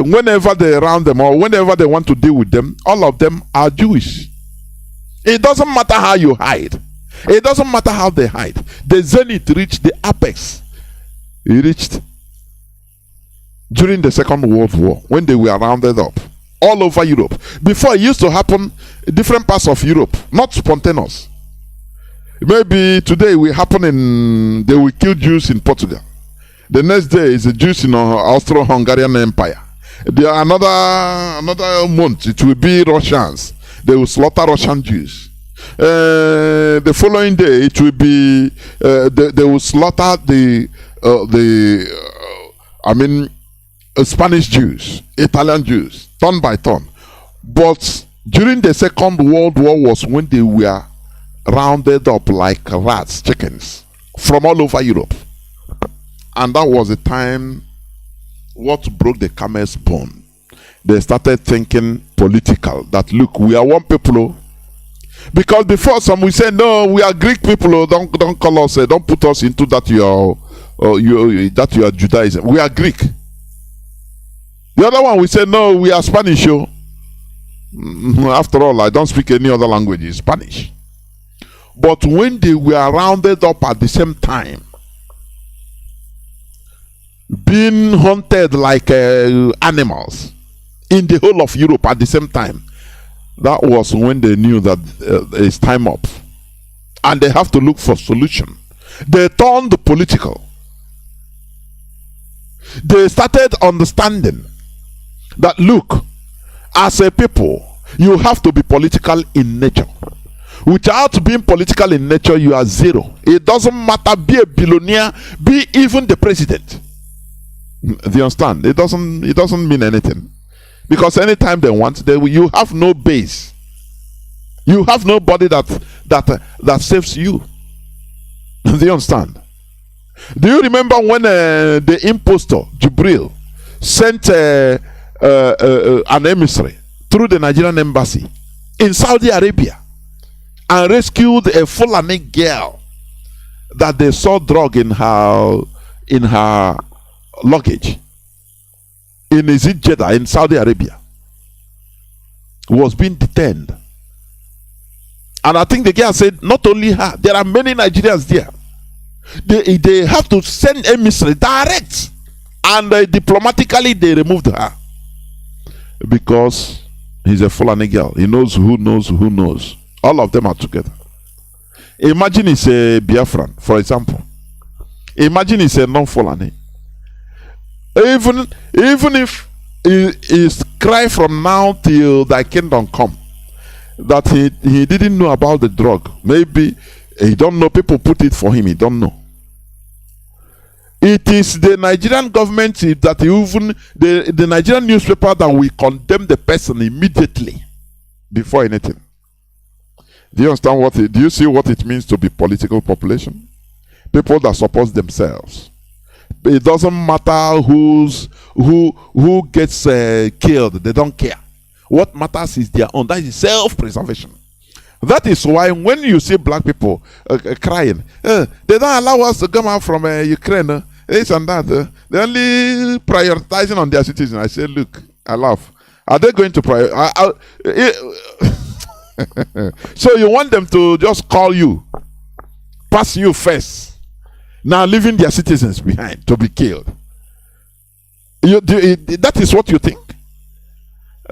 whenever they round them or whenever they want to deal with them, all of them are Jewish. It doesn't matter how you hide. It doesn't matter how they hide. The zenith reached the apex. It reached during the Second World War when they were rounded up all over Europe. Before, it used to happen in different parts of Europe, not spontaneous. Maybe today will happen they will kill Jews in Portugal. The next day is the Jews in Austro-Hungarian Empire. Another month it will be Russians. They will slaughter Russian Jews. The following day it will be they will slaughter Spanish Jews, Italian Jews, turn by turn. But during the Second World War was when they were rounded up like rats, chickens from all over Europe. And that was the time what broke the camel's bone. They started thinking political, that look, we are one people. Because before some we say, no, we are Greek people, don't call us, don't put us into that you are Judaism. We are Greek. The other one we say, no, we are Spanish. After all, I don't speak any other language, it's Spanish. But when they were rounded up at the same time, being hunted like animals in the whole of Europe at the same time, that was when they knew that it's time up and they have to look for solution. They turned political. They started understanding that look, as a people, you have to be political in nature. Without being political in nature, you are zero. It doesn't matter, be a billionaire, be even the president. Do you understand? It doesn't mean anything. Because anytime they want, you have no base. You have nobody that saves you. Do you understand? Do you remember when the impostor Jibril sent an emissary through the Nigerian embassy in Saudi Arabia and rescued a Fulani girl that they saw drug in her luggage in Jeddah in Saudi Arabia, was being detained? And I think the girl said, not only her, there are many Nigerians there. They have to send emissary direct, and diplomatically they removed her because he's a Fulani girl. He knows who knows who knows. All of them are together. Imagine it's a Biafran, for example. Imagine it's a non-Fulani. Even if his cry from now till thy kingdom come, that he didn't know about the drug. Maybe he don't know, people put it for him, he don't know. It is the Nigerian government that even the Nigerian newspaper that will condemn the person immediately before anything. Do you understand do you see what it means to be political population? People that support themselves. It doesn't matter who gets killed, they don't care. What matters is their own. That is self-preservation. That is why when you see black people crying, they don't allow us to come out from Ukraine, this and that. They're only prioritizing on their citizens. I say, look, I laugh. Are they going to so you want them to just call you, pass you first, now leaving their citizens behind to be killed? That is what you think?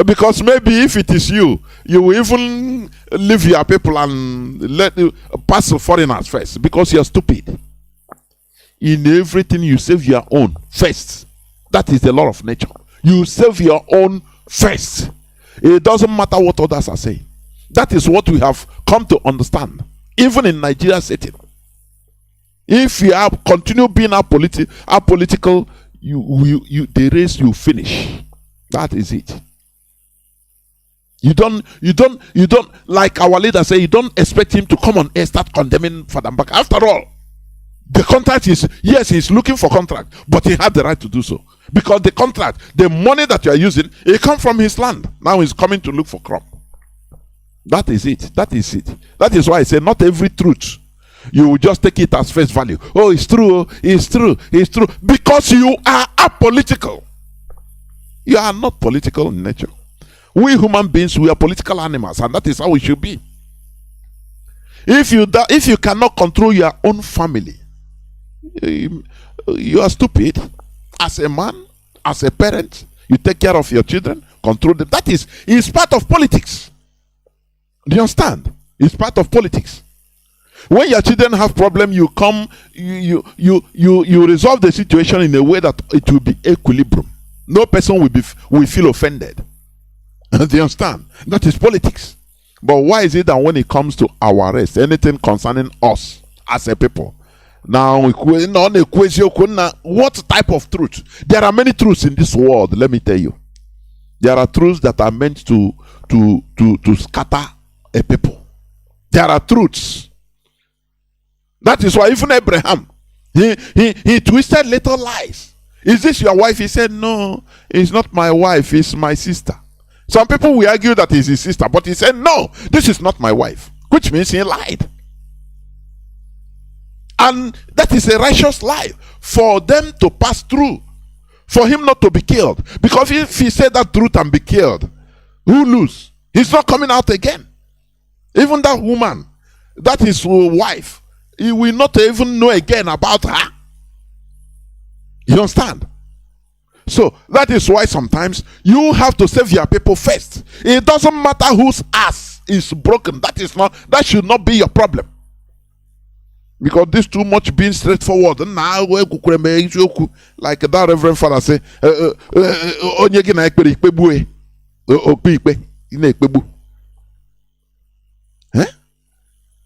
Because maybe if it is you will even leave your people and let you pass the foreigners first, because you are stupid. In everything you save your own first. That is the law of nature. You save your own first. It doesn't matter what others are saying. That is what we have come to understand, even in Nigeria setting. If you have continue being apolitical, the race you finish. That is it. You don't like our leader say, you don't expect him to come on air start condemning Fadambaka. After all, the contract is, yes, he's looking for contract, but he had the right to do so. Because the contract, the money that you are using, it comes from his land. Now he's coming to look for crop. That is it. That is it. That is why I say not every truth you will just take it as face value. Oh, it's true. It's true. It's true. Because you are apolitical. You are not political in nature. We human beings, we are political animals, and that is how we should be. If you cannot control your own family, you are stupid. As a man, as a parent, you take care of your children, control them. That is part of politics. Do you understand? It's part of politics. When your children have problem, you come, you resolve the situation in a way that it will be equilibrium. No person will feel offended. Do you understand? That is politics. But why is it that when it comes to our race, anything concerning us as a people, now what type of truth? There are many truths in this world. Let me tell you, there are truths that are meant to scatter a people. There are truths. That is why even Abraham, he twisted little lies. Is this your wife? He said, no, it's not my wife, it's my sister. Some people will argue that it's his sister, but he said, no, this is not my wife, which means he lied. And that is a righteous lie for them to pass through, for him not to be killed. Because if he said that truth and be killed, who lose? He's not coming out again. Even that woman, that is his wife, he will not even know again about her. You understand? So that is why sometimes you have to save your people first. It doesn't matter whose ass is broken. That should not be your problem. Because this too much being straightforward. Now like that Reverend Father say,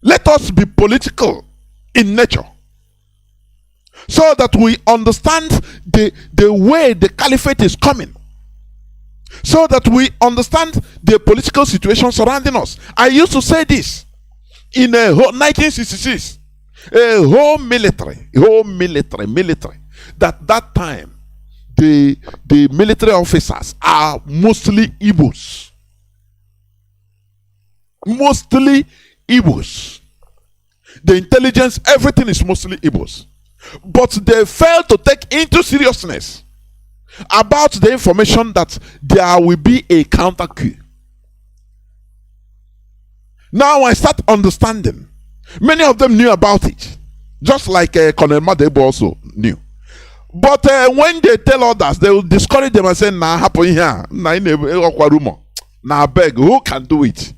let us be political in nature, so that we understand the way the caliphate is coming, so that we understand the political situation surrounding us. I used to say this in 1966, a whole military, that time the military officers are mostly Igbos. The intelligence, everything is mostly Igbos. But they failed to take into seriousness about the information that there will be a counter coup. Now I start understanding. Many of them knew about it, just like Colonel Madebo also knew. But when they tell others, they will discourage them and say, "Nah, happen here. Nah, nah, beg. Who can do it?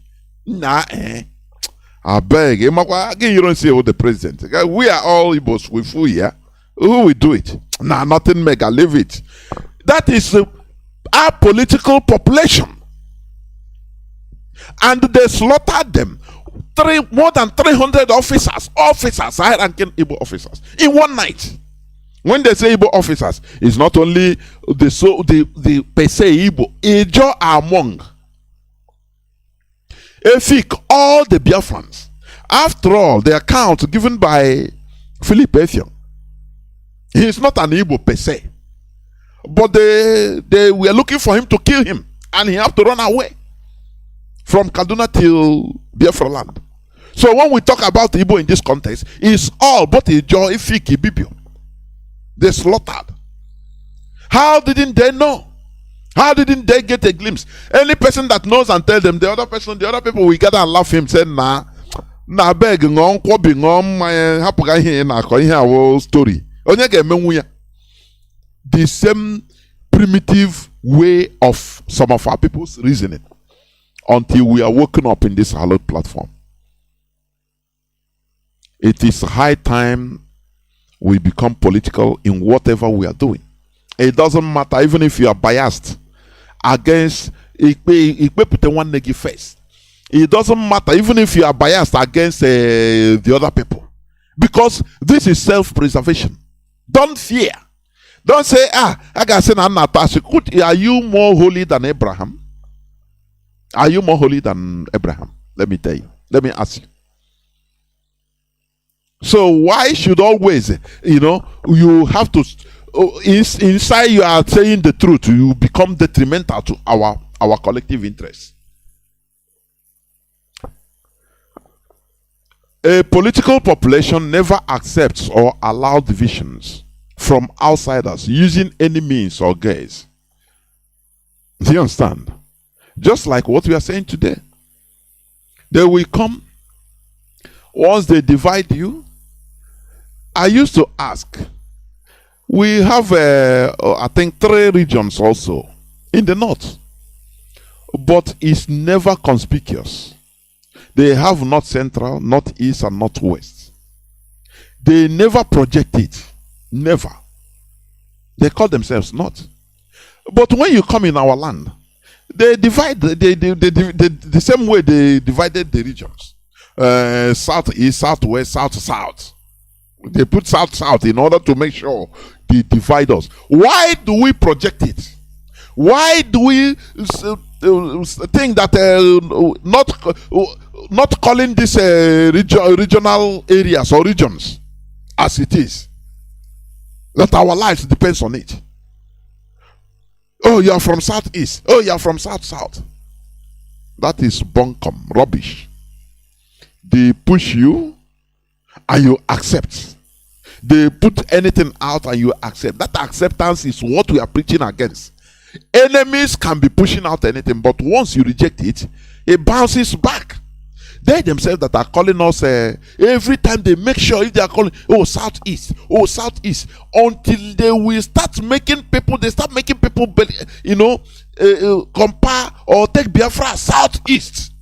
Nah, I beg. You don't say the president. We are all Igbos. We full here. Who will do it? Nah, nothing mega. Leave it." That is our political population, and they slaughtered them. More than 300 officers, high-ranking Igbo officers, in one night. When they say Igbo officers, it's not only the per se Igbo, Ijo among. Efik, all the Biafrans. After all, the account given by Philip Effiong, he is not an Igbo per se, but they were looking for him to kill him, and he had to run away from Kaduna till Biafra land. So when we talk about Igbo in this context, it's all but Ijo, Efik, Ibibio. They slaughtered. How didn't they know? How didn't they get a glimpse? Any person that knows and tell them, the other people will gather and laugh him, say, nah, beg, story. The same primitive way of some of our people's reasoning, until we are woken up in this hallowed platform. It is high time we become political in whatever we are doing. It doesn't matter, even if you are biased against one negi first. It doesn't matter, even if you are biased against the other people, because this is self-preservation. Don't fear. Don't say, I got say I'm not. Are you more holy than Abraham? Are you more holy than Abraham? Let me tell you. Let me ask you. So why should always, you have to, inside you are saying the truth, you become detrimental to our collective interests. A political population never accepts or allows divisions from outsiders using any means or guise. Do you understand? Just like what we are saying today. They will come. Once they divide you, I used to ask. We have, I think, 3 regions also in the north. But it's never conspicuous. They have North Central, North East, and North West. They never project it. Never. They call themselves North. But when you come in our land, they divide the same way they divided the regions. South East, South West, South South. They put South South in order to make sure they divide us. Why do we project it? Why do we think that not calling this regional areas or regions as it is, that our lives depends on it? Oh, you are from Southeast. Oh, you are from South. That is bunkum, rubbish. They push you and you accept. They put anything out and you accept. That acceptance is what we are preaching against. Enemies can be pushing out anything, but once you reject it, it bounces back. They themselves that are calling us every time, they make sure if they are calling, Southeast, until they will start making people, compare or take Biafra Southeast,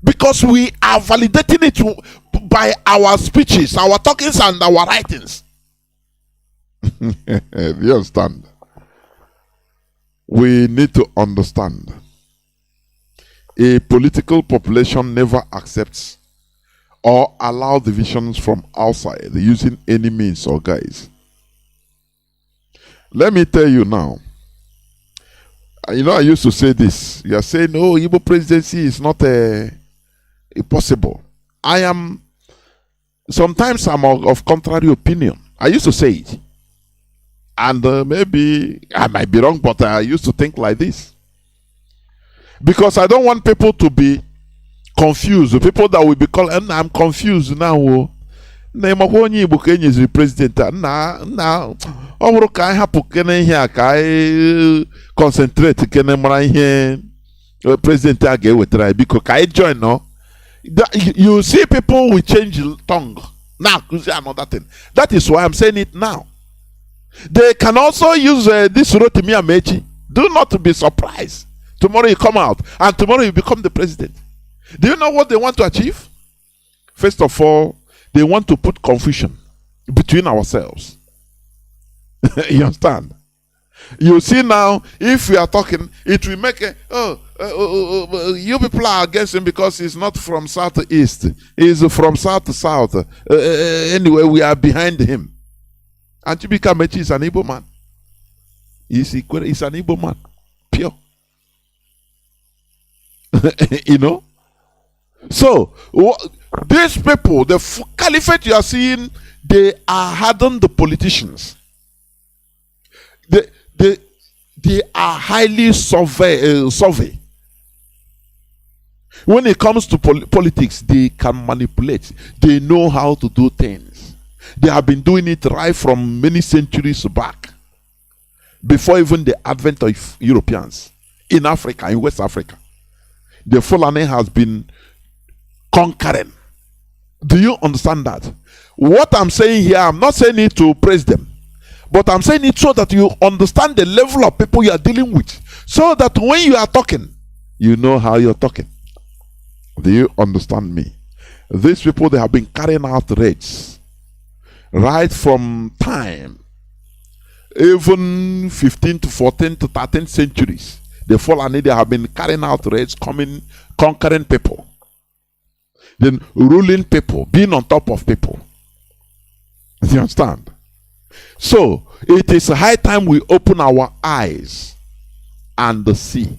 because we are validating it by our speeches, our talkings, and our writings. You understand? We need to understand. A political population never accepts or allow divisions from outside using any means or guise. Let me tell you now. I used to say this. You are saying, Igbo presidency is not possible. Sometimes I'm of contrary opinion. I used to say it. And maybe I might be wrong, but I used to think like this. Because I don't want people to be confused. People that will be calling, I'm confused now. President. Now, I have to concentrate. President, because I join now. You see, people will change tongue. Now, another thing. That is why I'm saying it now. They can also use this Rotimi Amechi. Do not be surprised. Tomorrow you come out and tomorrow you become the president. Do you know what they want to achieve? First of all, they want to put confusion between ourselves. You understand? You see now, if we are talking, it will make you people are against him because he's not from Southeast. He's from South to South. Anyway, we are behind him. And Chibika Mechi is an Igbo man. He's an Igbo man. Pure. So these people, the caliphate you are seeing, they are hardened the politicians. They are highly survey. When it comes to politics, they can manipulate. They know how to do things. They have been doing it right from many centuries back, before even the advent of Europeans in Africa, in West Africa. The Fulani has been conquering. Do you understand that? What I'm saying here, I'm not saying it to praise them, but I'm saying it so that you understand the level of people you are dealing with, so that when you are talking, you know how you're talking. Do you understand me? These people, they have been carrying out raids right from time, even 15th to 14th to 13th centuries. The Fulani, they have been carrying out raids, conquering people, then ruling people, being on top of people. Do you understand? So it is high time we open our eyes and see.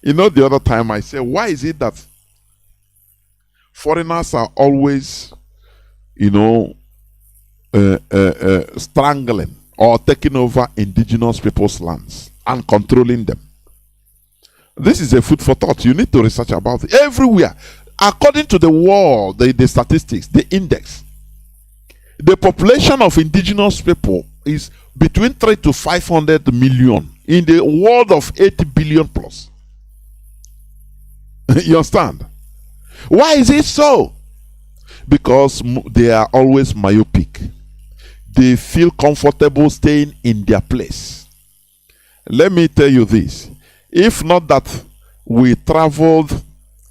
The other time I said, why is it that foreigners are always, strangling or taking over indigenous people's lands and controlling them? This is a food for thought. You need to research about it. Everywhere, according to the world, the statistics, the index, the population of indigenous people is between 300 to 500 million in the world of 80 billion plus. You understand? Why is it so? Because they are always myopic. They feel comfortable staying in their place. Let me tell you this. If not that we traveled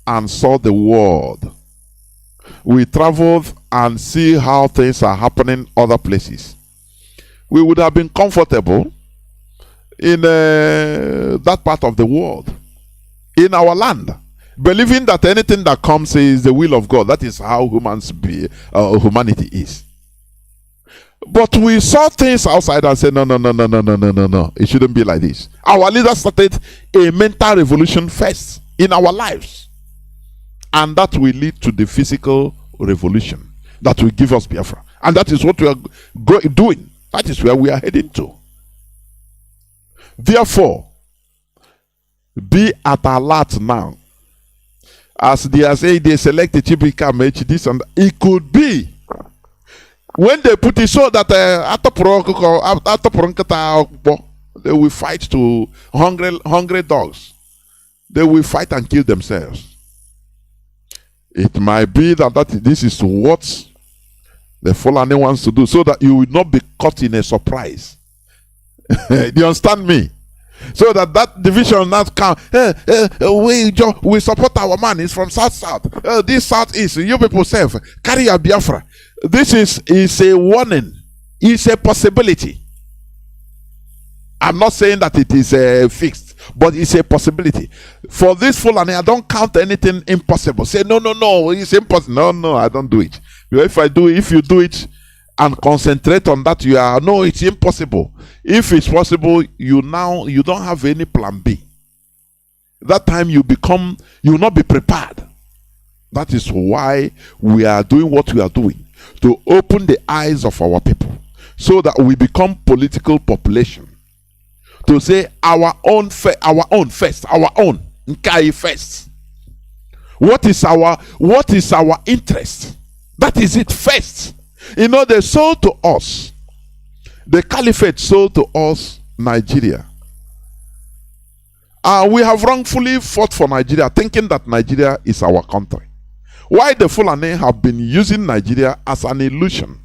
and saw the world, we traveled and see how things are happening other places, we would have been comfortable in that part of the world, in our land, believing that anything that comes is the will of God. That is how humanity is. But we saw things outside and said, no. It shouldn't be like this. Our leaders started a mental revolution first in our lives. And that will lead to the physical revolution that will give us Biafra. And that is what we are doing. That is where we are heading to. Therefore, be at alert now. As they are saying, they select the Chibika Mechi, this and that. It could be when they put it so that they will fight to hungry dogs. They will fight and kill themselves. It might be that this is what the Fulani wants to do, so that you will not be caught in a surprise. Do you understand me? So that division not come. We support our man. He's from South. This Southeast. You people say carry a Biafra. This is a warning. It's a possibility. I'm not saying that it is fixed, but it's a possibility. For this Fulani, I don't count anything impossible. Say no, it's impossible. No, I don't do it. If you do it and concentrate on that, it's impossible. If it's possible, you don't have any plan B. That time you will not be prepared. That is why we are doing what we are doing, to open the eyes of our people, so that we become political population. To say our own first, Nkai first. What is our interest? That is it first. They sold to us. The caliphate sold to us Nigeria. We have wrongfully fought for Nigeria, thinking that Nigeria is our country. Why the Fulani have been using Nigeria as an illusion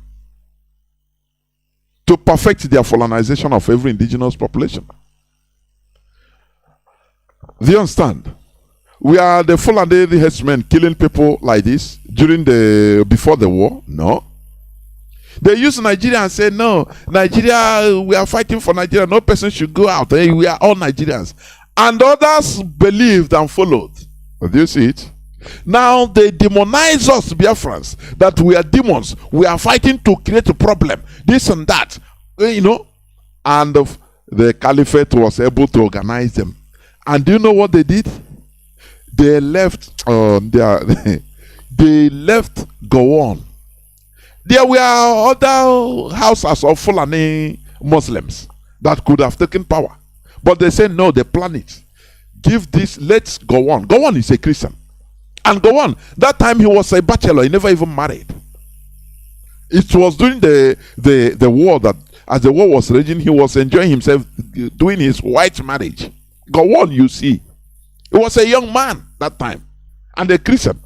to perfect their Fulanization of every indigenous population. Do you understand? We are the Fulani herdsmen killing people like this before the war? No. They use Nigeria and say, no, Nigeria, we are fighting for Nigeria. No person should go out. We are all Nigerians. And others believed and followed. Do you see it? Now they demonize us, Biafrans, that we are demons. We are fighting to create a problem. This and that. And the caliphate was able to organize them. And do you know what they did? They left. They left Gowon. There were other houses of Fulani Muslims that could have taken power. But they said, no, they plan it. Give this, let's go on. Go on is a Christian. And go on. That time he was a bachelor. He never even married. It was during the war that, as the war was raging, he was enjoying himself doing his white marriage. Go on, you see. He was a young man that time. And a Christian.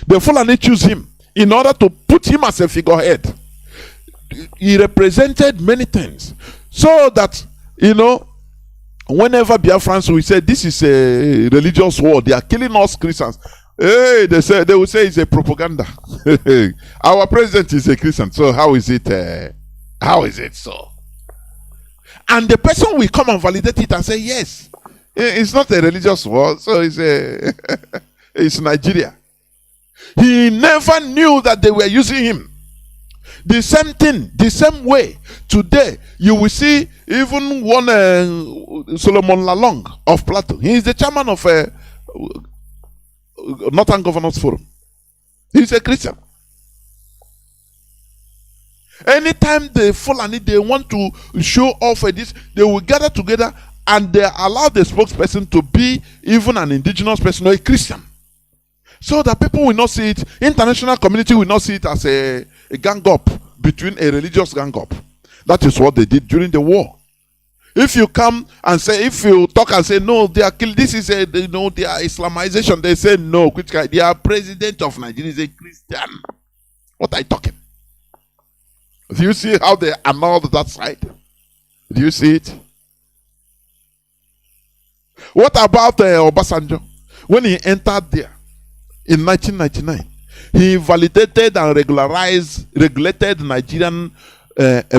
The Fulani choose him in order to put him as a figurehead. He represented many things. So that, whenever Biafrans will say this is a religious war, they are killing us Christians. Hey, they will say it's a propaganda. Our president is a Christian, so how is it so? And the person will come and validate it and say, yes, it's not a religious war, so it's Nigeria. He never knew that they were using him. The same thing, the same way. Today, you will see even one Solomon Lalong of Plateau. He is the chairman of Northern Governors Forum. He is a Christian. Anytime the Fulani, they want to show off this, they will gather together and they allow the spokesperson to be even an indigenous person or a Christian. So that people will not see it, international community will not see it as a gang up between a religious gang up. That is what they did during the war. If you come and say, if you talk and say, no, they are killing, this is a, they are Islamization, they say, no, which guy? They are president of Nigeria is a Christian. What are you talking? Do you see how they annulled that side? Do you see it? What about Obasanjo? When he entered there in 1999, he validated and regulated Nigerian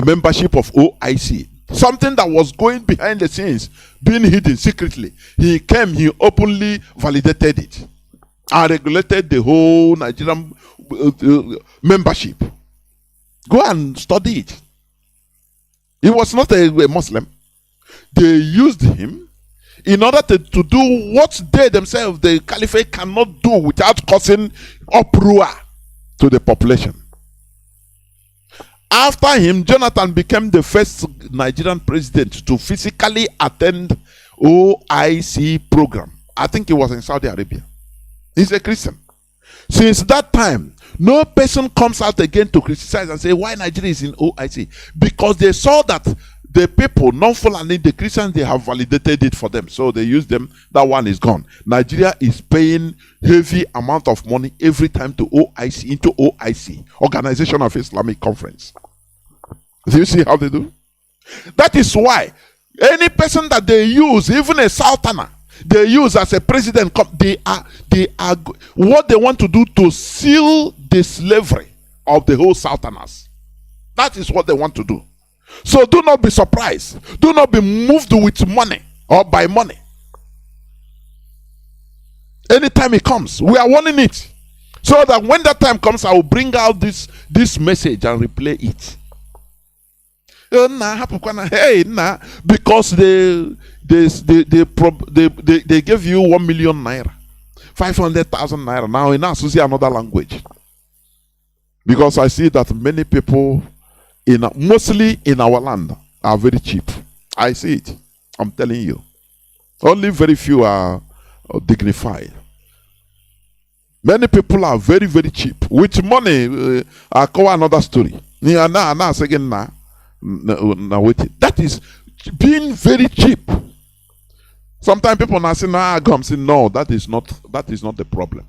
membership of OIC. Something that was going behind the scenes, being hidden secretly. He came, he openly validated it and regulated the whole Nigerian membership. Go and study it. He was not a Muslim. They used him in order to do what they themselves, the caliphate, cannot do without causing uproar to the population. After him, Jonathan became the first Nigerian president to physically attend OIC program. I think he was in Saudi Arabia. He's a Christian. Since that time, no person comes out again to criticize and say why Nigeria is in OIC. Because they saw that the people, non-Fulani, the Christians, they have validated it for them. So they use them. That one is gone. Nigeria is paying heavy amount of money every time to OIC, into OIC, Organization of Islamic Conference. Do you see how they do? That is why any person that they use, even a Sultana, they use as a president, they are what they want to do to seal the slavery of the whole Sultanas. That is what they want to do. So do not be surprised. Do not be moved with money or by money. Anytime it comes, we are warning it. So that when that time comes, I will bring out this message and replay it. Because they gave you 1 million naira, 500,000 naira. Now in us, we see another language. Because I see that many people, mostly in our land, are very cheap. I see it. I'm telling you. Only very few are dignified. Many people are very, very cheap. With money, I call another story. That is being very cheap. Sometimes people now say, no, that is not the problem.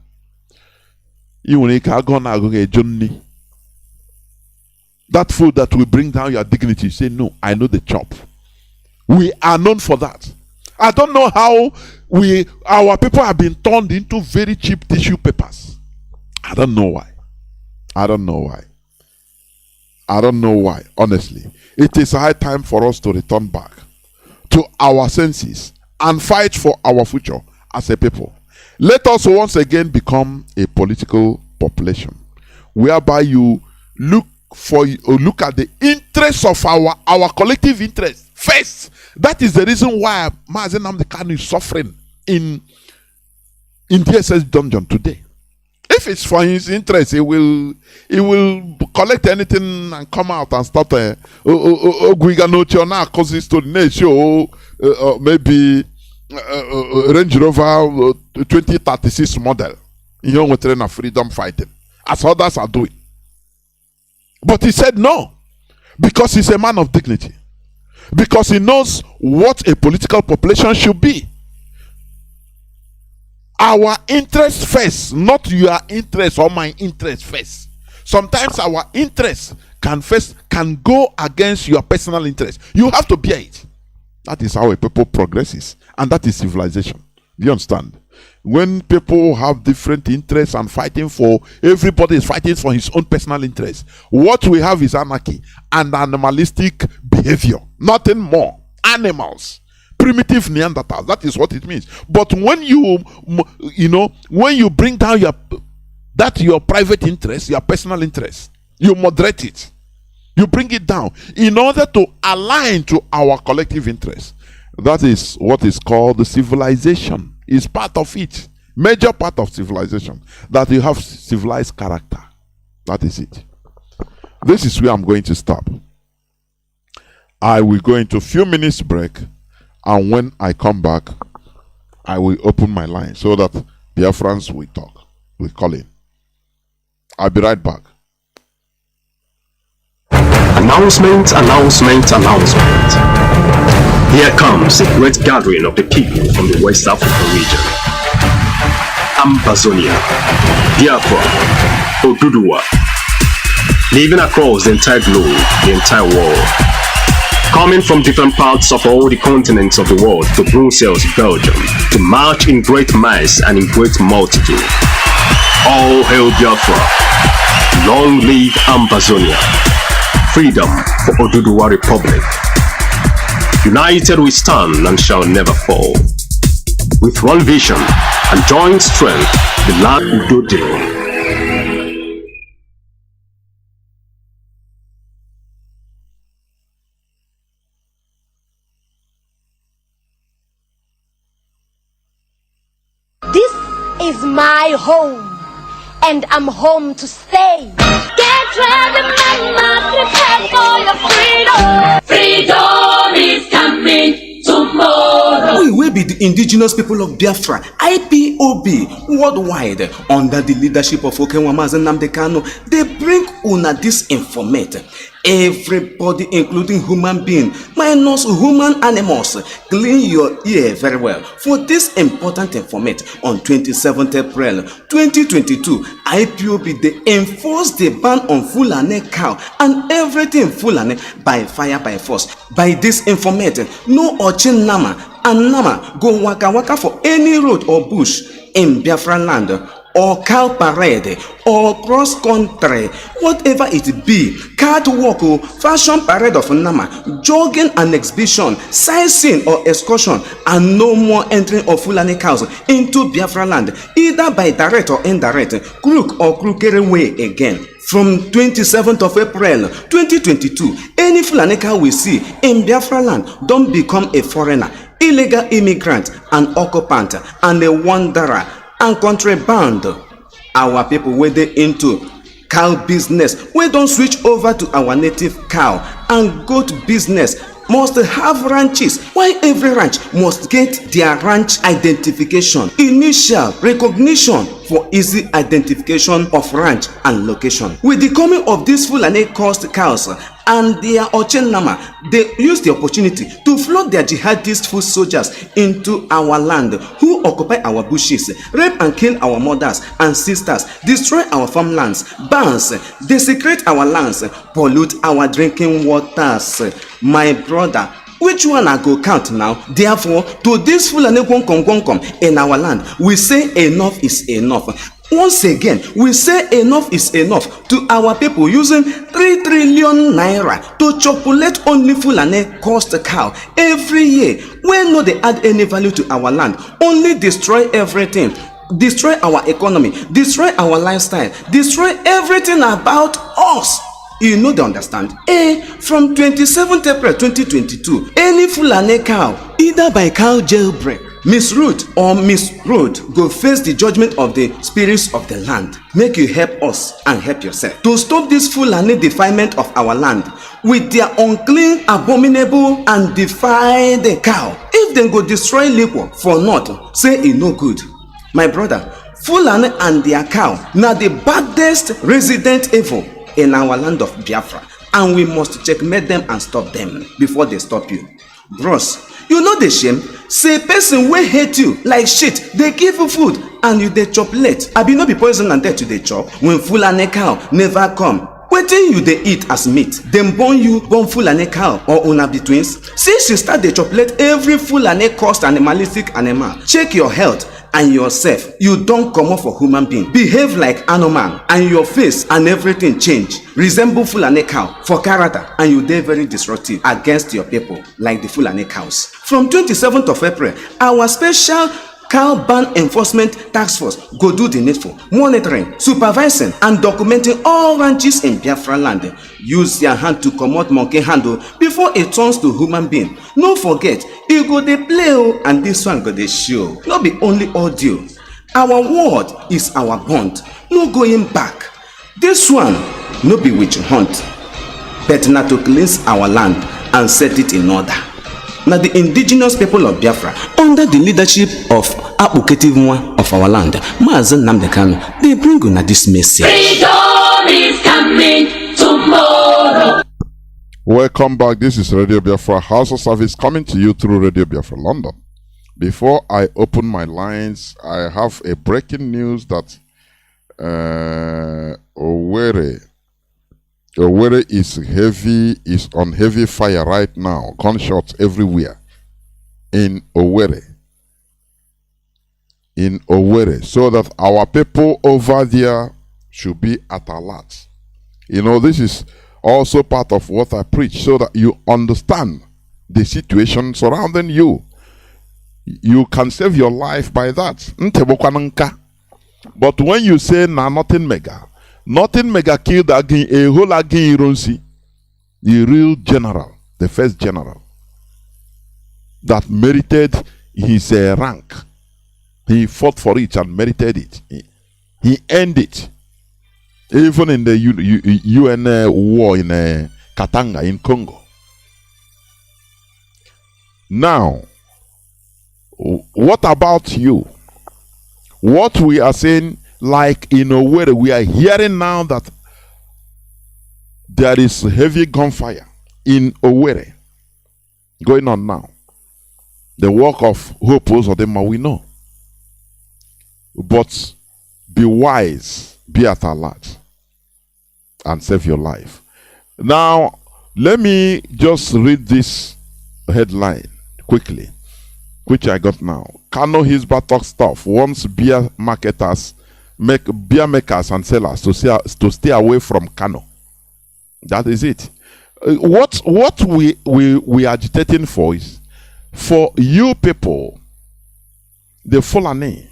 That food that will bring down your dignity, you say, no, I know the chop. We are known for that. I don't know how our people have been turned into very cheap tissue papers. I don't know why. I don't know why, honestly. It is high time for us to return back to our senses and fight for our future as a people. Let us once again become a political population, whereby you look at the interests of our collective interest first. That is the reason why Mazi Nnamdi Kanu is suffering in DSS dungeon today. If it's for his interest, he will collect anything and come out and start maybe Range Rover 2036 model. You know, freedom fighting, as others are doing. But he said no, because he's a man of dignity, because he knows what a political population should be. Our interest first, not your interest or my interest first. Sometimes our interest can go against your personal interest. You have to bear it. That is how a people progresses, and that is civilization. Do you understand? When people have different interests and everybody is fighting for his own personal interest, what we have is anarchy and animalistic behavior. Nothing more. Animals. Primitive Neanderthals. That is what it means. But when when you bring down your private interest, your personal interest, you moderate it. You bring it down in order to align to our collective interest. That is what is called the civilization. Is part of it. Major part of civilization. That you have civilized character. That is it. This is where I'm going to stop. I will go into a few minutes break, and when I come back, I will open my line so that Biafrans will talk with Colin. I'll be right back. Announcement. Here comes a great gathering of the people from the West African region. Ambazonia, Biafra, Oduduwa, living across the entire globe, the entire world. Coming from different parts of all the continents of the world to Brussels, Belgium, to march in great mass and in great multitude. All hail Biafra. Long live Ambazonia. Freedom for Oduduwa Republic. United we stand and shall never fall. With one vision and joint strength, the land Udode. This is my home, and I'm home to stay. Get ready, mama, prepare for your freedom. Freedom is coming tomorrow. We will be the indigenous people of Biafra, IPOB, worldwide, under the leadership of Okenwa Mazi Nnamdi Kanu. They bring una this informate. Everybody, including human being, minus human animals, clean your ear very well for this important informate. On 27th April 2022, IPOB they enforce the ban on Fulani cow and everything Fulani by fire by force. By this informate, no Ochin Nama and Nama go waka waka for any road or bush in Biafra land, or cow parade, or cross country, whatever it be, catwalk, fashion parade of Nama, jogging and exhibition, sightseeing or excursion, and no more entering of Fulani cows into Biafra land, either by direct or indirect, crook or crooked way again. From 27th of April 2022, any Fulani cow we see in Biafra land don't become a foreigner, illegal immigrant, an occupant, and a wanderer and contraband. Our people were they into cow business, we don't switch over to our native cow and goat business. Must have ranches. Why every ranch must get their ranch identification, initial recognition for easy identification of ranch and location. With the coming of these Fulani coast cows and their Ochin Nama, they use the opportunity to flood their jihadist foot soldiers into our land, who occupy our bushes, rape and kill our mothers and sisters, destroy our farmlands, bans, desecrate our lands, pollute our drinking waters. My brother, which one I go count now? Therefore, to this Fulani come in our land, we say enough is enough. Once again, we say enough is enough to our people using 3 trillion naira to chocolate only Fulani cost cow every year. When no they add any value to our land, only destroy everything. Destroy our economy, destroy our lifestyle, destroy everything about us. You know they understand. From 27th April 2022, any Fulani cow, either by cow jailbreak, misroute or misroad, go face the judgment of the spirits of the land. Make you help us and help yourself to stop this Fulani defilement of our land with their unclean, abominable and defiled cow. If they go destroy liquor for naught, say it no good. My brother, Fulani and their cow now the baddest resident evil in our land of Biafra, and we must checkmate them and stop them before they stop you. Bros, you know the shame? Say person wey hate you like shit, they give you food and you dey chop late. I be no be poison and death you dey chop when Fulani cow never come. Wetin you dey eat as meat? Dem born you born Fulani cow or una be twins? Since you start dey chop late every Fulani cost animalistic animal, check your health and yourself. You don't come up for human being, behave like animal, and your face and everything change, resemble Fulani cow for character, and you dey very disruptive against your people like the Fulani cows. From 27th of April, our special cow ban enforcement task force go do the needful, monitoring, supervising and documenting all ranches in Biafra land. Use their hand to comot monkey handle before it turns to human being. No forget, e go dey play and this one go dey show. No be only audio. Our word is our bond. No going back. This one no be witch hunt, but na to cleanse our land and set it in order. Now the indigenous people of Biafra, under the leadership of Abuketive one of our land, Mazi Nnamdi Kanu, they bring una this message. Freedom is coming tomorrow. Welcome back. This is Radio Biafra Hausa-Service coming to you through Radio Biafra London. Before I open my lines, I have a breaking news that Owerri is on heavy fire right now. Gunshots everywhere in Owerri. So that our people over there should be at alert. This is also part of what I preach, so that you understand the situation surrounding you. You can save your life by that. But when you say nothing mega killed again a whole again Ironsi, the real general, the first general that merited his rank. He fought for it and merited it. He earned it. Even in the UN war in Katanga, in Congo. Now, what about you? What we are saying, like in Owerri, we are hearing now that there is heavy gunfire in Owerri going on now. The work of Hope Uzodinma, we know. But be wise, be at alert, and save your life. Now, let me just read this headline quickly, which I got now. Kanu Hisba talk stuff wants beer makers and sellers to stay away from Kanu. That is it. What we are agitating for is for you people, the Fulani.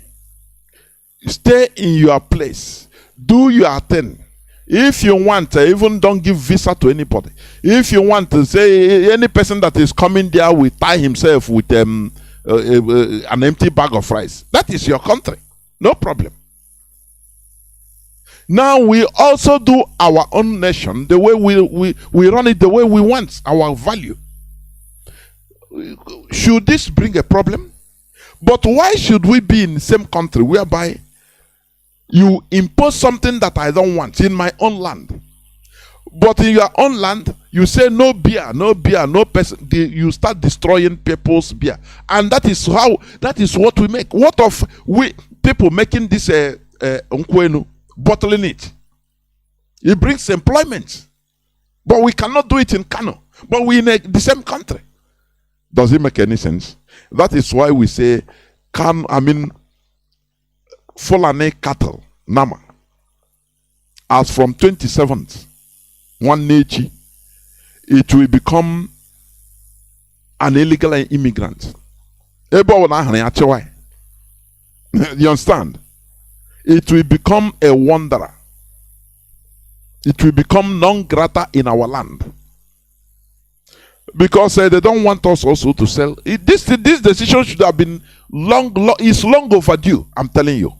Stay in your place. Do your thing. If you want, even don't give visa to anybody. If you want to say any person that is coming there will tie himself with an empty bag of rice. That is your country. No problem. Now we also do our own nation the way we run it the way we want, our value. Should this bring a problem? But why should we be in the same country whereby you impose something that I don't want in my own land? But in your own land, you say no beer, no person. You start destroying people's beer. And that is what we make. What of we people making this unkwenu, bottling it? It brings employment. But we cannot do it in Kano. But we in the same country. Does it make any sense? That is why we say Fulani cattle, Nama, as from 27th, one Nechi, it will become an illegal immigrant. You understand? It will become a wanderer. It will become non grata in our land. Because they don't want us also to sell. This decision should have been it's long overdue, I'm telling you.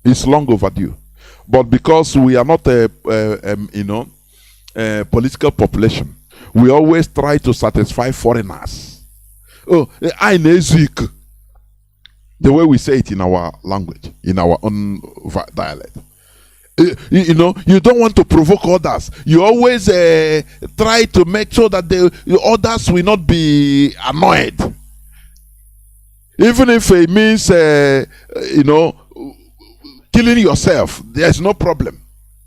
It's long overdue. But because we are not a political population, we always try to satisfy foreigners. Oh, I know the way we say it in our language, in our own dialect. You don't want to provoke others. You always try to make sure that the others will not be annoyed. Even if it means, killing yourself, there's no problem.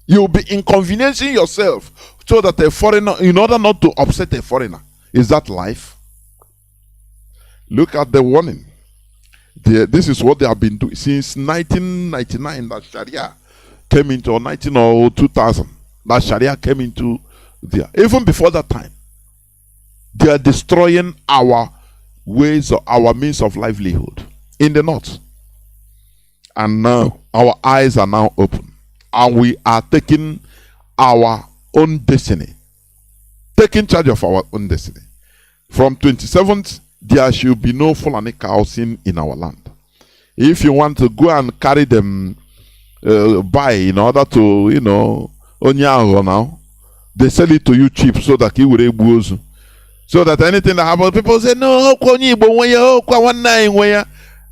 You'll be inconveniencing yourself so that a foreigner, in order not to upset a foreigner. Is that life? Look at the warning. This is what they have been doing since 1999, that Sharia came into, or 19 or 2000, that Sharia came into there. Even before that time, they are destroying our ways, or our means of livelihood in the north. And now our eyes are now open, and we are taking our own destiny, taking charge of our own destiny. From 27th, there should be no Fulani cows in our land. If you want to go and carry them, buy in order to, onyaho now, they sell it to you cheap so that you will able to. So that anything that happens, people say, no,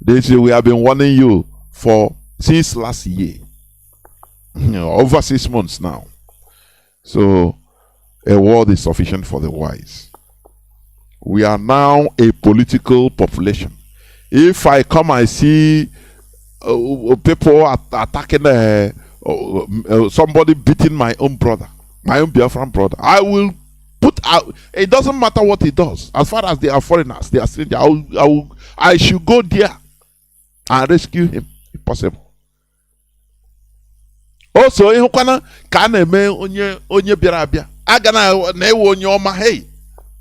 they say, we have been warning you since last year. Over 6 months now. So A word is sufficient for the wise. We are now a political population. If I come and see people attacking somebody beating my own brother, my own Biafran brother, I will put out. It doesn't matter what he does. As far as they are foreigners, they are strangers. I should go there and rescue him if possible. Also, ihukwana ka na-eme onye bịara abịa. Aga na-ewe onye ọma, hey,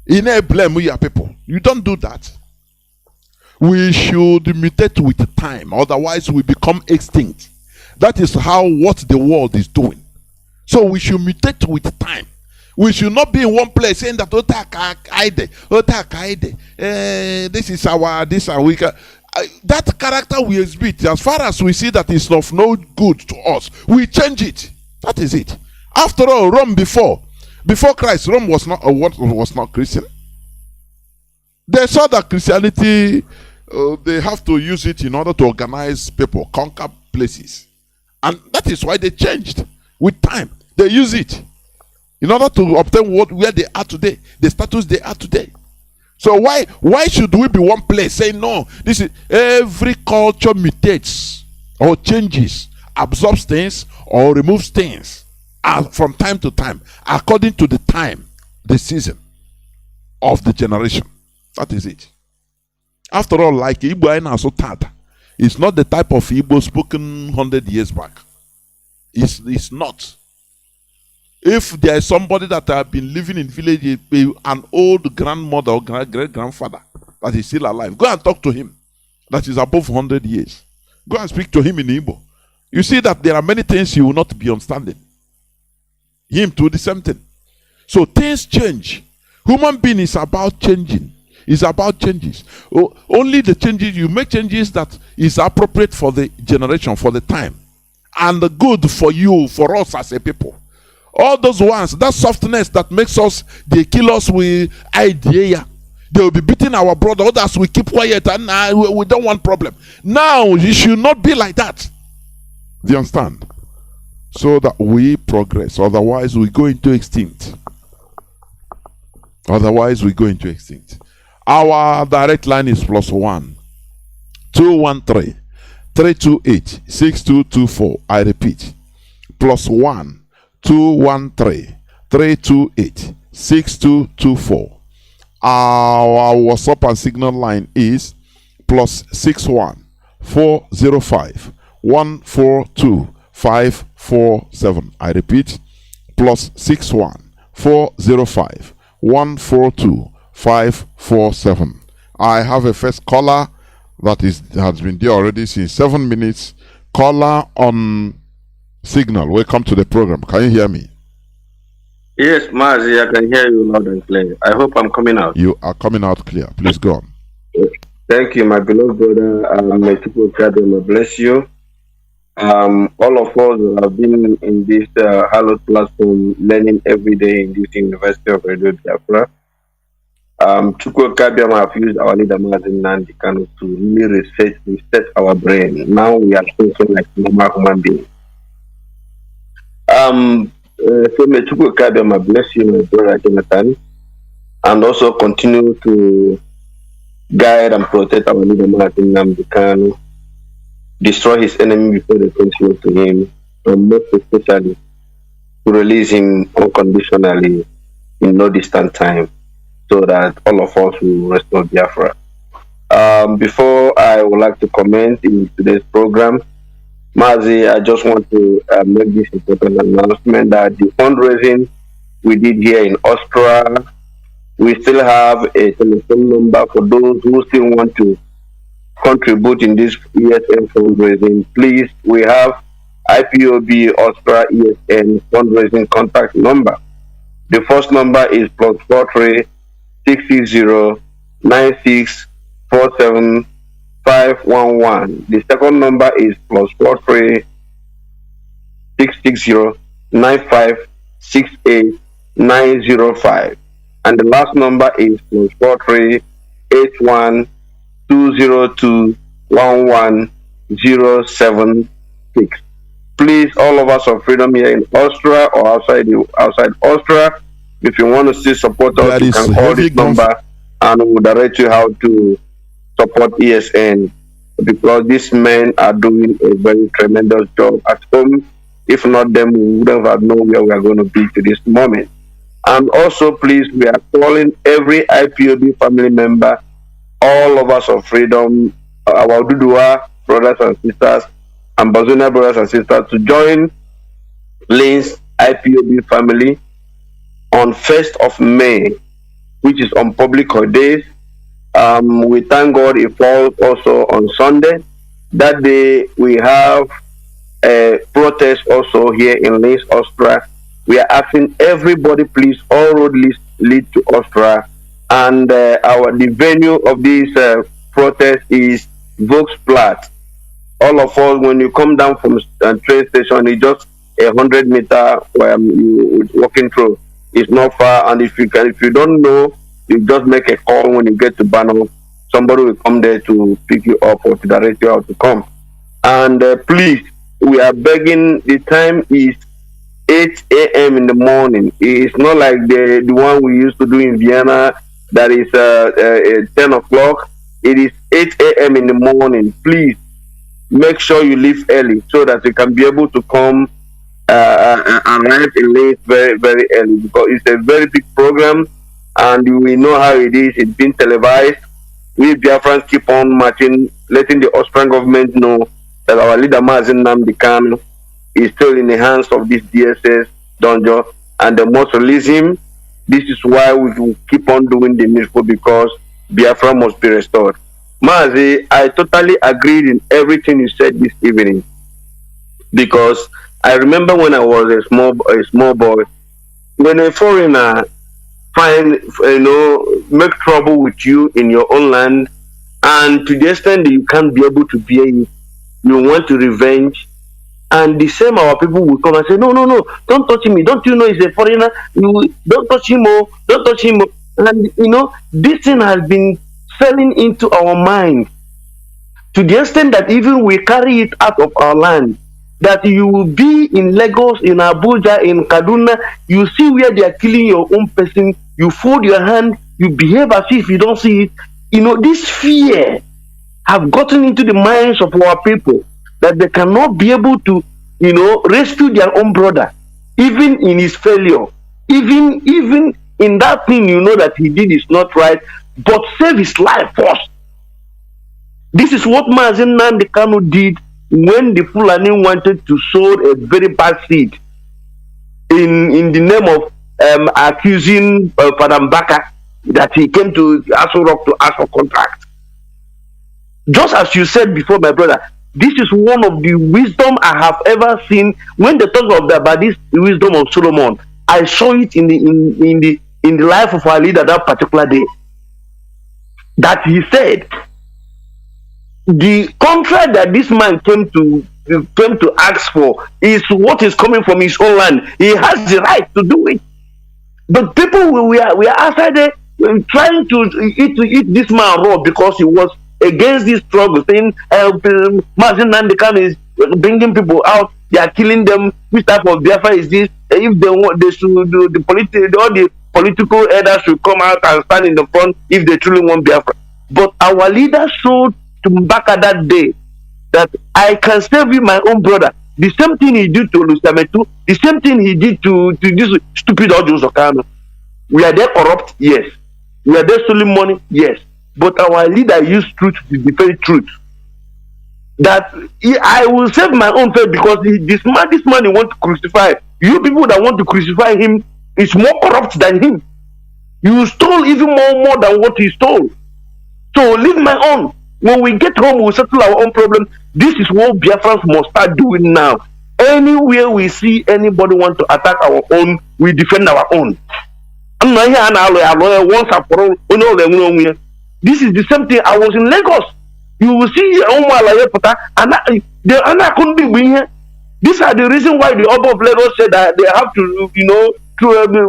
you never blame your people. You don't do that. We should mutate with time, otherwise we become extinct. That is what the world is doing. So we should mutate with time. We should not be in one place saying that this is our weaker. That character we exhibit, as far as we see that it's of no good to us, we change it. That is it. After all, Rome before Christ, Rome was not Christian. They saw that Christianity, they have to use it in order to organize people, conquer places. And that is why they changed with time. They use it in order to obtain where they are today, the status they are today. So why should we be one place saying no? This is every culture mutates or changes, absorbs things or removes things from time to time, according to the time, the season of the generation. That is it. After all, like Igbo and Asotata, it's not the type of Igbo spoken 100 years back. It's not. If there is somebody that have been living in village, an old grandmother or great-grandfather that is still alive, go and talk to him. That is above 100 years. Go and speak to him in Igbo. You see that there are many things you will not be understanding. Him too, the same thing. So things change. Human being is about changing. It's about changes. Only the changes, you make changes that is appropriate for the generation, for the time. And the good for you, for us as a people. All those ones, that softness that makes us, they kill us with idea. They will be beating our brother. Others we keep quiet and we don't want problem. Now, you should not be like that. Do you understand? So that we progress. Otherwise, we go into extinct. Otherwise, we go into extinct. Our direct line is +1 213 328 6224. I repeat, +1 213 328 6224. Our WhatsApp and Signal line is +61 405 142 547. I repeat, +61 405 142 547. I have a first caller that has been there already since 7 minutes. Caller on Signal. Welcome to the program. Can you hear me? Yes, Mazi, I can hear you loud and clear. I hope I'm coming out. You are coming out clear. Please go on. Thank you, my beloved brother. May people bless you. All of us have been in this hallowed platform, learning every day in this University of Radio Biafra. Chukwu Kabiam have used our leader Mazi Nnamdi Kanu to really reset our brain. Now we are thinking like normal human beings. So may Chukwu Kabiam bless you, my brother Johnathan, and also continue to guide and protect our leader Mazi Nnamdi Kanu, destroy his enemy before they continue to him, and most especially to release him unconditionally in no distant time, so that all of us will restore Biafra. Before I would like to comment in today's program, Mazi, I just want to make this important announcement that the fundraising we did here in Austria, we still have a telephone number for those who still want to contribute in this ESN fundraising. Please, we have IPOB Austria ESN fundraising contact number. The first number is +43 660 9647 511. The second number is +43 660 9568 905. And the last number is +43 81 202 11076. Please, all of us of freedom here in Austria or outside Austria, If you want to still support us, There you is can call heavy this number and we'll direct you how to support ESN, because these men are doing a very tremendous job at home. If not them, we wouldn't have known where we are going to be to this moment. And also, please, we are calling every IPOB family member, all of us of freedom, our Dudua brothers and sisters, Ambazonia brothers and sisters, to join Lane's IPOB family on 1st of May, which is on public holidays. We thank God it falls also on Sunday. That day we have a protest also here in Lanes, Austria. We are asking everybody, please, all road lead to Austria, and the venue of this protest is Volksplatz. All of us, when you come down from train station, it's just 100-meter walking through. It's not far, and if you don't know, you just make a call when you get to Banner. Somebody will come there to pick you up or to direct you out to come. And please, we are begging. The time is 8 a.m. in the morning. It's not like the one we used to do in Vienna that is 10 o'clock. It is 8 a.m. in the morning. Please make sure you leave early so that you can be able to come arrive in late very, very early, because it's a very big program and we know how it is. It's been televised. We Biafrans keep on marching, letting the Austrian government know that our leader Mazi Johnathan is still in the hands of this DSS Donjo, and they must release him. This is why we will keep on doing the needful, because Biafra must be restored. Mazi, I totally agreed in everything you said this evening, because I remember when I was a small boy, when a foreigner make trouble with you in your own land, and to the extent that you can't be able to bear it, you want to revenge, and the same our people will come and say, no, don't touch me, don't you know he's a foreigner, don't touch him, don't touch him. And this thing has been selling into our mind to the extent that even we carry it out of our land, that you will be in Lagos, in Abuja, in Kaduna, you see where they are killing your own person, you fold your hand, you behave as if you don't see it. This fear have gotten into the minds of our people, that they cannot be able to, rescue their own brother, even in his failure, even in that thing that he did is not right, but save his life first. This is what Mazi Johnathan did when the Fulani wanted to sow a very bad seed in the name of accusing Padam Baka that he came to Aso Rock to ask for contract. Just as you said before, my brother, this is one of the wisdom I have ever seen. When they talk about this wisdom of Solomon, I saw it in the life of our leader that particular day. That he said, the contract that this man came to ask for is what is coming from his own land. He has the right to do it. But people we are outside there trying to eat this man raw because he was against this struggle, saying Mazi Johnathan is bringing people out, they are killing them. Which type of Biafra is this? If they want, they should do all the political elders should come out and stand in the front if they truly want Biafra. But our leader showed to Mbaka that day that I can save you, my own brother. The same thing he did to Lusametu, the same thing he did to this stupid Ojo Kanu. We are there corrupt, yes. We are there stealing money, yes. But our leader used truth to defend truth. That I will save my own faith, because this man he want to crucify. You people that want to crucify him is more corrupt than him. You stole even more than what he stole. So leave my own. When we get home, we'll settle our own problem. This is what Biafrans must start doing now. Anywhere we see anybody want to attack our own, we defend our own. I'm not here once and for all. This is the same thing. I was in Lagos. You will see and couldn't be here. These are the reason why the Oba of Lagos said that they have to, throw the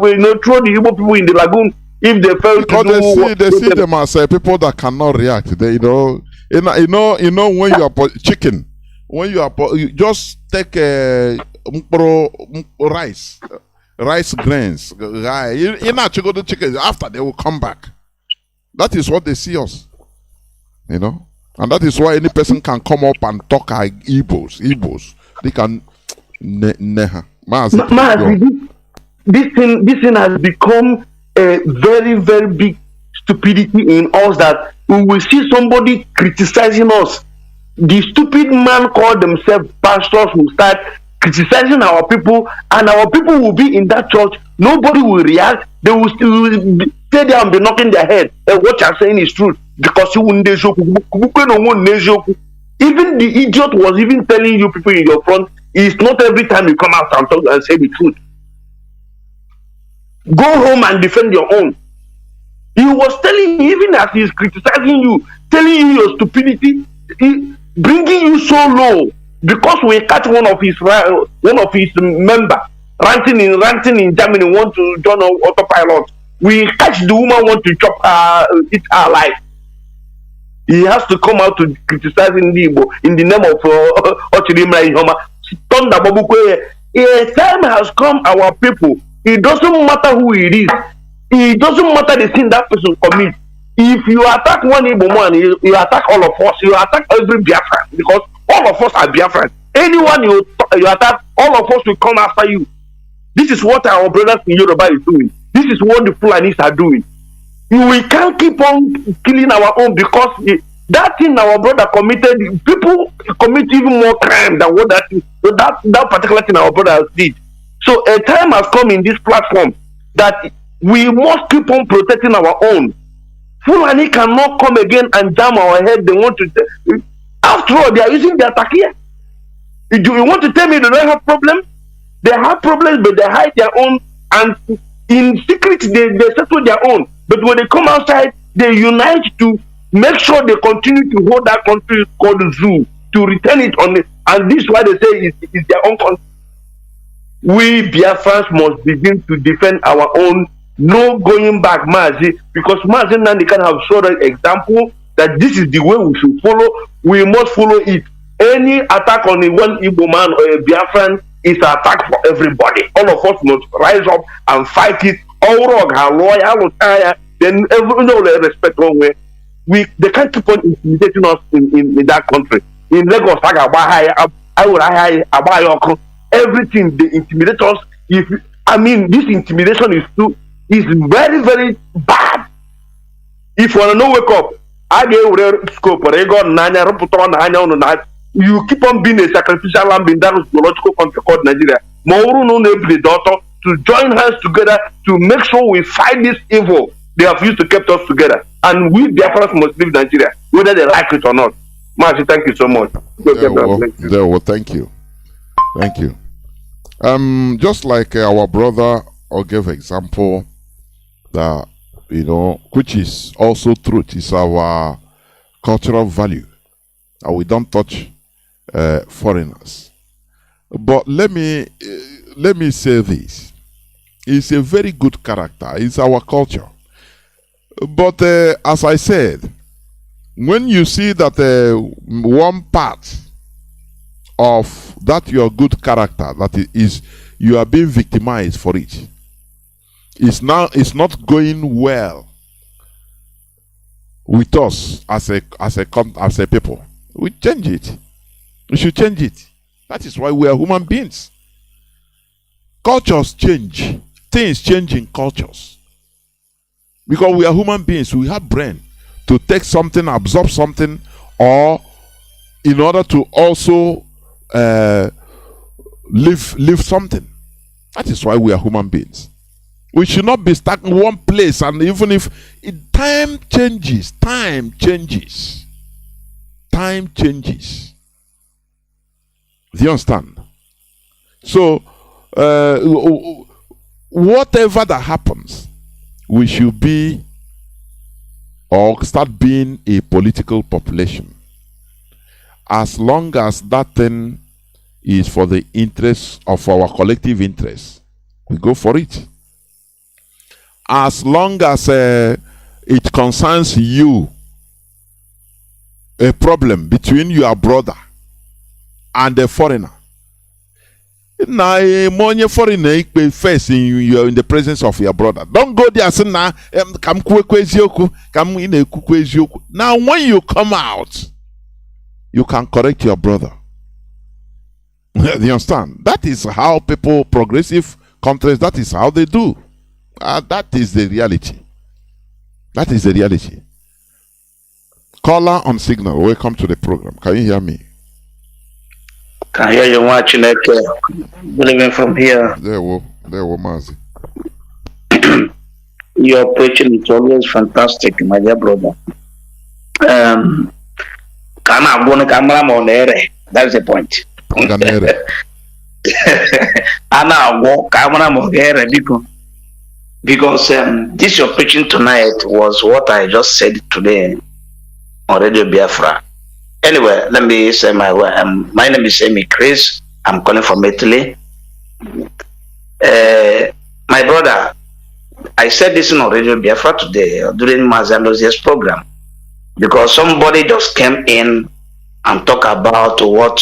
Igbo people in the lagoon if they fail to do. They see them as people that cannot react. They, when you are chicken, when you are you just take rice, rice grains. You know, chicken. After they will come back. That is what they see us. You know, and that is why any person can come up and talk like Igbos. They can. Mazi, this thing has become a very, very big stupidity in us that we will see somebody criticizing us. The stupid man called themselves pastors will start criticizing our people, and our people will be in that church. Nobody will react. They will still stay there and be knocking their head. And what you're saying is true because you wouldn't. Even the idiot was even telling you people in your front, it's not every time you come out and talk and say the truth. Go home and defend your own. He was telling you, even as he's criticizing you, telling you your stupidity, bringing you so low because we catch one of his member ranting in Germany, want to join autopilot. We catch the woman want to chop eat her life. He has to come out to criticize Igbo in the name of Ochirimra Ihoma. Thunder Babukwe. A time has come, our people. It doesn't matter who it is. It doesn't matter the sin that person commits. If you attack one Igbo man, you attack all of us. You attack every Biafran because all of us are Biafrans. Anyone you attack, all of us will come after you. This is what our brothers in Yoruba is doing. This is what the Fulanis are doing. We can't keep on killing our own because that thing our brother committed, people commit even more crime than what that particular thing our brother did. So a time has come in this platform that we must keep on protecting our own. Fulani cannot come again and jam our head. They want to. After all, they are using their takia. Do you want to tell me they don't have problems? They have problems, but they hide their own, and in secret they settle their own. But when they come outside, they unite to make sure they continue to hold that country called Zoo, to return it on it. And this is why they say it's their own country. We Biafrans must begin to defend our own. No going back, Mazi, because Mazi Nnamdi can have shown an example that this is the way we should follow. We must follow it. Any attack on a one Igbo man or a Biafran is an attack for everybody. All of us must rise up and fight it. Then everyone respect one way. They can't keep on intimidating us in that country. In Lagos, everything they intimidate us. This intimidation is very, very bad. If you want to know, wake up. You keep on being a sacrificial lamb in that zoological country called Nigeria. To join hands together to make sure we fight this evil they have used to keep us together. And we Biafrans must leave Nigeria, whether they like it or not. Mazi, thank you so much. Thank you. Thank you. Just like our brother gave example that, which is also truth, is our cultural value. And we don't touch foreigners. But let me say this. It's a very good character. It's our culture. But as I said, when you see that one part of that your good character, that is you are being victimized for it, it's not going well with us as a people. We change it. We should change it. That is why we are human beings. Cultures change. Things change in cultures. Because we are human beings, we have brain to take something, absorb something, or in order to also live something. That is why we are human beings. We should not be stuck in one place, and even if time changes. Do you understand? So, whatever that happens, we should be or start being a political population. As long as that thing is for the interests of our collective interests, we go for it. As long as it concerns you, a problem between your brother and a foreigner, Now, money foreigner first you're in the presence of your brother. Don't go there say now come in a kukweziyoku. Now when you come out, you can correct your brother. You understand? That is how people, progressive countries, that is how they do. That is the reality. That is the reality. Caller on signal. Welcome to the program. Can you hear me? Can hear you watching it. Believing from here. There were Mazi. Your preaching is always fantastic, my dear brother. That's the point. Because this your preaching tonight was what I just said today on Radio Biafra. Anyway, let me say my name is Amy Chris. I'm calling from Italy. My brother, I said this on Radio Biafra today during Mazi program because somebody just came in and talk about what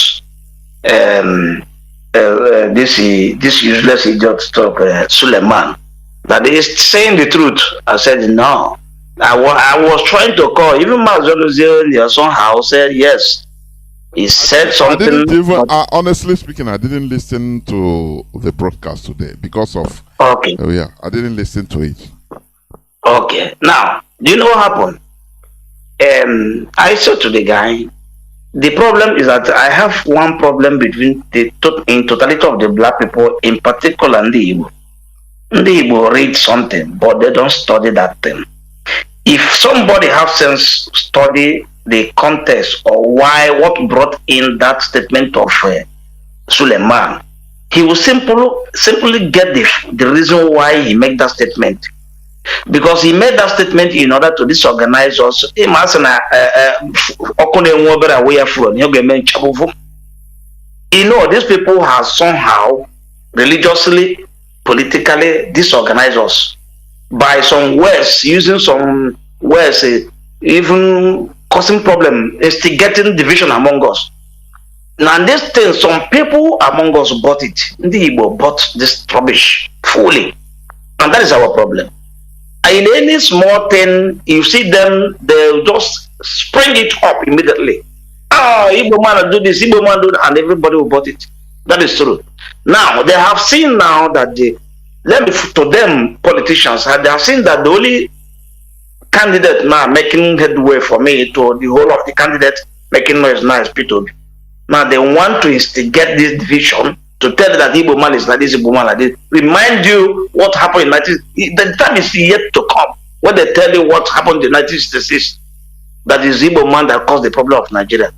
this useless idiot talk Suleiman, that is saying the truth. I said no. I was trying to call even Mazi somehow said yes. He said something. I didn't even, honestly speaking, I didn't listen to the broadcast today because of. Okay. Oh yeah, I didn't listen to it. Okay. Now, do you know what happened? I said to the guy, the problem is that I have one problem between in totality of the black people, in particular Nnamdi Igbo. Nnamdi Igbo read something, but they don't study that thing. If somebody has sense, study the context or what brought in that statement of Suleiman, he will simply get the reason why he made that statement. Because he made that statement in order to disorganize us. You know, these people have somehow religiously, politically disorganized us by some words, using some words, even causing problem, instigating division among us. Now this thing, some people among us bought it. Nnamdi Igbo bought this rubbish fully. And that is our problem. In any small thing, you see them, they'll just spring it up immediately. Igbo man do this, Igbo man do that, and everybody will bought it. That is true. Now, they have seen now that to them, politicians, they have seen that the only candidate now making headway for me to the whole of the candidate making noise now is P2B. Now, they want to instigate this division to tell you that Igbo man is like this, Igbo man like this. Remind you what happened in 19... The time is yet to come when they tell you what happened in 1966. That is Igbo man that caused the problem of Nigeria.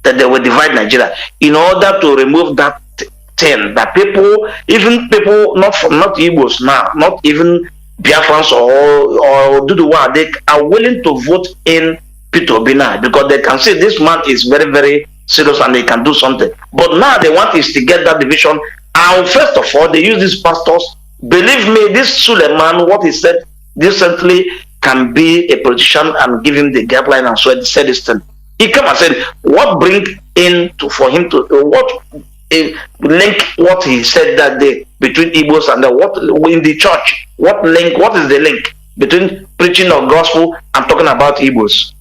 That they will divide Nigeria. In order to remove that thing, that people, even people not Igbos now, not even Biafrans or Duduwa, they are willing to vote in P2B now because they can see this man is very, very serious and they can do something. But now they want is to get that division. And first of all, they use these pastors. Believe me, this Suleiman, what he said recently, can be a politician and give him the gap line and so he said this thing. He came and said, what bring in for him to what link what he said that day between Igbos and what in the church? What link? What is the link between preaching of gospel and talking about Igbos?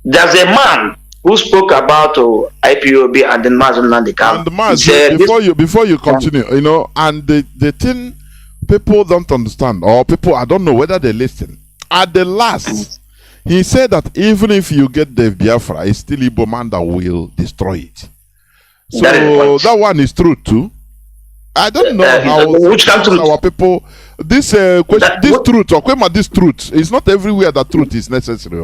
There's a man who spoke about IPOB and then Mazi Johnathan. And Mazi, before you continue, you know, and the thing people don't understand, or people, I don't know whether they listen. At the last, he said that even if you get the Biafra, it's still Igbo man that will destroy it. So that one is true too. I don't know how which our people this question, this truth or this truth is not everywhere that truth is necessary.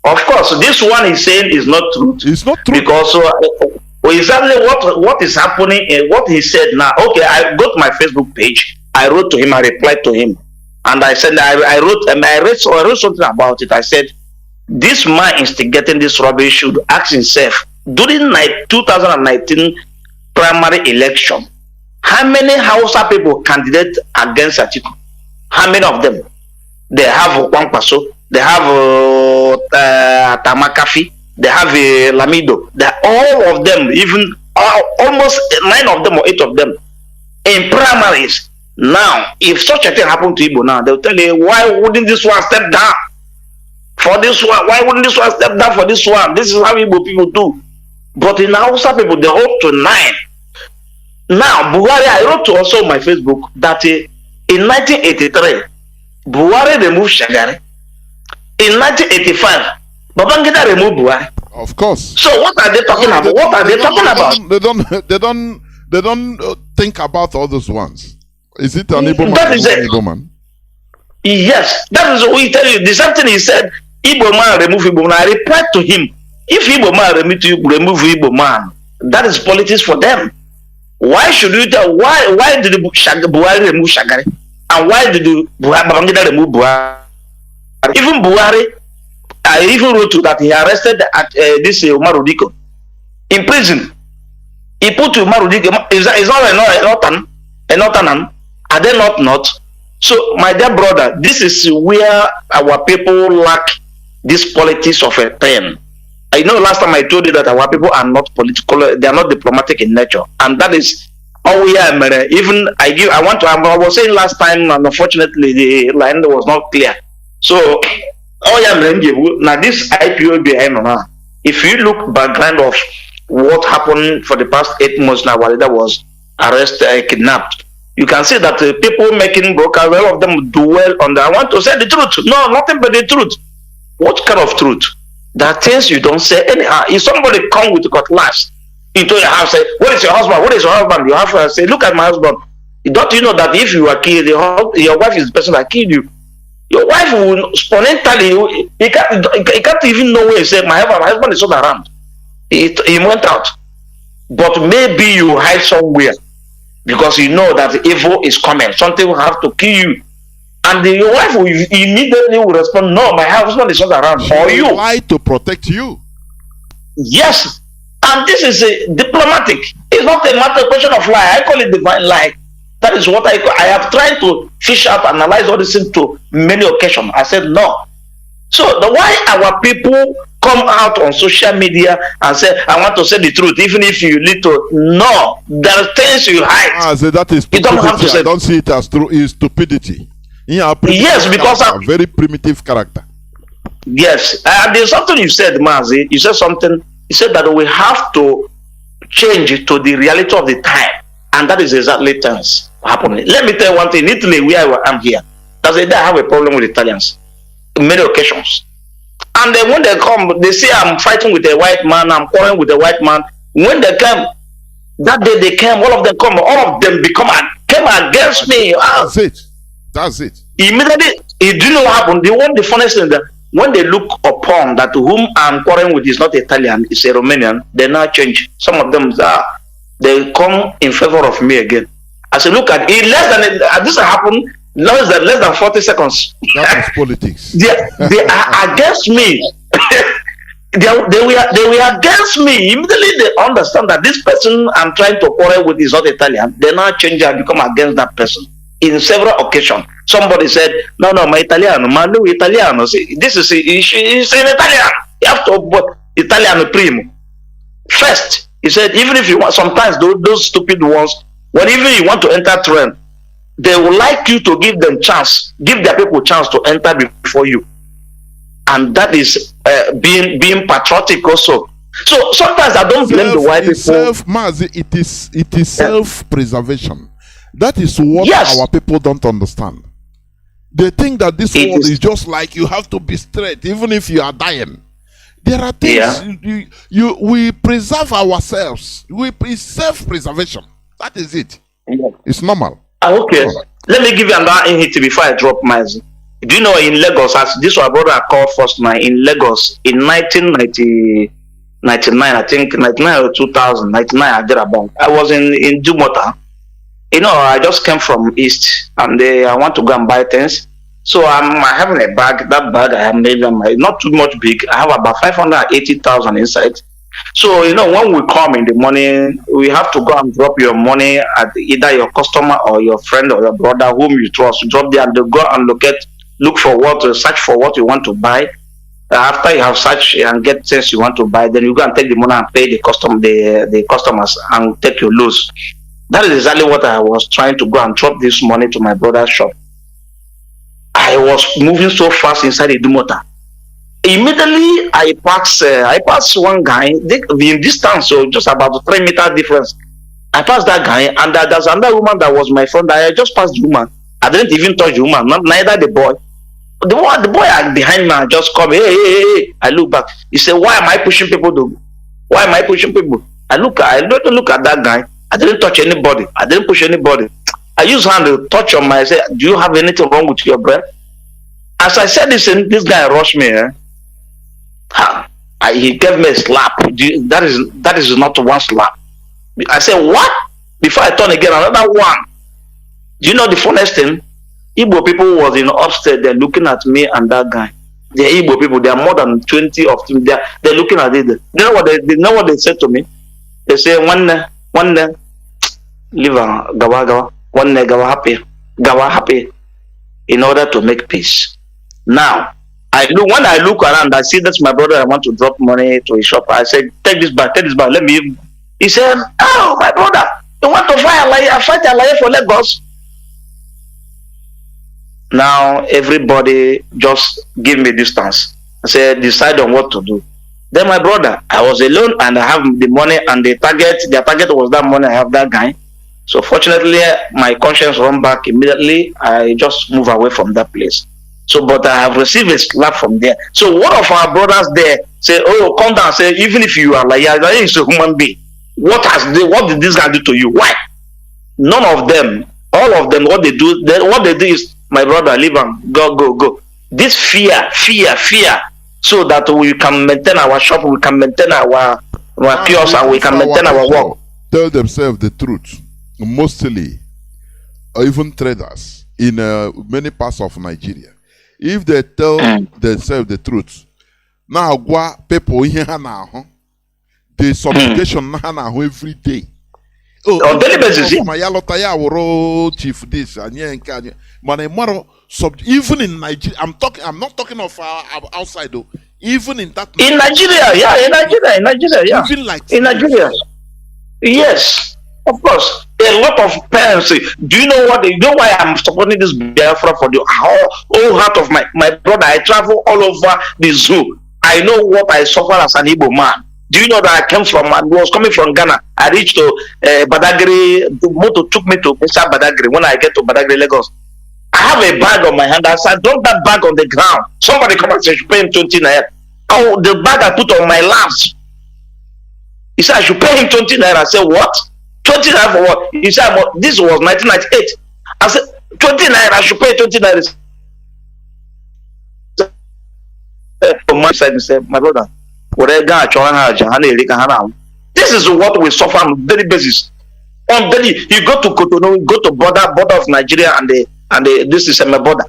Of course, this one is saying is not true. It's not true because exactly what is happening and what he said now. Okay, I go to my Facebook page. I wrote to him. I replied to him, and I said I wrote something about it. I said this man instigating this rubbish should ask himself during 2019 primary election. How many Hausa people candidate against Atiku? How many of them? They have Kwankwaso. They have Tamakafi, they have Lamido, all of them, even almost 9 of them or 8 of them in primaries. Now, if such a thing happened to Igbo now, they'll tell you, why wouldn't this one step down for this one? Why wouldn't this one step down for this one? This is how Igbo people do. But in Hausa people, they hold to 9. Now, Buhari, I wrote to also on my Facebook that in 1983, Buhari removed Shagari. In 1985, Babangida removed Buhari. Of course. So what are they talking about? What are they talking about? They don't think about all those ones. Is it an Igbo man? That is it. Igbo man? Yes, that is what we tell you. The same thing he said, Igbo man remove Igbo man. I replied to him, if Igbo man remove Igbo man, that is politics for them. Why should you tell, why did Buhari remove Shagari? And why did Babangida remove Buhari? Even Buhari, I even wrote to that he arrested at this Umar Udiko in prison. He put Umar Udiko, is not a Northern, are they not? So, my dear brother, this is where our people lack this politics of a pen. I know last time I told you that our people are not political, they are not diplomatic in nature, and that is all we are. Even I was saying last time, and unfortunately the line was not clear. So, now this IPO behind now, if you look background of what happened for the past 8 months now, while that was arrested, kidnapped, you can see that people making brokers, all of them do well on that. I want to say the truth. No, nothing but the truth. What kind of truth? There are things you don't say anyhow. If somebody come with a cutlass into your house, say, "What is your husband? What is your husband?" You have to say, "Look at my husband." Don't you know that if you are killed, your wife is the person that killed you? Your wife will spontaneously, he can't even know where he said, my husband is not around. He went out. But maybe you hide somewhere because you know that evil is coming. Something will have to kill you. And your wife will immediately respond, no, my husband is not around. She or you lie to protect you. Yes. And this is a diplomatic. It's not a matter question of lie. I call it divine lie. That is what I have tried to fish out, analyze all this things to many occasions. I said no. So why our people come out on social media and say, I want to say the truth, even if you need to. No, there are things you hide. That is stupidity. You don't have to say. I don't see it as true. It's stupidity. Yes, because a very primitive character. Yes, there's something you said, Mazi. You said something. You said that we have to change it to the reality of the time, and that is exactly things happening. Let me tell you one thing. In Italy, where I am here, there's a day I have a problem with Italians, in many occasions. And then when they come, they say I'm fighting with a white man, I'm quarreling with a white man. When they come, that day they came, all of them come, all of them came against me. That's it. Immediately, it didn't know what happened. The funniest thing that when they look upon that whom I'm quarreling with is not Italian, it's a Romanian, they now change. Some of them they come in favor of me again. I said, look at it, this happened less than 40 seconds. That is politics. They are against me. they were against me. Immediately they understand that this person I'm trying to quarrel with is not Italian. They now change and become against that person. In several occasions, somebody said, no, my Italiano, Italiano. See, this is it's an Italian. You have to put Italiano primo. First, he said, even if you want, sometimes those stupid ones, when even you want to enter trend, they would like you to give them chance, give their people chance to enter before you. And that is being patriotic also. So sometimes I don't blame the white people. Mazi, it is self-preservation. That is what our people don't understand. They think that this world is just like you have to be straight, even if you are dying. There are things we preserve ourselves. It's self-preservation. That is it. It's normal. Okay. Let me give you another hint before I drop mine. Do you know in Lagos, as this was brother I called first night in Lagos in 1999, I think 99 or 2000, 99 I did about. I was in Jumota. You know, I just came from East and I want to go and buy things. So I'm having a bag. That bag I have maybe not too much big. I have about 580,000 inside. So, you know, when we come in the morning, we have to go and drop your money at either your customer or your friend or your brother whom you trust. Drop there and they go and look for search for what you want to buy. After you have searched and get things you want to buy, then you go and take the money and pay the customers and take your loss. That is exactly what I was trying to go and drop this money to my brother's shop. I was moving so fast inside the Dumota. Immediately I passed one guy, in distance, so just about 3 meter difference. I passed that guy, and there's another woman that was my friend. I just passed the woman. I didn't even touch the woman, neither the boy. The boy behind me just come, hey. I look back. He said, why am I pushing people though? Why am I pushing people? I don't look at that guy. I didn't touch anybody. I didn't push anybody. I used hand to touch on my, I said, do you have anything wrong with your breath? As I said this guy rushed me. He gave me a slap. That is not one slap. I said, what? Before I turn again, another one. Do you know the funniest thing? Igbo people was upstairs, they're looking at me and that guy. They're Igbo people, there are more than 20 of them. They're looking at it. You know what they said to me? They say, one live gawa, gawa happy, in order to make peace. Now, when I look around, I see that's my brother. I want to drop money to his shop. I said, take this back, let me. He said, oh, my brother, you want to fight a liar for Lagos? Now everybody just give me distance. I said, decide on what to do. Then my brother, I was alone and I have the money and their target was that money. I have that guy. So fortunately, my conscience run back immediately. I just move away from that place. So, but I have received a slap from there. So one of our brothers there say, oh, come down. Say, even if you are like, he's a human being. What did this guy do to you? Why? None of them, all of them, what they do is, my brother, leave and go. This fear, so that we can maintain our shop, we can maintain our kiosk, and we can maintain our work. Tell themselves the truth. Mostly, or even traders in many parts of Nigeria, if they tell themselves the truth, now people here now, the subjugation every day. On daily basis, chief this and even in Nigeria, I'm not talking of outside though. Even in that in Nigeria, yeah. Even like in Nigeria, yes, of course. A lot of parents. Do you know what? You know why I'm supporting this Biafra for the whole heart of my brother? I travel all over the zoo. I know what I suffer as an Igbo man. Do you know that I came from? I was coming from Ghana. I reached to Badagry. The motor took me to Mr. Badagry. When I get to Badagry, Lagos, I have a bag on my hand. I said, drop that bag on the ground. Somebody come and say, you should pay him 20 naira. Oh, the bag I put on my laps. He said, I should pay him 20 naira. I said, what? 20 naira for what? He said, this was 1998. I said, 20 naira, I should pay 20 naira. From my side, he said, my brother, this is what we suffer on daily basis. On daily, you go to Cotonou, you go to border of Nigeria and this is my border.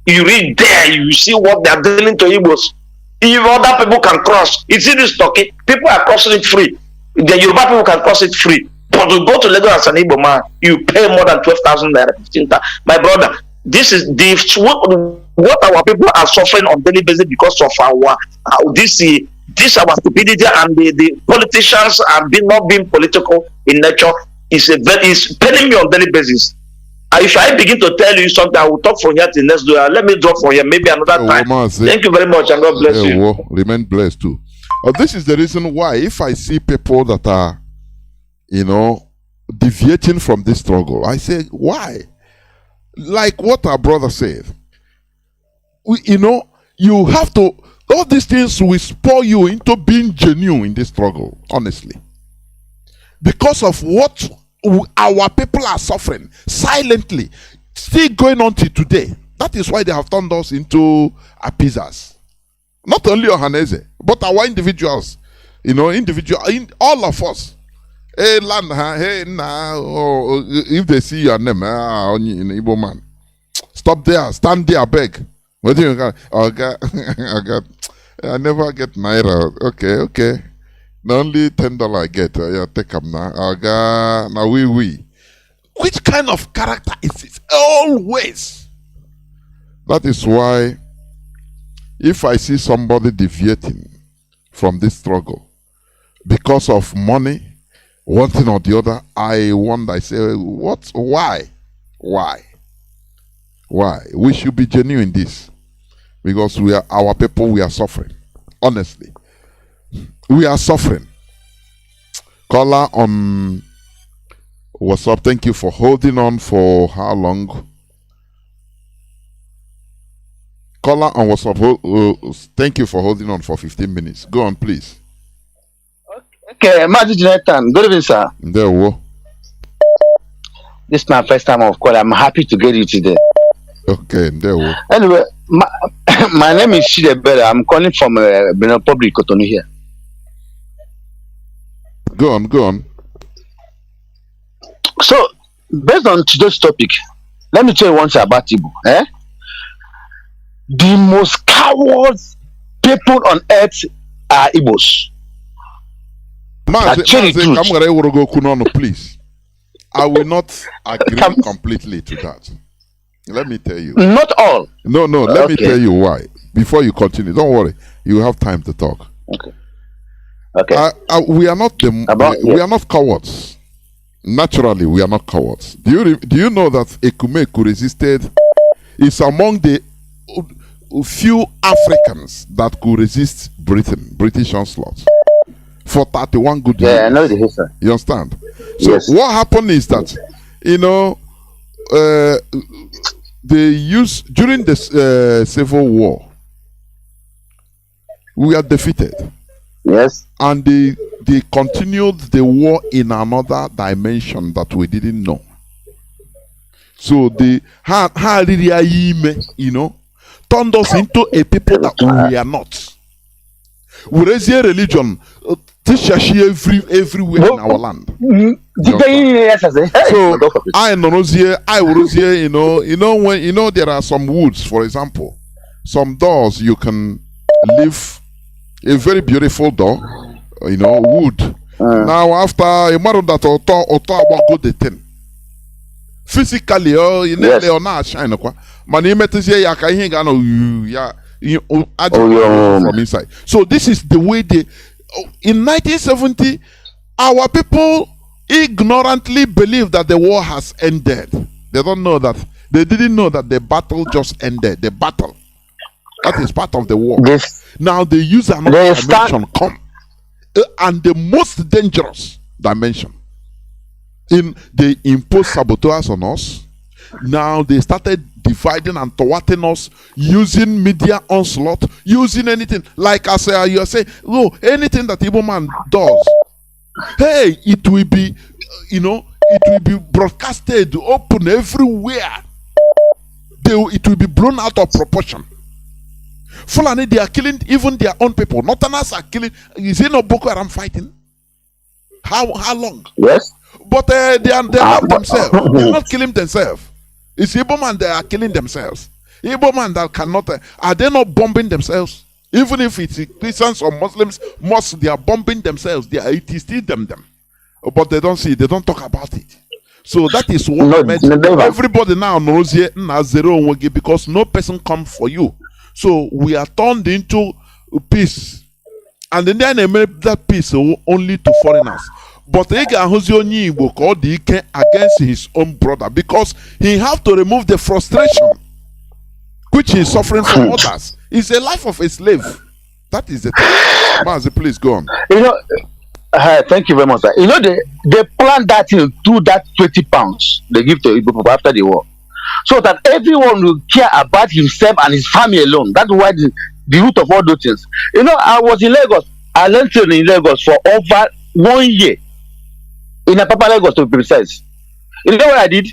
You read there, you see what they are dealing to Igbos. If other people can cross, you see this Turkey, people are crossing it free. The Yoruba people can cross it free. But to go to Lagos as an Igbo man, you pay more than 12,000 naira. My brother, this is what our people are suffering on daily basis because of our this our stupidity, and the politicians are not being political in nature is paining me on daily basis. If I begin to tell you something, I will talk from here till next day. Let me drop from here, maybe another time. Thank you very much, and God bless you. Well, remain blessed too. This is the reason why, if I see people that are, deviating from this struggle, I say, why? Like what our brother said, you have to. All these things will spur you into being genuine in this struggle, honestly. Because of what our people are suffering silently, still going on till today. That is why they have turned us into appeasers. Not only Ohaneze, but our individuals. All of us. Hey, land, hey, now, if they see your name, Igbo man, stop there, stand there, beg. What do you got? I never get naira. Okay. The only $10 I get, take them now. Now we. Which kind of character is this? Always. That is why, if I see somebody deviating from this struggle because of money, one thing or the other, I wonder, I say, what? Why? Why? We should be genuine in this. Because we are our people, we are suffering. Honestly. We are suffering. Caller on WhatsApp, thank you for holding on for how long? Caller on WhatsApp, thank you for holding on for 15 minutes. Go on, please. Okay, Mazi Johnathan, good evening, sir. There we go. This is my first time of call. I'm happy to get you today. Okay, there we go. Anyway, my name is Shidebere. I'm calling from Benin Republic, Cotonou here. Go on. So, based on today's topic, let me tell you one thing about Igbo. The most cowards people on earth are Igbos. Mazi, please. I will not agree completely to that. Let me tell you. Not all. No. Let me tell you why. Before you continue, don't worry. You have time to talk. Okay. We are not we are not cowards. Naturally, we are not cowards. Do you know that Ekumeku resisted? It's among the few Africans that could resist British onslaught for 31 good years. Yeah, I know the history. You understand? So yes. What happened is that, they used during the Civil War, we are defeated. Yes. And they continued the war in another dimension that we didn't know. So they turned us into a people that we are not. We raise a religion everywhere in our land. So I was here, when there are some woods, for example, some doors you can leave a very beautiful door, wood. Now after a matter that go the thing. Physically, not shine from inside. So this is the way in 1970, our people ignorantly believe that the war has ended. They didn't know that the battle just ended. The battle. That is part of the war. Yes. Now they use another dimension and the most dangerous dimension. They impose saboteurs on us. Now they started dividing and thwarting us, using media onslaught, using anything. Like I say, you are saying, anything that Igbo man does, hey, it will be, it will be broadcasted, open everywhere. It will be blown out of proportion. Fulani, they are killing even their own people. Northerners are killing. Is it not Boko Haram fighting? How long? Yes. But they are not themselves. They are not killing themselves. It's Igbo man that are killing themselves. Igbo man that cannot. Are they not bombing themselves? Even if it's Christians or Muslims, they are bombing themselves. It is still them. But they don't see. They don't talk about it. So that is what everybody now knows here zero because no person comes for you. So we are turned into peace, and then they made that peace only to foreigners. But Igbo called against his own brother because he have to remove the frustration which he is suffering from others. It's a life of a slave. That is the thing. Mazi, please go on. Thank you very much, sir. They planned that through that 20 pounds they give to Igbo people after the war, so that everyone will care about himself and his family alone. That's why the root of all those things. I was in Lagos. I learned in Lagos for over 1 year. In Apapa Lagos, to be precise. You know what I did?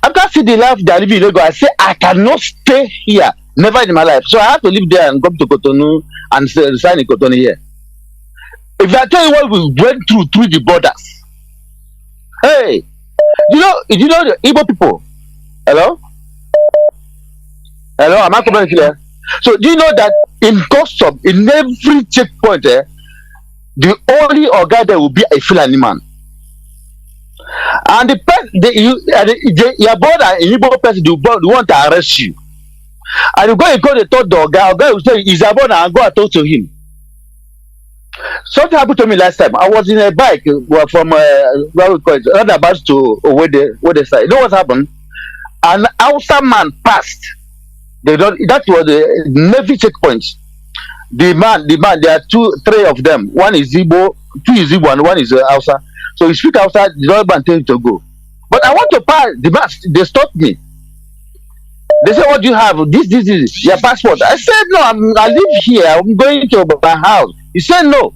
After seeing the life they are living in Lagos, I said, I cannot stay here. Never in my life. So I have to live there and come to Cotonou and resign in Cotonou here. If I tell you what we went through the borders, hey, you know the Igbo people? Hello, am I coming here? So do you know that in custom, in every checkpoint, the only guy there will be a Fulani man, and your brother in Igbo person, they want to arrest you. And you go and call the third dog guy, will say, "Is Abona," and go and talk to him. Something happened to me last time. I was in a bike from where we call it, roundabout to where they say. You know what happened? An Hausa man passed. That was the Navy checkpoint. The man, there are three of them. One is Igbo, two is Igbo, and one is Hausa. So he speak Hausa, the other man tell him to go. But I want to pass. The man, they stopped me. They said, "What do you have? This, your passport." I said, "No, I live here. I'm going to my house." He said, "No.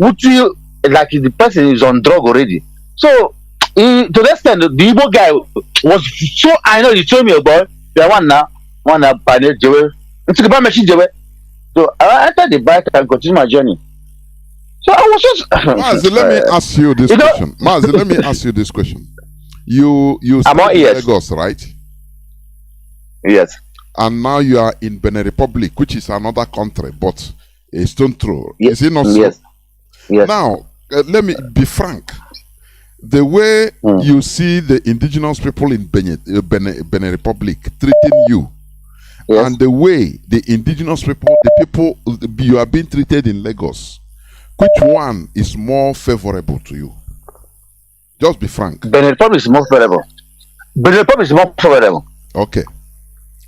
Would you, like the person is on drug already?" So to the extent, the Igbo guy was so, I know he told me about the one now, Pane Jewe. It's about machine Jewe. So I entered the bike and continued my journey. So I was just Mazi, let me ask you this question. Mazi, let me ask you this question. You stay in Lagos, right? Yes. And now you are in Benin Republic, which is another country, but a stone throw. Yes. Is it not so? Yes. Yes. Now, let me be frank. The way you see the indigenous people in Benin Republic treating you, yes, and the way the indigenous people, the people you are being treated in Lagos, which one is more favorable to you? Just be frank. Benin Republic is more favorable. Benin Republic is more favorable. Okay.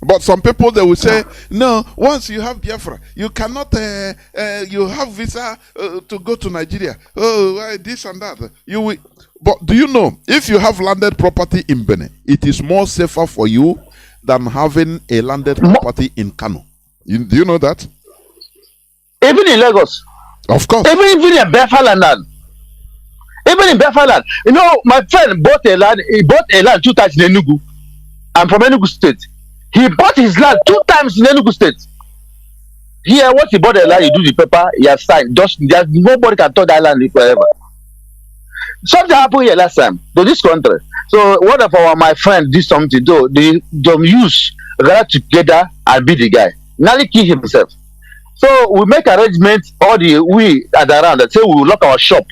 But some people, they will say, no, once you have Biafra, you cannot, you have visa to go to Nigeria. Oh, this and that. You will. But do you know, if you have landed property in Benin, it is more safer for you than having a landed property in Kanu. Do you know that? Even in Lagos. Of course. Even in Biafra land. Even in Biafra land. You know, my friend bought a land. He bought a land 2 times in Enugu. I'm from Enugu State. He bought his land 2 times in Enugu State. Here, once he bought the land, he do the paper, he has signed. Just nobody can touch that land forever. Something happened here last time to this country. So one of my friends did something. They use gather together and beat the guy. Nearly kill himself. So we make arrangements. We at around that say we will lock our shop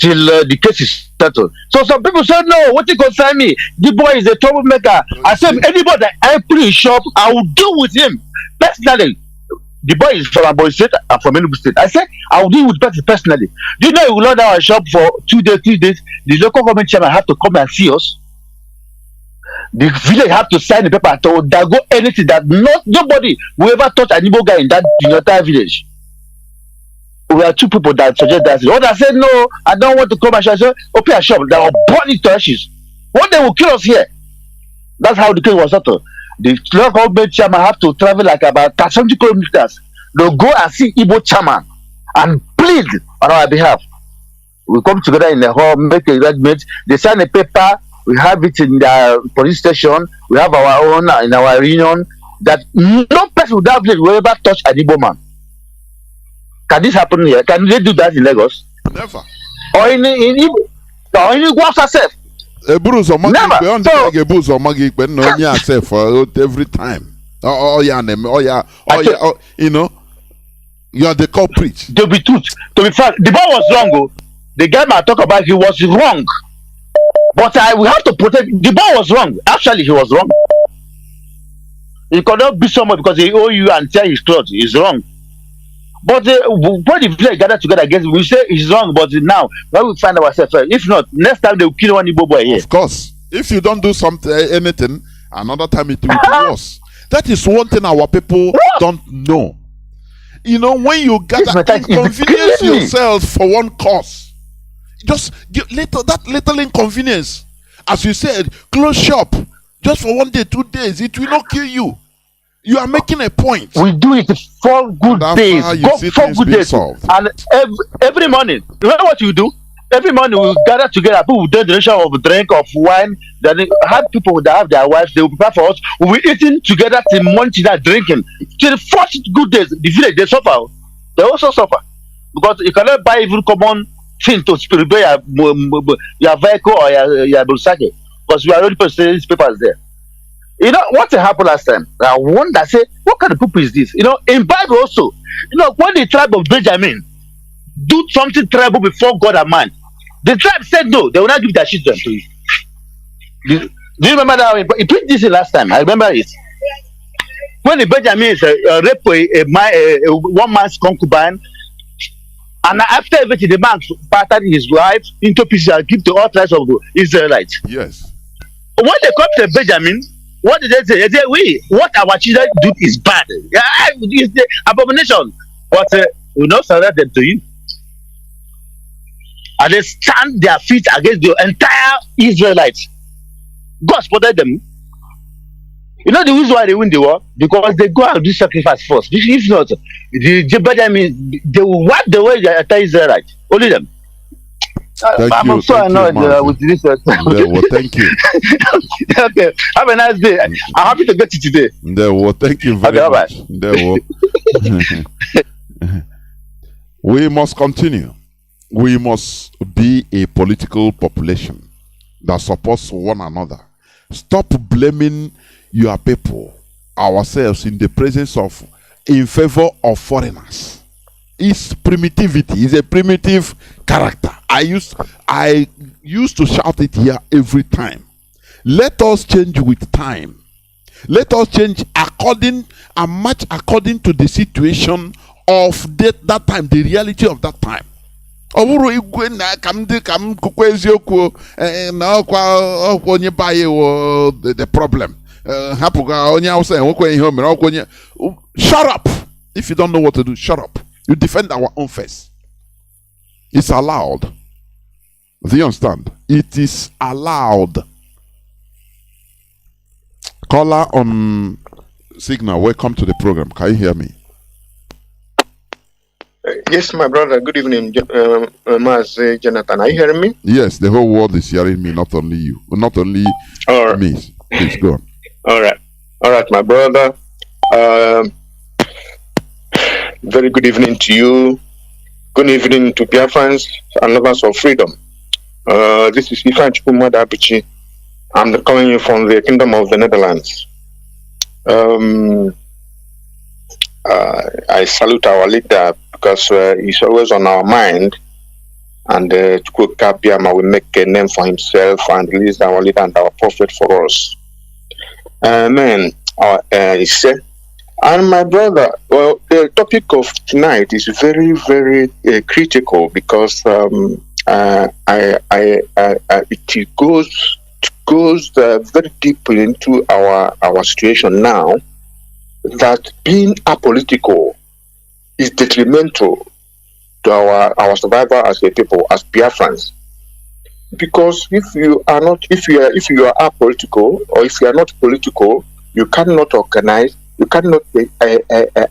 till the case is settled. So some people say, "No, what you concern me? The boy is a troublemaker." I said, "Anybody that I put in shop, I will deal with him personally." The boy is from Abo State and from Enugu State. I said, "I will deal with person personally." Do you know we will lock our shop for 2 days, 3 days? The local government chairman have to come and see us. The village have to sign the paper to go anything that nobody will ever touch an Igbo guy in that entire village. We are 2 people that suggest that. What I said, "No, I don't want to come and shop." I said, "Open a shop that will burn it to ashes. What they will kill us here." That's how the case was settled. The local government chairman have to travel like about 70 kilometers. They'll go and see Igbo chairman and plead on our behalf. We come together in the hall, make a arrangement. They sign a paper. We have it in the police station. We have our own in our union. That no person without village will ever touch an Igbo man. Can this happen here? Can they do that in Lagos? Never. Or in Guasa self? Never. So, every time. You know, you are the culprit. To be truth, to be frank, the boy was wrong. Oh. The guy I talk about, he was wrong. But we have to protect. The boy was wrong. Actually, he was wrong. He cannot be someone because he owe you and tear his clothes. He's wrong. But when the village gather together against him, we say he's wrong. But now, when we find ourselves, if not, next time they will kill one Igbo boy here. Of course. If you don't do something, anything, another time it will be worse. That is one thing our people don't know. You know, when you gather, inconvenience yourself for one cause. Just give that little inconvenience. As you said, close shop. Just for 1 day, 2 days. It will not kill you. You are making a point. We do it 4 good days. Go 4 good days. Solved. And every morning, you know what you do? Every morning we gather together. People will do donation of drink, of wine. Then have people that have their wives. They will prepare for us. We will eating together till morning, drinking. Till 4 good days, the village they suffer. They also suffer because you cannot buy even common thing to repair your vehicle or your motorcycle because we are already posting these papers there. You know what happened last time? I wonder, say, what kind of people is this? You know, in Bible also, you know, when the tribe of Benjamin do something terrible before God and man, the tribe said no, they will not give their children to you. Do you remember that? He preached this last time. I remember it. when the Benjamins rape a one man's concubine, and after everything, the man battered his wife into pieces and give to all tribes of the Israelites. Yes. When they come to Benjamin, what did they say? They say, what our children do is bad. Yeah, it's the abomination. But we not surrender them to you. And they stand their feet against the entire Israelites. God spotted them. You know the reason why they win the war? Because they go and do sacrifice first. If not, the Benjamin, they will wipe the way the entire Israelites. Only them. I'm so annoyed with this. Well, thank you. Okay. Have a nice day. I'm happy to get you today. Well, thank you very much. We must continue. We must be a political population that supports one another. Stop blaming your people, ourselves, in the presence of, in favor of foreigners. It's primitivity. It's a primitive character. I used to shout it here every time. Let us change with time. Let us change according and match according to the situation of that time, the reality of that time. The problem. Shut up. If you don't know what to do, shut up. You defend our own face. It's allowed. Do you understand? It is allowed. Caller on Signal, welcome to the program. Can you hear me? Yes, my brother. Good evening, Mazi Johnathan. Are you hearing me? Yes, the whole world is hearing me, not only you. Not only me. Please go on. All right, my brother. Very good evening to you. Good evening to Biafrans and lovers of freedom. This is Ifan Chukwumada Abichi. I'm calling you from the Kingdom of the Netherlands. I salute our leader because he's always on our mind. And Chukwuka Biama will make a name for himself and release our leader and our prophet for us. Amen. He said, and my brother, well, the topic of tonight is very, very critical because it goes very deeply into our situation now. That being apolitical is detrimental to our survival as a people, as Biafrans. Because if you are apolitical, or if you are not political, you cannot organize. You cannot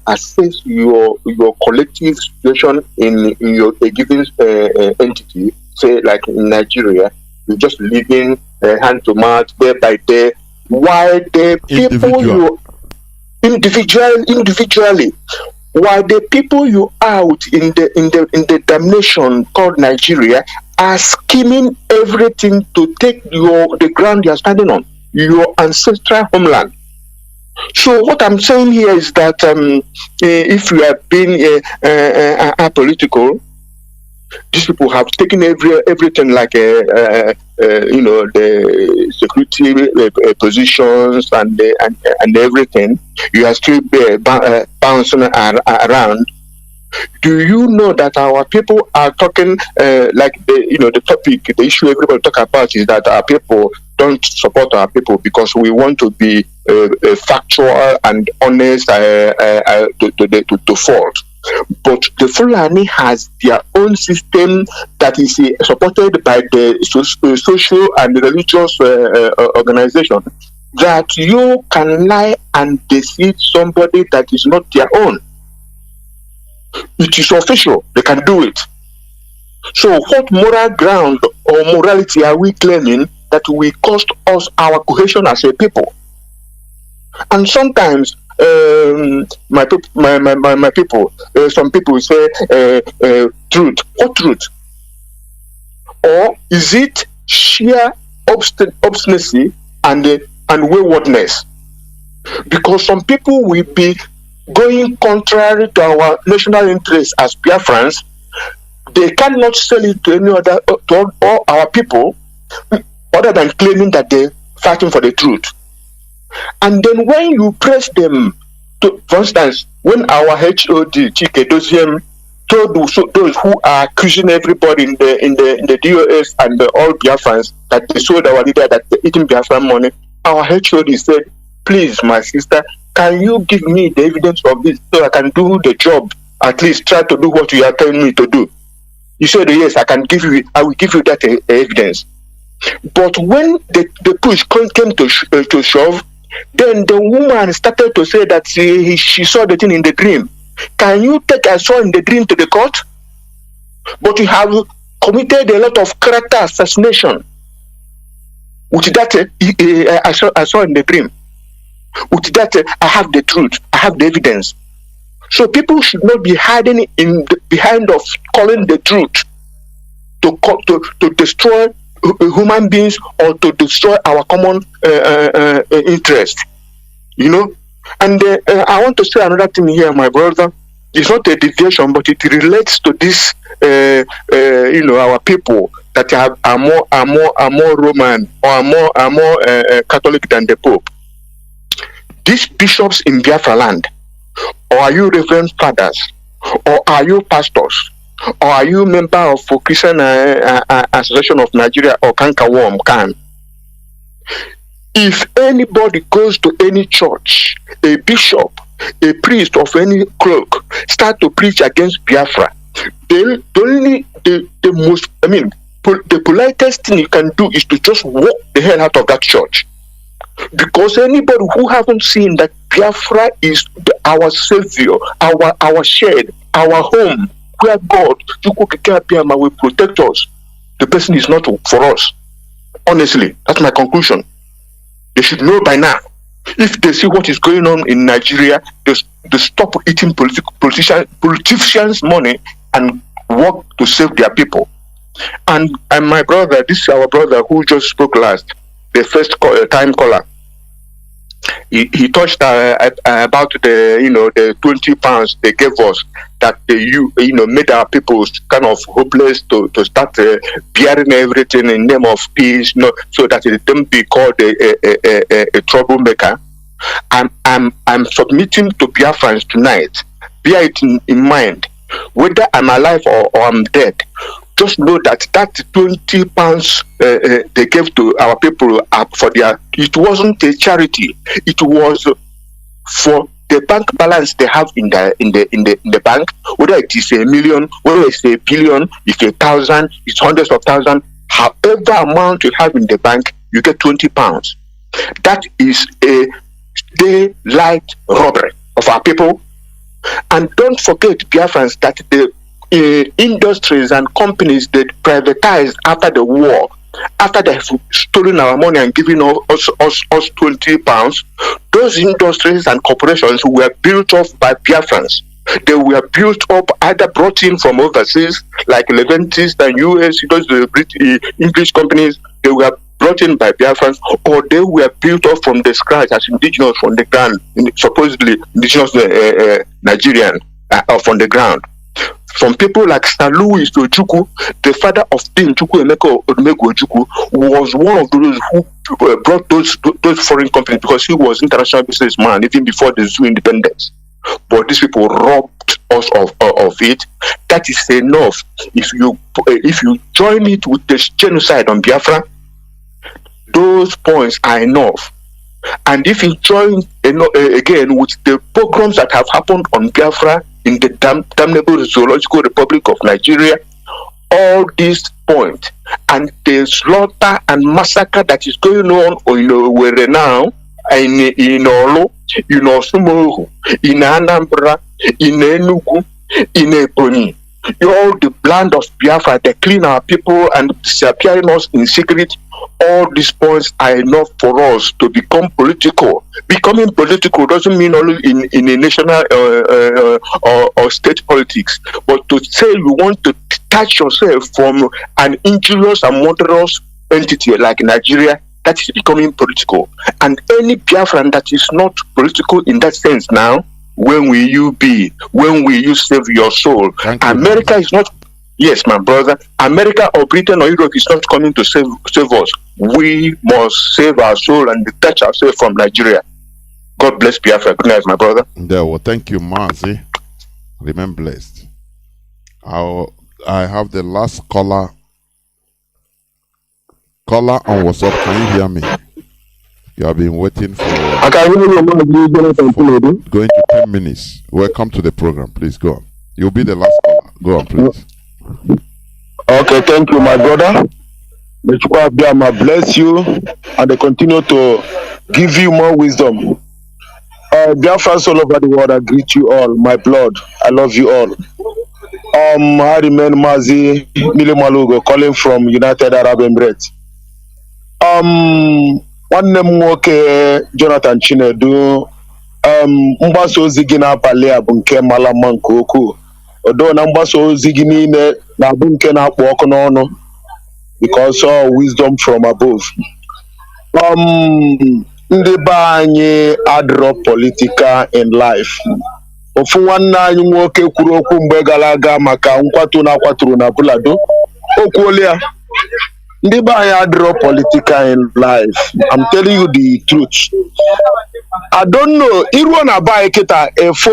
assess your collective situation in a given entity. Say, like in Nigeria, you're just living hand to mouth, day by day. While the people you individually, while the people you out in the damnation called Nigeria are scheming everything to take the ground you are standing on, your ancestral homeland. So what I'm saying here is that if you have been apolitical, these people have taken everything like the security positions and everything. You are still bouncing around. Do you know that our people are talking like the topic, the issue everybody talk about is that our people don't support our people because we want to be factual and honest to fault. But the Fulani has their own system that is supported by the social and religious organization that you can lie and deceive somebody that is not their own. It is official. They can do it. So what moral ground or morality are we claiming that will cost us our cohesion as a people? And sometimes my people, some people say truth. What truth? Or is it sheer obstinacy and waywardness? Because some people will be going contrary to our national interests as Biafrans. They cannot sell it to any other, to all our people, other than claiming that they're fighting for the truth. And then when you press them for instance, when our HOD Chike Doziem told those who are accusing everybody in the DOS and all Biafrans that they sold our leader, that they're eating Biafran money, our HOD said, please, my sister, can you give me the evidence of this so I can do the job, at least try to do what you are telling me to do? You said, yes, I will give you that evidence. But when the push came to shove, then the woman started to say that she saw the thing in the dream. Can you take I saw in the dream to the court? But you have committed a lot of character assassination. With that, I saw in the dream. With that, I have the truth. I have the evidence. So people should not be hiding behind of calling the truth to destroy human beings or to destroy our common interest. You know? And I want to say another thing here, my brother. It's not a deviation, but it relates to this, our people that are more Roman or are more Catholic than the Pope. These bishops in Biafra land, or are you reverend fathers, or are you pastors, or are you member of Christian Association of Nigeria or Kankawom Kan? If anybody goes to any church, a bishop, a priest of any cloak, start to preach against Biafra, the politest thing you can do is to just walk the hell out of that church. Because anybody who haven't seen that Biafra is our savior, our shed, our home, where God will protect us, the person is not for us. Honestly, that's my conclusion. They should know by now. If they see what is going on in Nigeria, they stop eating politicians' money and work to save their people. And my brother, this is our brother who just spoke last, the first time caller. He touched about the 20 pounds they gave us that made our people kind of hopeless to start bearing everything in name of peace, so that it don't be called a troublemaker. I'm submitting to Biafrans tonight. Bear it in mind, whether I'm alive or I'm dead. Just know that 20 pounds they gave to our people for it wasn't a charity. It was for the bank balance they have in the bank. Whether it is a million, whether it's a billion, it's 1,000, it's hundreds of thousands. However amount you have in the bank, you get 20 pounds. That is a daylight robbery of our people. And don't forget, Biafrans, that the industries and companies that privatized after the war, after they have stolen our money and given us 20 pounds, those industries and corporations were built up by Biafrans. They were built up, either brought in from overseas, like Leventis and US, those English companies, they were brought in by Biafrans, or they were built up from the scratch as indigenous from the ground, supposedly indigenous Nigerian from the ground. From people like Sir Louis Ojukwu, the father of Dean Chukwu Emeka Odumegwu Ojukwu, was one of those who brought those foreign companies, because he was international businessman even before the Zoo independence. But these people robbed us of it. That is enough. If you join it with the genocide on Biafra, those points are enough. And if you join again with the pogroms that have happened on Biafra in the damnable Zoological Republic of Nigeria, all these points, and the slaughter and massacre that is going on in Owerri now, in Olo, in Osumohu, in Anambra, in Enugu, in Ebonyi, all the land of Biafra, they clean our people and disappearing us in secret. All these points are enough for us to become political. Becoming political doesn't mean only in a national or state politics, but to say you want to detach yourself from an injurious and murderous entity like Nigeria, that is becoming political. And any Biafran that is not political in that sense now, when will you be? When will you save your soul? America is not. Yes, my brother. America or Britain or Europe is not coming to save us. We must save our soul and detach ourselves from Nigeria. God bless Biafra. Good night, my brother. There, well, thank you, Mazi. Remain blessed. I have the last caller. Caller on WhatsApp, can you hear me? You have been waiting for going to 10 minutes. Welcome to the program. Please go on. You'll be the last caller. Go on, please. Okay, thank you, my brother. May Chukwuabiama bless you and they continue to give you more wisdom. Biafrans all over the world, I greet you all. My blood, I love you all. I remain Mazi Milimalugo calling from United Arab Emirates. Nwanne m nwoke Jonathan Chinedu, mgbasa ozi gị n'abalị a bụ nke mara mma nke ukwuu. Odo na mgbasa ozi gị niile na-abụ nke na-akpọ ọkụ n'ọnụ because all wisdom from above. Ndị be anyị adro political in life. Ofu nwanne anyị nwoke kwuru okwu mgbe gara aga maka nkwatu na-akwaturu na Bulado. O kwuola ya. Ndị be anyị adro political in life. I'm telling you the truth. I don't know. Iruo na ba kita efo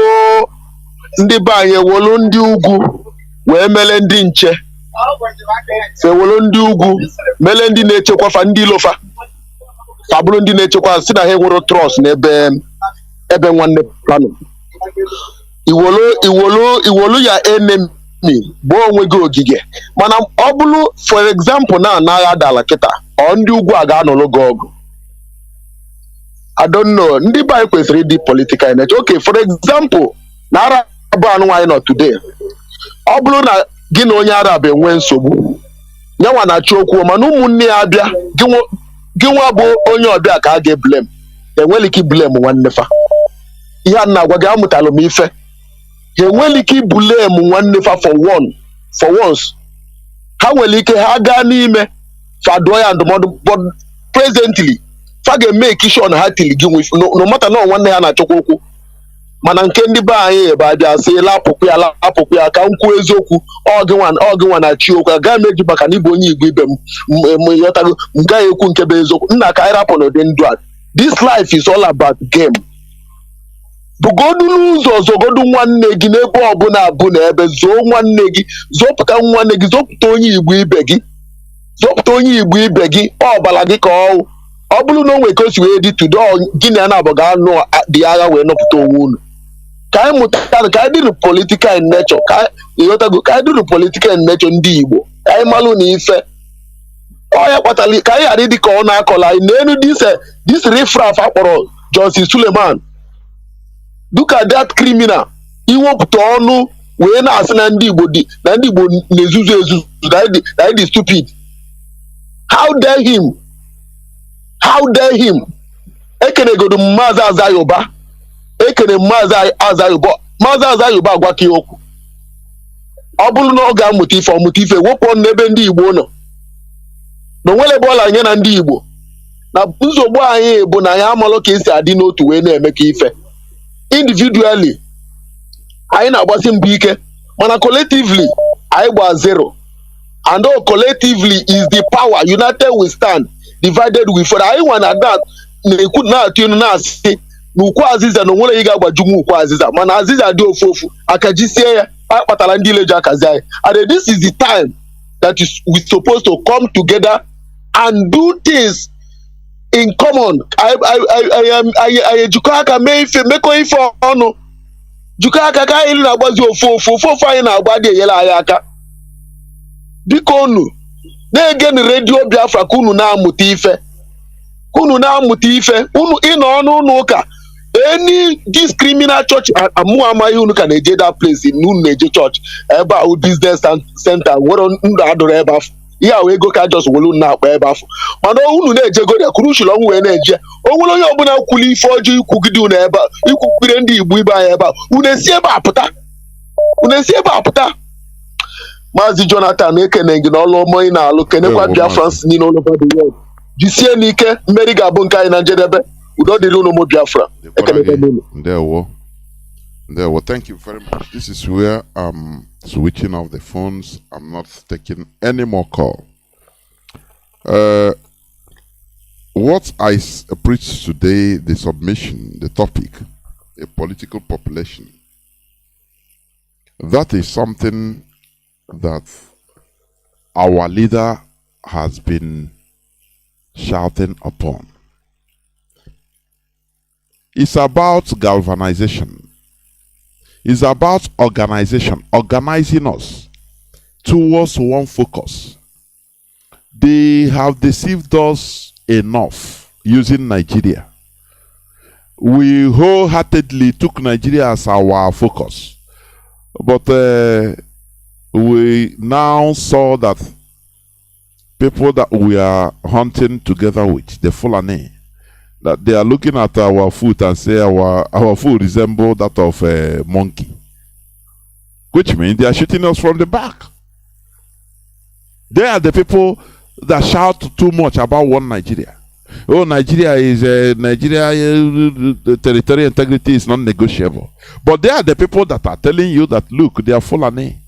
ndị be anyị ewolu ndị ugwu wee mele ndị nche. Ewolu ndị ugwu mele ndị na-echekwafa ndị ilofa. Fabulu ndị na-echekwa si na ha nwere trust n'ebe nwanne Kanu. Iwolu ya enemy bụ onwe gị ogige. Mana ọ bụrụ for example na agha dala kịta ọ ndị ugwu a ga-anụlụ gị ọgụ. I don't know. Ndị be anyị kwesịrị ịdị political energy. Okay, for example na Arab anụ nwaanyị nọ today. Ọ bụrụ na gị na onye Arab enwe nsogbu nyanwa na-achị okwu mana ụmụnne ya abịa gị nwa bụ onye ọbịa ka a ga-eblem enwere ike blem nwanne fa. Ihe a na-agwa gị amụtalụ m ife ha enwere ike blem nwanne fa for once. Ha nwere ike ha gaa n'ime faduo ya ndụmọdụ but presently fa ga-eme sure na ha tili gị no matter na nwanne ha na-achọkwa okwu mana nke ndị be anyị ebe abịa sị lapụkwu ya ka m kwuo eziokwu ọ gị nwa na-achị okwu aga m eji maka na ịbụ onye Igbo ibe m yọtago m gaghị ekwu nke bụ eziokwu nna ka anyị rapụ n'ụdị ndụ a. This life is all about game. Bugodu n'ụzọ zogodu nwanne gị n'ebe ọbụla bụ na ebe zoo nwanne gị zọpụta nwanne gị zọpụta onye Igbo ibe gị ọ bala gị ka ọ bụrụ na o nwere ka o si wee dị tudo gị na ya na-abụ ga-anụ dị agha wee nọpụta onwe unu. Ka anyị mụta ka anyị dịrị political in nature ka anyị dịrị political in nature ndị Igbo ka anyị malụ na ife ọ ya kpatara ka anyị ghara ịdị ka ọ na-akọla anyị n'elu this riffraff akpọrọ Johnson Suleman duka that criminal iwepụta ọnụ wee na-asị na ndị Igbo na-ezuzu na dị stupid. How dare him? Ekenegodo Mazi Azayoba. Mazi Azayoba agwa ka okwu. Ọ bụrụ na ọ ga-amụta ife wepụ n'ebe ndị Igbo nọ. Na onwere ebe ọla nye na ndị Igbo. Na nsogbu anyị bụ na anyị amalụ ka esi adị n'otu wee na-eme ka ife. Individually, anyị na-agbasi mbọ ike mana collectively anyị gba zero. And all collectively is the power. United we stand, divided we fall. Anyị nwa na that na-ekwu na-atụ inu na-asị na ukwu azịza na onwere ị ga-agbajunwu ukwu azịza mana azịza dị ofu akajisie ya akpatara ndị ile ji akazi anyị. And this is the time that we supposed to come together and do things in common. I ejikọ aka mekọ ife ọnụ jikọ aka ka anyị na-agbazi ofu anyị na-agba dị enyere anyị aka. Biko unu na-ege na redio Biafra ka unu na-amụta ife unu ịnọ ọnụ ụlọ ụka any this criminal church amụ amaghị unu ka na-eje that place unu na-eje church ebe a business center nwere ndụ adọrọ ebe afọ ihe a wee ego ka just wolu na-akpa ebe afọ mana unu na-ejego ya kwuru ushiri ọnwụ wee na-eje onwere onye ọbụla kwuli ife ọjọọ ikwugide unu ebe a ikwukpire ndị Igbo ibe anyị ebe a unu esi ebe a pụta. Mazi Johnathan ekene gị n'ọlụ ọma ị na-alụ kenekwa Biafrans niile all over the world. Jisie n'ike mmeri ga-abụ nke anyị na njedebe. Udo dịrị unu ụmụ Biafra. Ndewo. Thank you very much. This is where I'm switching off the phones. I'm not taking any more call. what I preach today, the submission, the topic, a political population, that is something that our leader has been shouting upon. It's about galvanization. It's about organization, organizing us towards one focus. They have deceived us enough using Nigeria. We wholeheartedly took Nigeria as our focus. But we now saw that people that we are hunting together with, the Fulani, that they are looking at our food and say our food resembles that of a monkey. Which means they are shooting us from the back. They are the people that shout too much about one Nigeria. Oh, Nigeria is the territorial integrity is non-negotiable. But they are the people that are telling you that, look, they are Fulani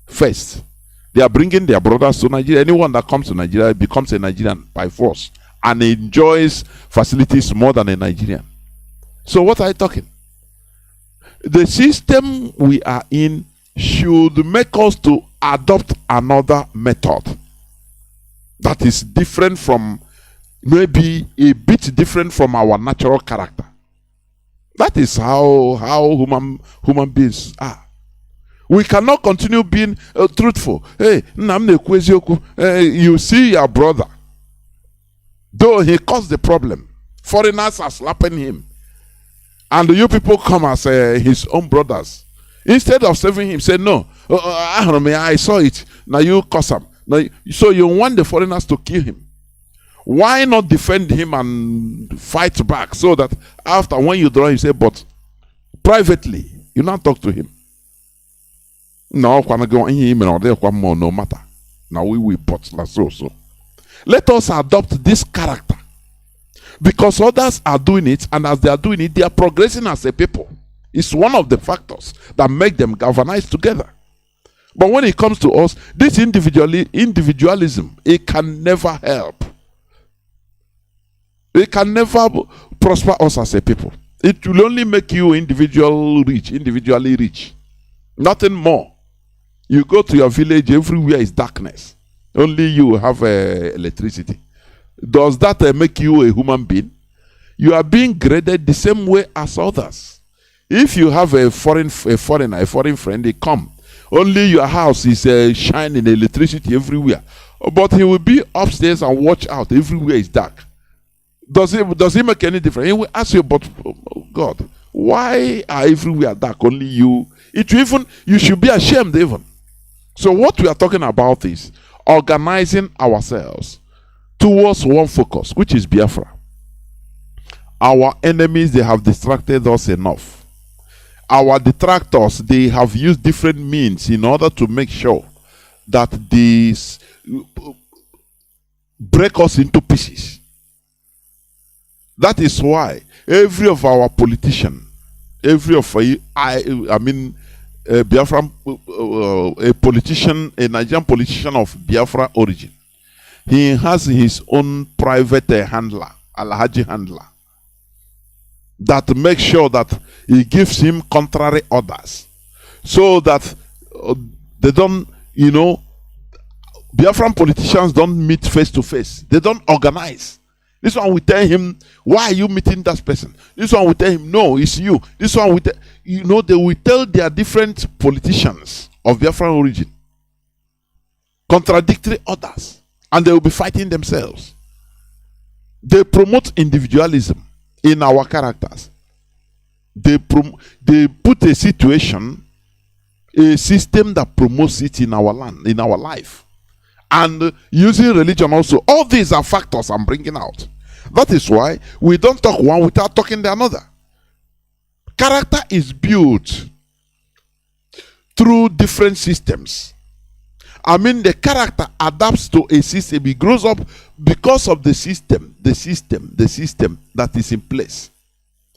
first. They are bringing their brothers to Nigeria. Anyone that comes to Nigeria becomes a Nigerian by force and enjoys facilities more than a Nigerian. So what are you talking? The system we are in should make us to adopt another method that is different from, maybe a bit different from our natural character. That is how human beings are. We cannot continue being truthful. Hey, you see your brother, though he caused the problem, foreigners are slapping him, and you people come as his own brothers. Instead of saving him, say no. I saw it. Now you curse him. Now, so you want the foreigners to kill him. Why not defend him and fight back, so that after, when you draw, you say, but privately, you not talk to him. No, no matter. Now we will, but so. Let us adopt this character, because others are doing it, and as they are doing it, they are progressing as a people. It's one of the factors that make them galvanize together. But when it comes to us, this individualism, it can never help. It can never prosper us as a people. It will only make you individually rich. Nothing more. You go to your village, everywhere is darkness. Only you have electricity. Does that make you a human being? You are being graded the same way as others. If you have a foreign friend, they come. Only your house is shining electricity everywhere. But he will be upstairs and watch out. Everywhere is dark. Does it make any difference? He will ask you, but God, why are everywhere dark? Only you. You should be ashamed even. So what we are talking about is organizing ourselves towards one focus, which is Biafra. Our enemies, they have distracted us enough. Our detractors, they have used different means in order to make sure that these break us into pieces. That is why every of our politician, Biafran, a politician, a Nigerian politician of Biafra origin, he has his own private handler, Alhaji handler, that makes sure that he gives him contrary orders, so that they don't, Biafran politicians don't meet face to face. They don't organize. This one will tell him, why are you meeting that person? This one will tell him, no, it's you. This one will they will tell their different politicians of Biafran origin contradictory orders, and they will be fighting themselves. They promote individualism in our characters. They put a system that promotes it in our land, in our life. And using religion also. All these are factors I'm bringing out. That is why we don't talk one without talking the another. Character is built through different systems. The character adapts to a system. It grows up because of the system that is in place.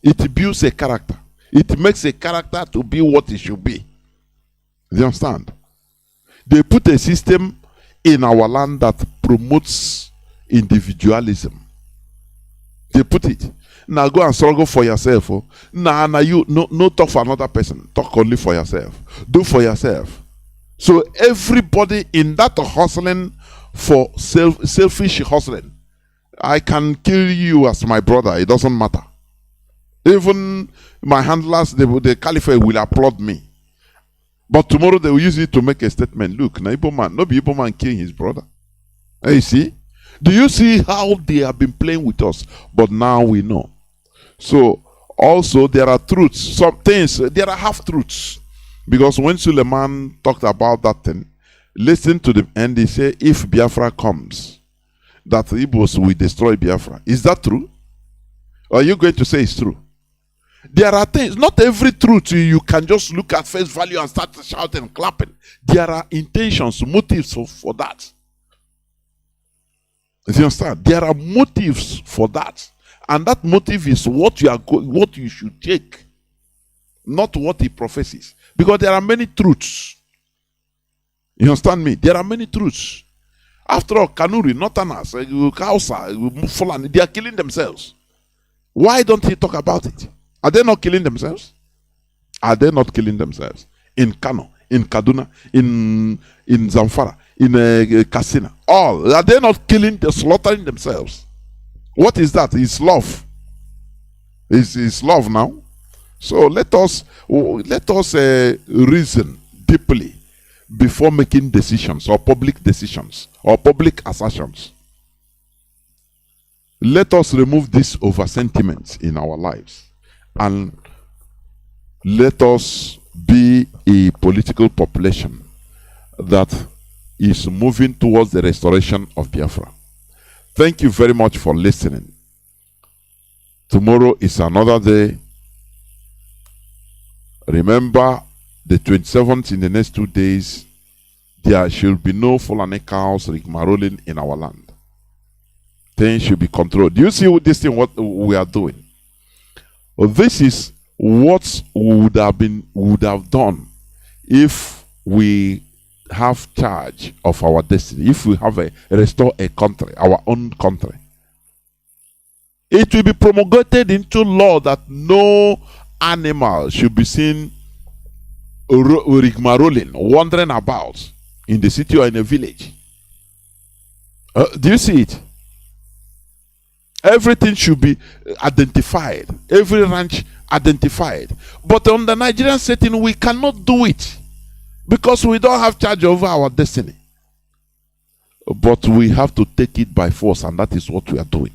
It builds a character. It makes a character to be what it should be. Do you understand? They put a system in our land that promotes individualism. They put it. Now go and struggle for yourself. Oh. Now you no talk for another person. Talk only for yourself. Do for yourself. So everybody in that hustling for selfish hustling, I can kill you as my brother. It doesn't matter. Even my handlers, the caliphate will applaud me. But tomorrow they will use it to make a statement. Look, no be Igbo man killing his brother. You see? Do you see how they have been playing with us? But now we know. So also there are truths. Some things, there are half-truths. Because when Suleiman talked about that thing, listen to the end, he said, if Biafra comes, that the Igbos will destroy Biafra. Is that true? Or are you going to say it's true? There are things, not every truth you can just look at face value and start shouting and clapping. There are intentions, motives for that. You understand? There are motives for that. And that motive is what you should take, not what he professes. Because there are many truths. You understand me? There are many truths. After all, Kanuri, Northerners, Hausa, Fulani, they are killing themselves. Why don't he talk about it? Are they not killing themselves? Are they not killing themselves? In Kanu, in Kaduna, in Zamfara, in Katsina. All. Are they not killing, slaughtering themselves? What is that? It's love. It's love now. So let us reason deeply before making decisions or public decisions or public assertions. Let us remove this over sentiments in our lives and let us be a political population that is moving towards the restoration of Biafra. Thank you very much for listening. Tomorrow is another day. Remember, the 27th, in the next 2 days, there should be no Fulani cows rigmaroling in our land. Things should be controlled. Do you see this thing, what we are doing? Well, this is what would have done if we have charge of our destiny, if we have restore a country, our own country. It will be promulgated into law that no animal should be seen rigmaroling, wandering about in the city or in a village. Do you see it? Everything should be identified. Every ranch identified. But on the Nigerian setting, we cannot do it because we don't have charge over our destiny. But we have to take it by force, and that is what we are doing.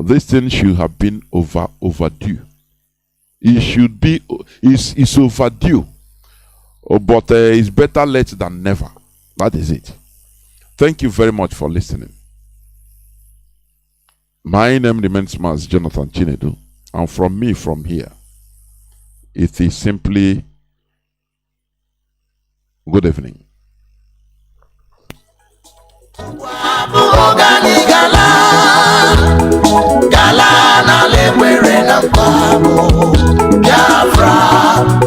This thing should have been overdue. It should be, it's overdue. But it's better late than never. That is it. Thank you very much for listening. My name remains Mazi Johnathan Chinedu. And from me, from here, it is simply good evening. Biafra,